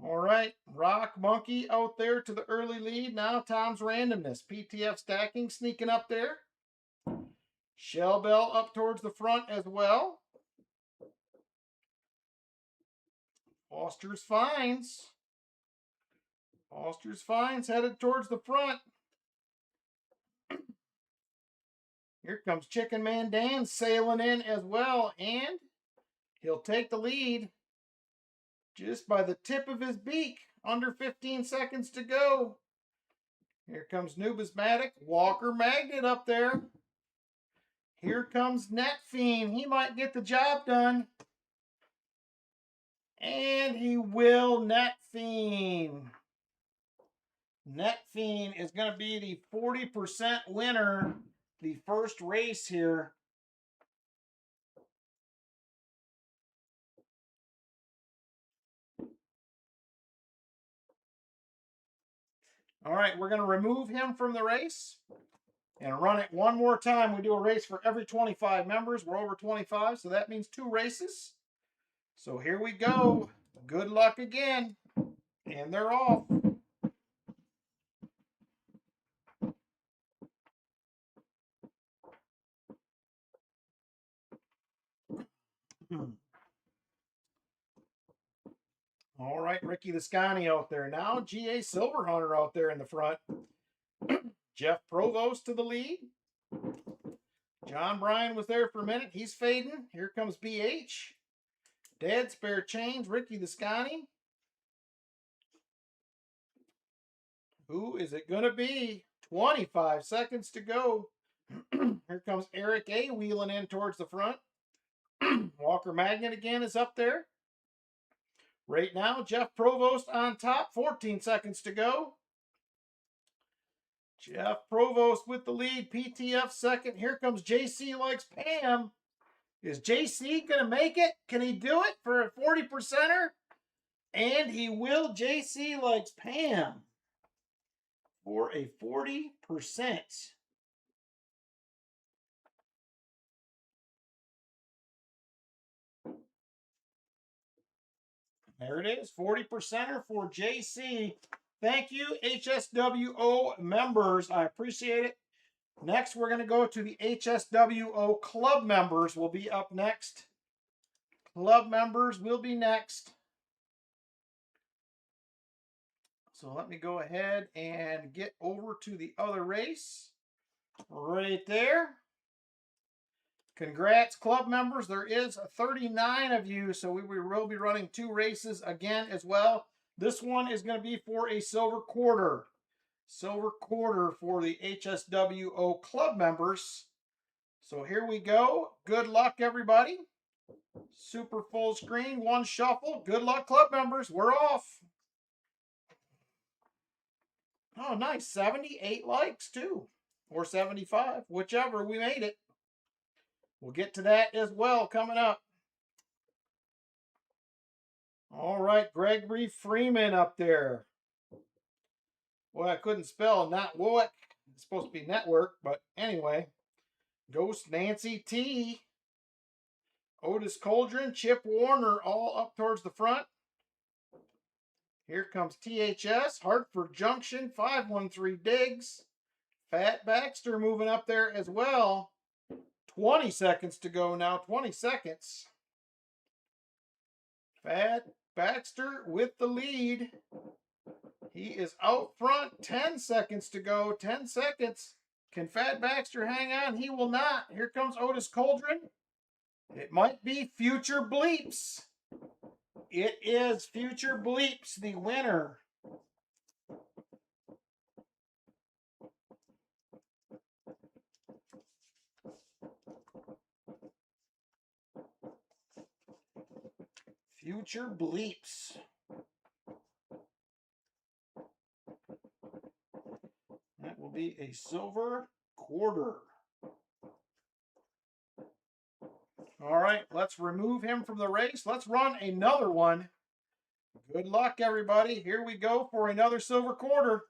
All right, Rock Monkey out there to the early lead. Now Tom's randomness. PTF stacking sneaking up there. Shell Bell up towards the front as well. Foster's Finds. Foster's Finds headed towards the front. Here comes Chicken Man Dan sailing in as well, and he'll take the lead just by the tip of his beak. Under 15 seconds to go. Here comes Nubismatic. Walker Magnet up there. Here comes Net Fiend. He might get the job done. And he will. Net Fiend. Net Fiend is going to be the 40% winner. The first race here. All right, we're going to remove him from the race and run it one more time. We do a race for every 25 members. We're over 25, so that means 2 races. So here we go. Good luck again. And they're off. All right, Ricky the Scotty out there. Now GA Silverhunter out there in the front. Jeff Provost to the lead. John Bryan was there for a minute. He's fading. Here comes BH. Dad Spare Change. Ricky the Scotty. Who is it going to be? 25 seconds to go. Here comes Eric A. wheeling in towards the front. Walker Magnet again is up there. Right now, Jeff Provost on top. 14 seconds to go. Jeff Provost with the lead. PTF second. Here comes JC Likes Pam. Is JC going to make it? Can he do it for a 40%er? And he will. JC Likes Pam for a 40%. There it is. 40%er for JC. Thank you, HSWO members. I appreciate it. Next, we're going to go to the HSWO club members. Will be up next. Club members will be next. So let me go ahead and get over to the other race. Right there. Congrats, club members. There is 39 of you, so we will be running 2 races again as well. This one is going to be for a silver quarter. Silver quarter for the HSWO club members. So here we go. Good luck, everybody. Super full screen, 1 shuffle. Good luck, club members. We're off. Oh, nice. 78 likes, too. Or 75. Whichever, we made it. We'll get to that as well coming up. All right, Gregory Freeman up there. Well, I couldn't spell not Woick. It's supposed to be network, but anyway. Ghost Nancy T. Otis Coldren, Chip Warner, all up towards the front. Here comes THS, Hartford Junction, 513 Diggs. Fat Baxter moving up there as well. 20 seconds to go now, 20 seconds. Fat Baxter with the lead. He is out front, 10 seconds to go, 10 seconds. Can Fat Baxter hang on? He will not. Here comes Otis Coldren. It might be Future Bleeps. It is Future Bleeps, the winner. Future Bleeps. That will be a silver quarter. All right, let's remove him from the race. Let's run another one. Good luck, everybody. Here we go for another silver quarter.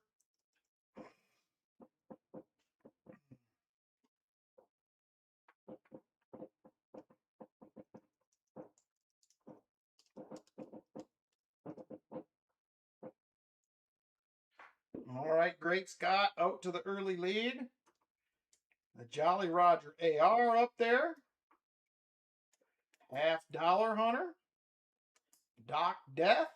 All right, Great Scott out to the early lead. The Jolly Roger AR up there. $50 Hunter. Doc Death.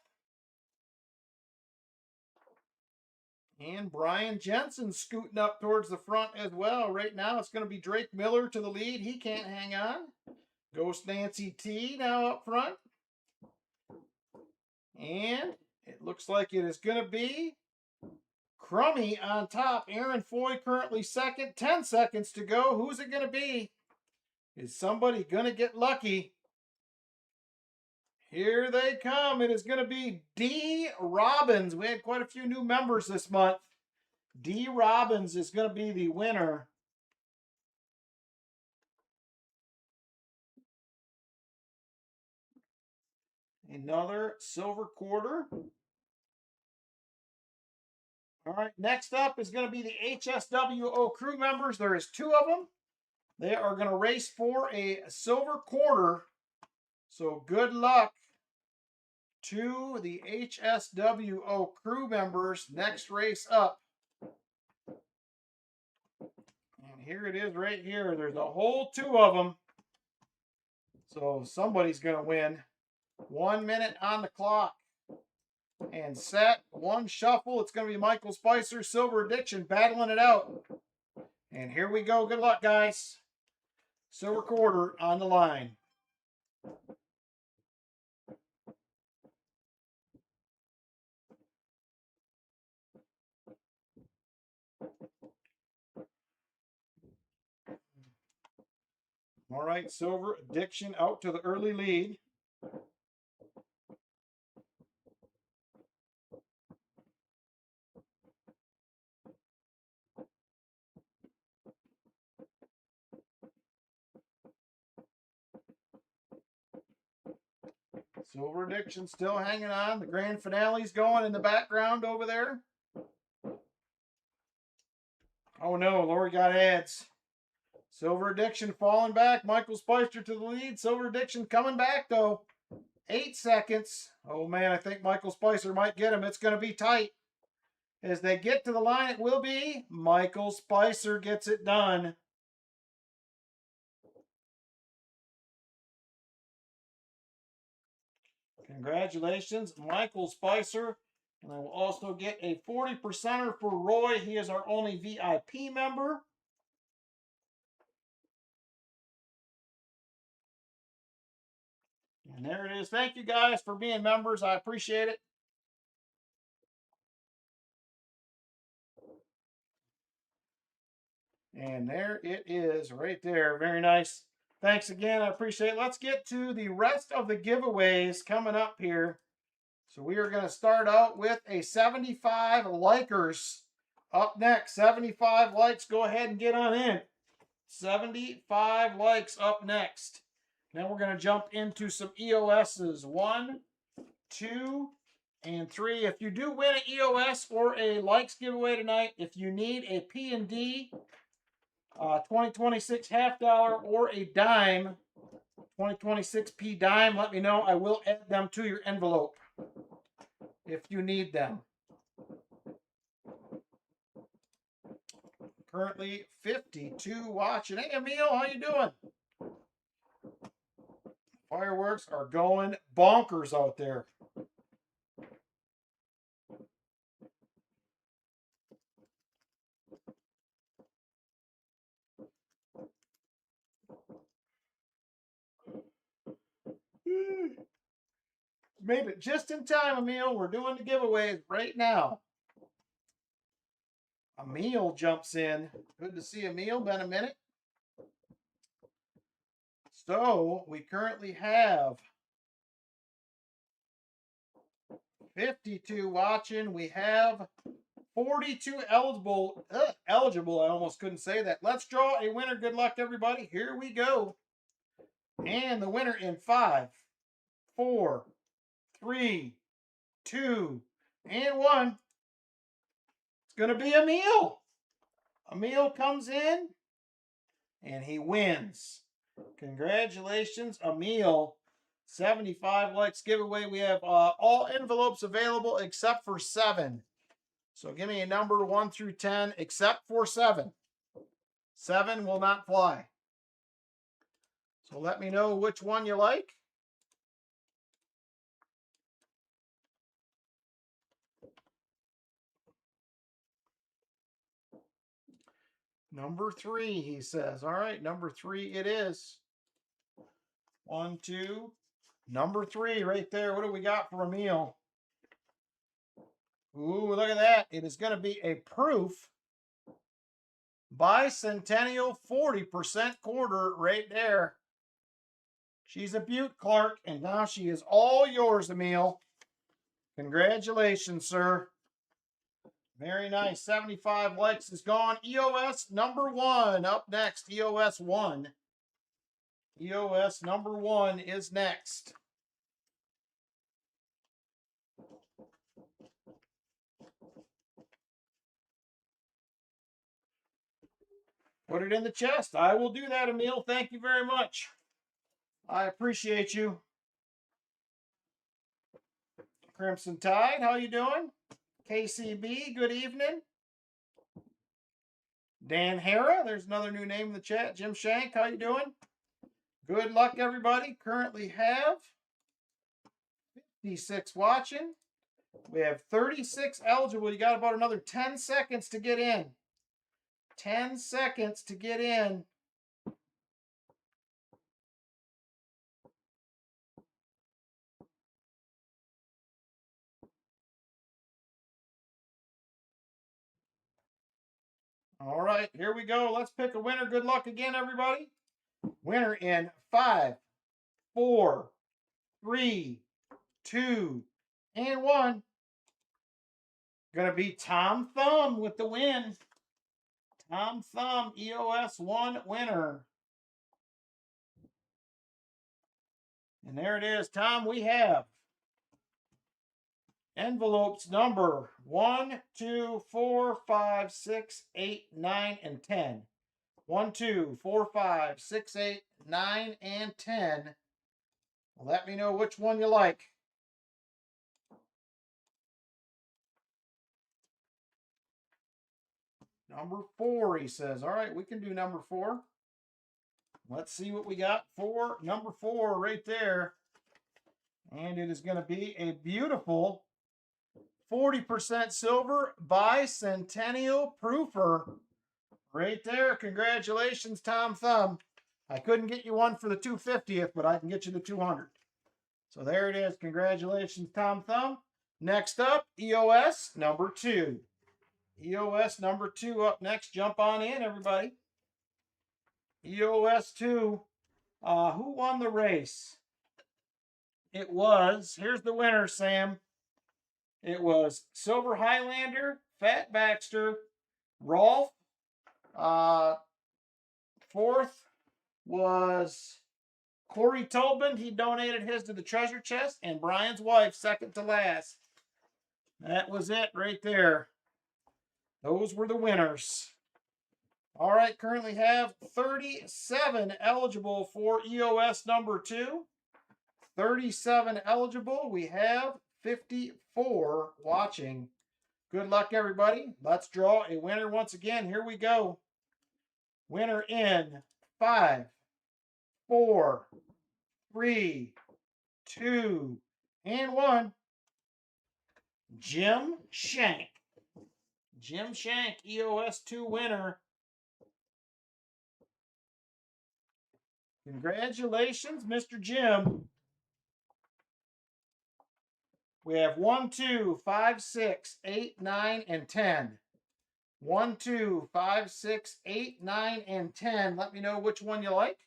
And Brian Jensen scooting up towards the front as well. Right now it's going to be Drake Miller to the lead. He can't hang on. Ghost Nancy T now up front. And it looks like it is going to be Crummy on top. Aaron Foy currently second. 10 seconds to go. Who's it going to be? Is somebody going to get lucky? Here they come. It is going to be D. Robbins. We had quite a few new members this month. D. Robbins is going to be the winner. Another silver quarter. All right, next up is going to be the HSWO crew members. There is 2 of them. They are going to race for a silver quarter. So good luck to the HSWO crew members. Next race up. And here it is right here. There's a whole 2 of them. So somebody's going to win. 1 minute on the clock. And set, 1 shuffle. It's going to be Michael Spicer, Silver Addiction, battling it out. And here we go. Good luck, guys. Silver quarter on the line. All right, Silver Addiction out to the early lead. Silver Addiction still hanging on. The grand finale's going in the background over there. Oh no, Lori got ads. Silver Addiction falling back. Michael Spicer to the lead. Silver Addiction coming back though. 8 seconds. Oh man, I think Michael Spicer might get him. It's going to be tight. As they get to the line, it will be Michael Spicer gets it done. Congratulations, Michael Spicer. And I will also get a 40%er for Roy. He is our only VIP member. And there it is. Thank you guys for being members. I appreciate it. And there it is right there. Very nice. Thanks again. I appreciate it. Let's get to the rest of the giveaways coming up here. So we are going to start out with a 75 likers. Up next, 75 likes. Go ahead and get on in. 75 likes up next. Then we're going to jump into some EOSs. 1, 2, And 3, if you do win an EOS or a likes giveaway tonight, if you need a P&D 2026 half dollar or a dime 2026 P dime, let me know. I will add them to your envelope if you need them. Currently 52 watching. Hey, Emil, how you doing? Fireworks are going bonkers out there. Made it just in time, Emil. We're doing the giveaways right now. Emil jumps in. Good to see Emil. Been a minute. So we currently have 52 watching. We have 42 eligible. Eligible. I almost couldn't say that. Let's draw a winner. Good luck, everybody. Here we go. And the winner in 5, 4, 3, 2, and 1. It's going to be Emil. Emil comes in and he wins. Congratulations, Emil. 75 likes giveaway. We have all envelopes available except for 7. So give me a number 1 through 10 except for 7. 7 will not fly. So let me know which one you like. Number 3, he says. All right, number 3 it is. 1, 2. Number 3 right there. What do we got for Emil? Ooh, look at that. It is going to be a proof bicentennial 40% quarter right there. She's a beaut, Clark, and now she is all yours, Emil. Congratulations, sir. Very nice. 75 likes is gone. EOS number 1 up next. EOS 1. EOS number 1 is next. Put it in the chest. I will do that, Emil. Thank you very much. I appreciate you. Crimson Tide, how you doing? KCB, good evening. Dan Hara, there's another new name in the chat. Jim Shank, how you doing? Good luck, everybody. Currently have 56 watching. We have 36 eligible. You got about another 10 seconds to get in. 10 seconds to get in. All right, here we go. Let's pick a winner. Good luck again, everybody. Winner in 5, 4, 3, 2, and 1. Gonna be Tom Thumb with the win. Tom Thumb, EOS 1 winner. And there it is, Tom. We have envelopes number 1, 2, 4, 5, 6, 8, 9, and 10. 1, 2, 4, 5, 6, 8, 9, and 10. Let me know which one you like. Number 4, he says. All right, we can do number 4. Let's see what we got for number 4 right there. And it is going to be a beautiful 40% silver bicentennial proofer right there. Congratulations, Tom Thumb. I couldn't get you one for the 250th, but I can get you the 200. So there it is. Congratulations, Tom Thumb. Next up, EOS number 2. EOS number 2 up next. Jump on in, everybody. EOS 2. Who won the race? It was, here's the winner, Sam. It was Silver Highlander, Fat Baxter, Rolf. 4th was Corey Tobin. He donated his to the treasure chest. And Brian's wife, second to last. That was it right there. Those were the winners. All right, currently have 37 eligible for EOS number 2. 37 eligible. We have 54 watching. Good luck, everybody. Let's draw a winner once again. Here we go. Winner in 5, 4, 3, 2, and 1. Jim Shank. Jim Shank, EOS 2 winner. Congratulations, Mr. Jim. We have 1, 2, 5, 6, 8, 9, and 10. 1, 2, 5, 6, 8, 9, and 10. Let me know which one you like.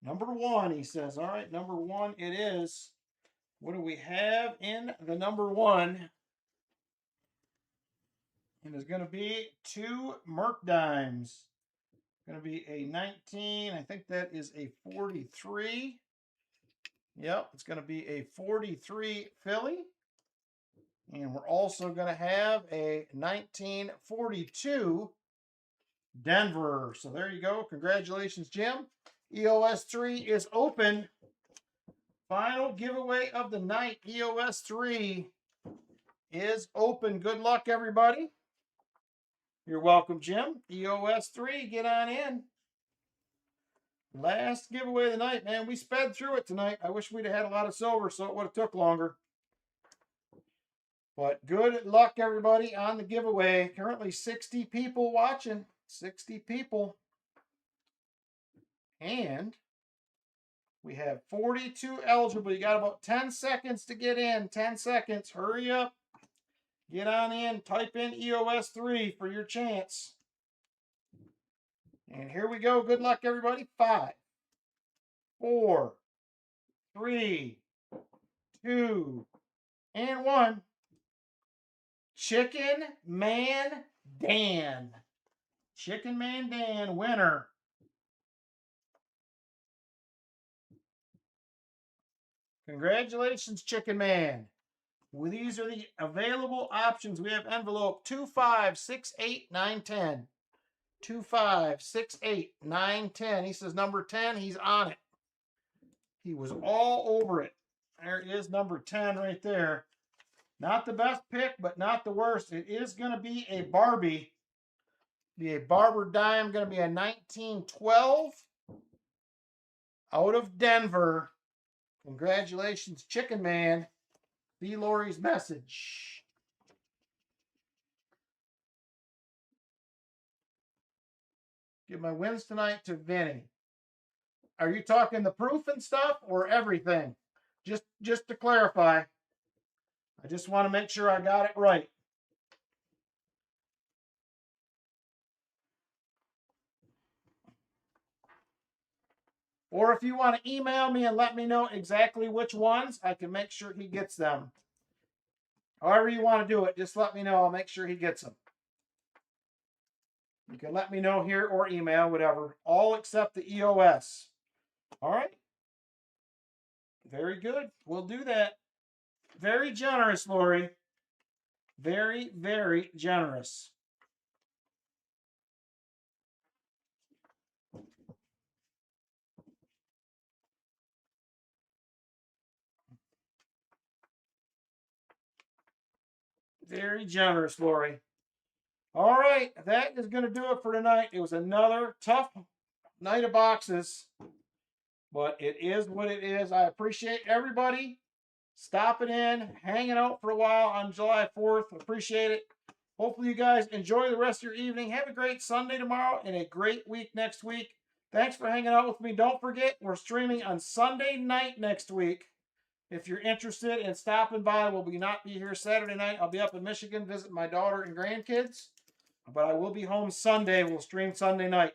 Number 1, he says. All right, number 1 it is. What do we have in the number 1? And it's going to be 2 Merc Dimes. Going to be a 19. I think that is a 43. Yep, it's going to be a 43 Philly. And we're also going to have a 1942 Denver. So there you go. Congratulations, Jim. EOS 3 is open. Final giveaway of the night. EOS 3 is open. Good luck, everybody. You're welcome, Jim. EOS 3, get on in. Last giveaway of the night, man. We sped through it tonight. I wish we'd have had a lot of silver, so it would have took longer. But good luck, everybody, on the giveaway. Currently 60 people watching. 60 people. And we have 42 eligible. You got about 10 seconds to get in. 10 seconds. Hurry up. Get on in. Type in EOS 3 for your chance. And here we go. Good luck, everybody. 5, 4, 3, 2, and 1. Chicken Man Dan. Chicken Man Dan, winner. Congratulations, Chicken Man. Well, these are the available options. We have envelope 2, 5, 6, 8, 9, 10. 2, 5, 6, 8, 9, 10. He says number 10, he's on it. He was all over it. There is number 10 right there. Not the best pick, but not the worst. It is going to be a Barbie. Be a Barber dime, going to be a 1912 out of Denver. Congratulations, Chicken Man. B. Lori's message. Give my wins tonight to Vinny. Are you talking the proof and stuff or everything? Just to clarify. I just want to make sure I got it right. Or if you want to email me and let me know exactly which ones, I can make sure he gets them. However you want to do it, just let me know. I'll make sure he gets them. You can let me know here or email, whatever. All except the EOS. All right. Very good. We'll do that. Very generous, Lori. Very, very generous. Very generous, Lori. All right, that is going to do it for tonight. It was another tough night of boxes, but it is what it is. I appreciate everybody stopping in, hanging out for a while on July 4th. Appreciate it. Hopefully you guys enjoy the rest of your evening. Have a great Sunday tomorrow and a great week next week. Thanks for hanging out with me. Don't forget, we're streaming on Sunday night next week. If you're interested in stopping by, we'll not be here Saturday night. I'll be up in Michigan visiting my daughter and grandkids. But I will be home Sunday. We'll stream Sunday night.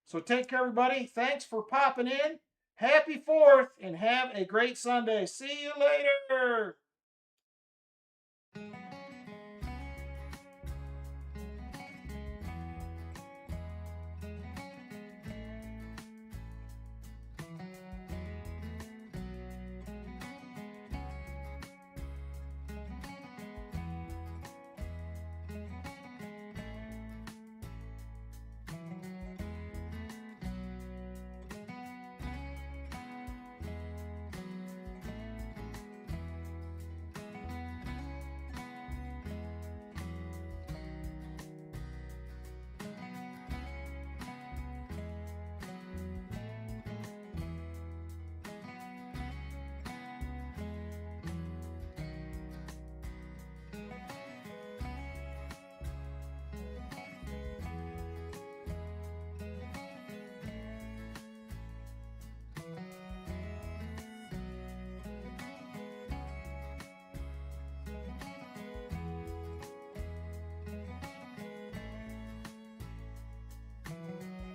So take care, everybody. Thanks for popping in. Happy 4th and have a great Sunday. See you later.